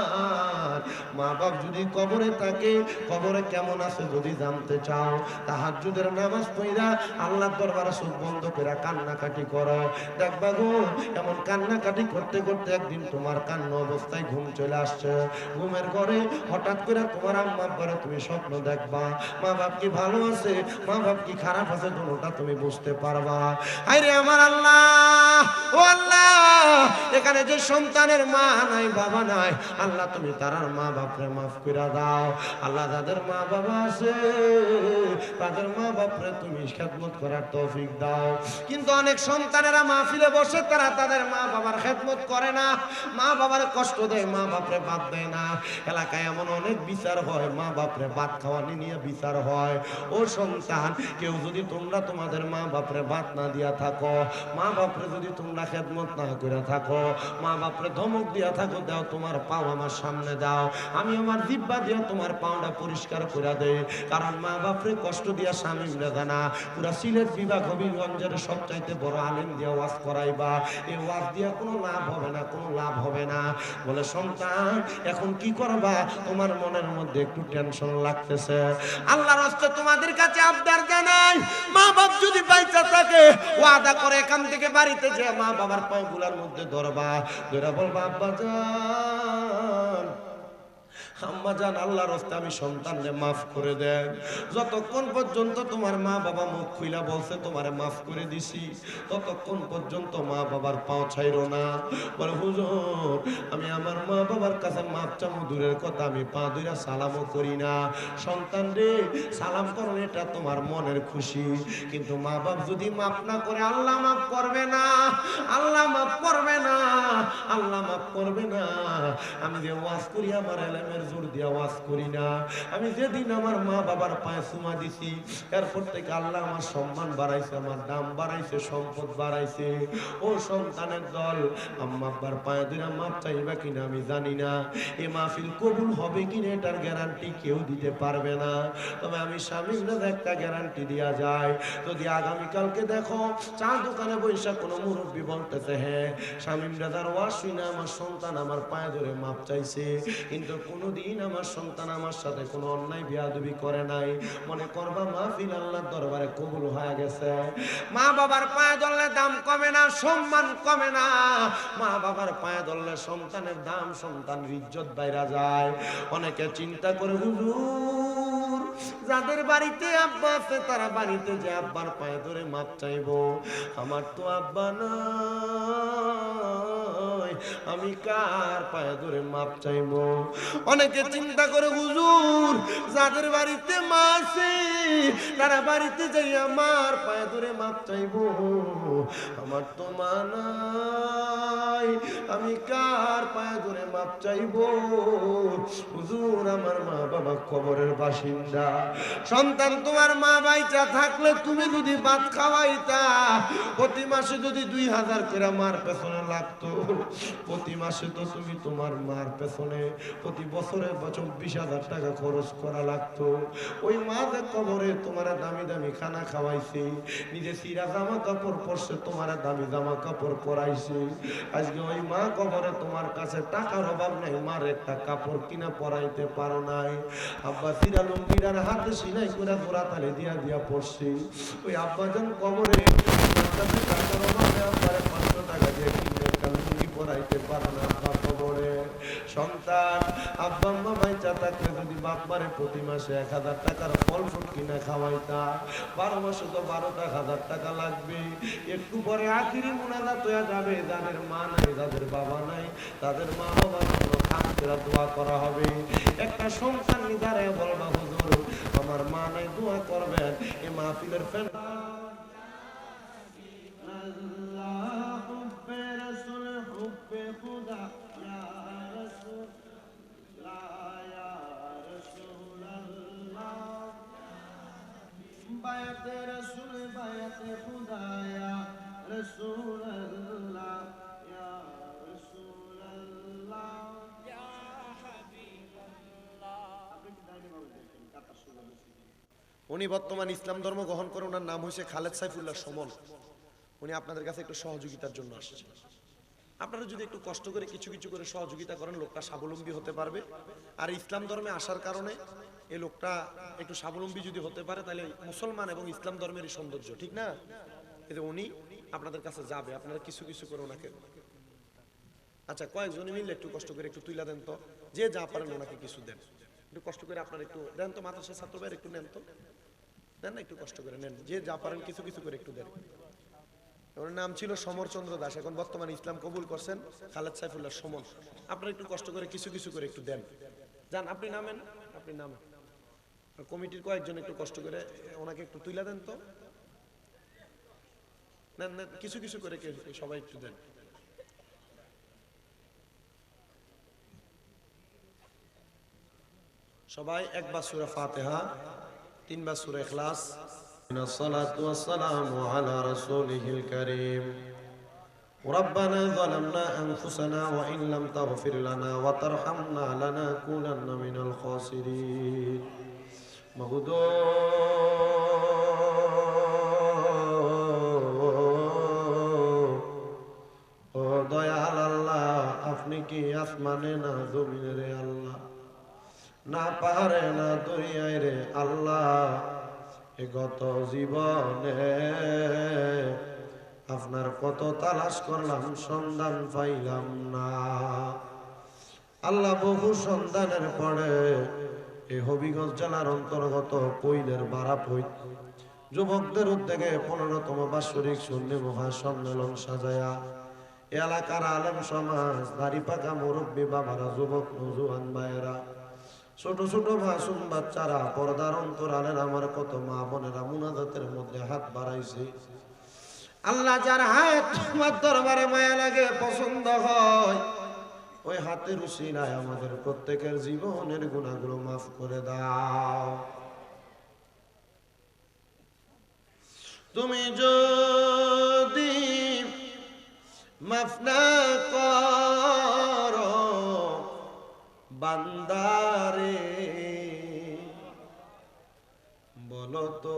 মা বাপ যদি কবরে থাকে, কবরে কেমন আছে যদি জানতে চাও, তাহাজ্জুদের নামাজ পড়া আল্লাহর দরবারে চোখ বন্ধ করে কান্নাকাটি করো। দেখবা গো, এমন কান্নাকাটি করতে করতে একদিন তোমার কান্না অবস্থায় ঘুম চলে আসছে। ঘুমের ঘরে হঠাৎ করে তোমার আম্মা আব্বারে তুমি স্বপ্ন দেখবা, মা বাপ কি ভালো আছে, মা বাপ কি খারাপ আছে, কোনটা তুমি বুঝতে পারবা। আরে আমার আল্লাহ, ও আল্লাহ, এখানে যে সন্তানের মা নাই বাবা নাই, আল্লাহ তুমি তারার মা বাপরে মাফ করে দাও। আল্লাহ যাদের মা বাবা আছে তাদের মা বাপরে তুমি খেদমত করার তৌফিক দাও। কিন্তু অনেক সন্তানেরা মাহফিলে বসে তারা তাদের মা বাবার খেদমত করে না, মা বাবার কষ্ট দেয়, মা বাপরে বাদ দেয় না। এলাকায় এমন অনেক বিচার হয়, মা বাপরে ভাত খাওয়ানি নিয়ে বিচার হয়। ও সন্তান, কেউ যদি তোমরা তোমাদের মা বাপরে ভাত না দিয়া থাকো, মা বাপরে যদি তোমরা খেদমত না করে থাকো, মা বাপরে ধমক দিয়া থাকো, দাও তোমার পাও আমার সামনে দাও, আমি আমার জিহ্বা দিয়ে তোমার পাওটা পরিষ্কার করে দেই। কারণ মা বাপরে কষ্ট দিয়া স্বামী মেধা না, পুরা সিলেট বিভাগ হবিগঞ্জের সবচাইতে বড় আলেম দিয়া ওয়াজ করাইবা, এই ওয়াজ দিয়া কোনো লাভ হবে না, কোনো লাভ হবে না। বলে সন্তান এখন কি করবা, তোমার মনের মধ্যে একটু টেনশন লাগতেছে। আল্লাহর রাস্তায় তোমাদের কাছে আবদার জানাই, মা বাপ যদি বাইচা থাকে ওয়াদা করে এখান থেকে বাড়িতে যে মা বাবার পাগুলার মধ্যে ধরবা, ধরে বলবা আব্বা জান, আম্মা জান, আল্লাহর রাস্তায় আমি সন্তানকে মাফ করে দেন। যতক্ষণ পর্যন্ত তোমার মা বাবা মুখ খুইলা বলছে তোমারে মাফ করে দিছি, ততক্ষণ পর্যন্ত মা বাবার পাও ছাইরো না। বলে হুজুর, আমি আমার মা বাবার কাছে মাপ চামু দূরের কথা, আমি পা ধইরা সালামও করি না। সন্তান রে, সালাম করো এটা তোমার মনের খুশি, কিন্তু মা বাপ যদি মাফ না করে আল্লাহ মাফ করবে না, আল্লাহ মাফ করবে না, আল্লাহ মাফ করবে না। আমি যে ওয়াজ করি আমার এলেমের জোর দিয়ে ওয়াজ করি না। আমি যেদিন আমার মা বাবার পায়ে চুমা দিছি, এরপর থেকে আল্লাহ আমার সম্মান বাড়াইছে, আমার দাম বাড়াইছে, সম্পদ বাড়াইছে। ও সন্তানের দল, আম্মা আব্বার পায়ে ধরে মাপ চাইবা কিনা আমি জানি না, এ মাহফিল কবুল হবে কিনা এটার গ্যারান্টি কেউ দিতে পারবে না। তবে আমি স্বামীর একটা গ্যারান্টি দেওয়া যায়, যদি আগামীকালকে দেখো চা দোকানে বৈশা কোনো মুরব্বী বলতেছে, হ্যাঁ স্বামীর দাদার ওয়াজ শুনে আমার সন্তান আমার পায়ে ধরে মাপ চাইছে, কিন্তু কোনোদিন আমার সন্তান আমার সাথে কোনো অন্যায় বেয়াদবি করে নাই, মনে করবা মাহফিল আল্লাহর দরবারে কবুল হয়ে গেছে। মা বাবার পায়ে ধরলে দাম কমে না, সম্মান কমে না। মা বাবার পায়ে ধরলে সন্তানের দাম, সন্তানের ইজ্জত বাইরা যায়। অনেকে চিন্তা করে হুজুর, যাদের বাড়িতে আব্বা আছে তারা বাড়িতে যে আব্বার পায়ে ধরে মাপ চাইবো, আমার তো আব্বা নাই, আমি কার পায়ে ধরে মাপ চাইবো। অনেকে চিন্তা করে হুজুর, যাদের বাড়িতে মা আছে তারা বাড়িতে যাই আমার পায়ে ধরে মাপ চাইবো, আমার তো মা নাই, আমি কার পায়ে ধরে মাপ চাইবো। হুজুর, আমার মা বাবা কবরের বাসিন্দা। সন্তান, তোমার মা বাইচা থাকলে তুমি যদি ভাত খাওয়াইতা, প্রতি মাসে যদি 2000 করে মার পেছনে লাগতো, প্রতি মাসে তো তুমি তোমার মার পেছনে প্রতি বছরে 24,000 টাকা খরচ করা লাগতো। ওই মা যে কবরে তোমার তোমার দামি দামি খানা খাওয়াইছে, নিজে সিরা জামা কাপড় পরছে, তোমার দামি জামা কাপড় পরাইছে। আজকে ওই মা কবরে তোমার কাছে টাকার অভাব নাই, মার একটা কাপড় কিনা পরাইতে পারো নাই। আব্বা সিরা লুঙ্গিটার হাতে সিলাই করে ঘোরা তালে দিয়া দিয়া পড়ছে। ওই আব্বা যখন কবরে টাকার অভাবে আব্বারে 500 টাকা দিয়ে কিনে একটা লুঙ্গি পরাইতে পারো না। আব্বা কবরে সন্তান আব্বা আম্মা বাইচা থাকলে যদি বাপ মারে প্রতি মাসে 1000 টাকার ফল ফ্রুট কিনে খাওয়াইতা, 12 মাসে তো 12,000 টাকা লাগবে। একটু পরে আখিরি মুনাজাত হয়ে যাবে, যাদের মা নাই যাদের বাবা নাই তাদের মা বাবার জন্য খান করে দোয়া করা হবে। একটা সন্তান নিদারে বলবা হুজুর আমার মা নাই, দোয়া করবেন। এই মাহফিলের ফেন বায়াতে রাসূল বায়াতে খুদায়া রাসূলুল্লাহ ইয়া রাসূলুল্লাহ ইয়া হাবিবাল্লাহ। উনি বর্তমান ইসলাম ধর্ম গ্রহণ করে, ওনার নাম হয়েছে খালেদ সাইফুল্লাহ সুমন। উনি আপনাদের কাছে একটু সহযোগিতার জন্য আসছেন। আপনারা যদি একটু কষ্ট করে কিছু কিছু করে সহযোগিতা করেন, লোকটা স্বাবলম্বী হতে পারবে। আর ইসলাম ধর্মে আসার কারণে এই লোকটা একটু স্বাবলম্বী যদি হতে পারে, তাহলে মুসলমান এবং ইসলাম ধর্মেরই সৌন্দর্য, ঠিক না? এই যে উনি আপনাদের কাছে যাবে, আপনারা কিছু কিছু করে ওনাকে, আচ্ছা কয়েকজনে মিলে একটু কষ্ট করে একটু তুইলা দেন তো, যে যা পারেন ওনাকে কিছু দেন। একটু কষ্ট করে আপনারা একটু দেন তো, মাদ্রাসা ছাত্র ভাইয়ের একটু নেন তো, দেন না, একটু কষ্ট করে নেন, যে যা পারেন কিছু কিছু করে একটু দেন। ওর নাম ছিল সমরচন্দ্র দাস, এখন বর্তমানে ইসলাম কবুল করছেন খালেদ সাইফুল্লাহ সুমন। আপনারা একটু কষ্ট করে কিছু কিছু করে একটু দেন। যান, আপনি নামেন, আপনি নামেন। কমিটির কয়েকজন একটু কষ্ট করে ওনাকে একটু তুইলা দেন তো, নেন নেন, কিছু কিছু করে সবাই একটু দেন। সবাই একবার সূরা ফাতিহা, 3 বার সূরা ইখলাস। الصلاة والسلام على رسوله الكريم. ربنا ظلمنا أنفسنا وإن لم تغفر لنا وترحمنا لنكونن من الخاسرين. مغدو ও দয়াল আল্লাহ, আপনি কি আসমানে না জমিনে রে আল্লাহ, না পাহাড়ে না দরিয়ায় রে আল্লাহ, গত জীবনে আপনার কত তালাশ করলাম, সন্ধান পাইলাম না আল্লাহ। বহু সন্ধানের পরে এই হবিগঞ্জ জেলার অন্তর্গত পৈলের বারাপৈ যুবকদের উদ্যোগে 15তম বাৎসরিক সুন্নি মহাসম্মেলন সাজায়া এলাকার আলেম সমাজ, দাড়ি পাকা মুরব্বী বাবারা, যুবক নজুয়ান ভাইয়েরা, ছোট ছোট মাসুম বাচ্চারা, পর্দার অন্তরালের আমার কত মা বোনেরা মুনাজাতের মধ্যে হাত বাড়াইছে। আল্লাহ যার হাত তোমার দরবারে মায়া লাগে, পছন্দ হয়, ওই হাতের উসিলায় আমাদের প্রত্যেকের জীবনের গুনাহগুলো মাফ করে দাও। তুমি যদি মাফ না করো বান্দারে, বলো তো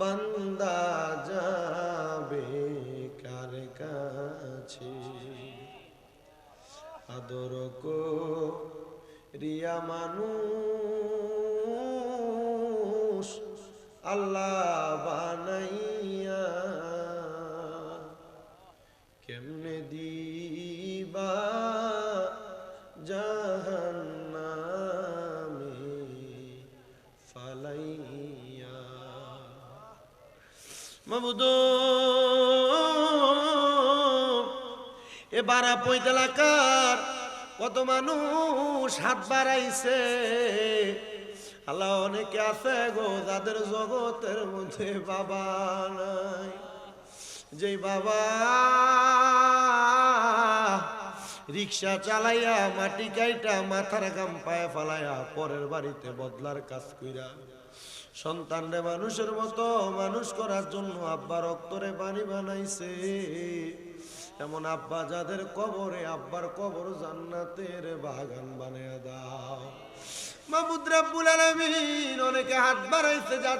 বান্দা যাবে কার কাছে, আদর করিয়া মানুষ আল্লাহ বানাইয়া, কেমনে দিবা জাহান্নামে ফালাইয়া। মাবুদ এ বারাপৈ এলাকার কত মানুষ হাত বাড়াইছে আল্লাহ। অনেকে আছে গো যাদের জগতের মধ্যে বাবা নাই, যেই বাবা রিক্সা চালাইয়া মাটি কাইটা মাথার গাম পায়ে ফালাইয়া পরের বাড়িতে বদলার কাজ কইরা সন্তানরে মানুষের মতো মানুষ করার জন্য আব্বার রক্তরে পানি বানাইছে। এমন আব্বা যাদের কবরে, আব্বার কবর জান্নাতের বাগান বানায়া দাও। মাবুদ রাব্বুল আলামিন অনেকে হাত বাড়াইছে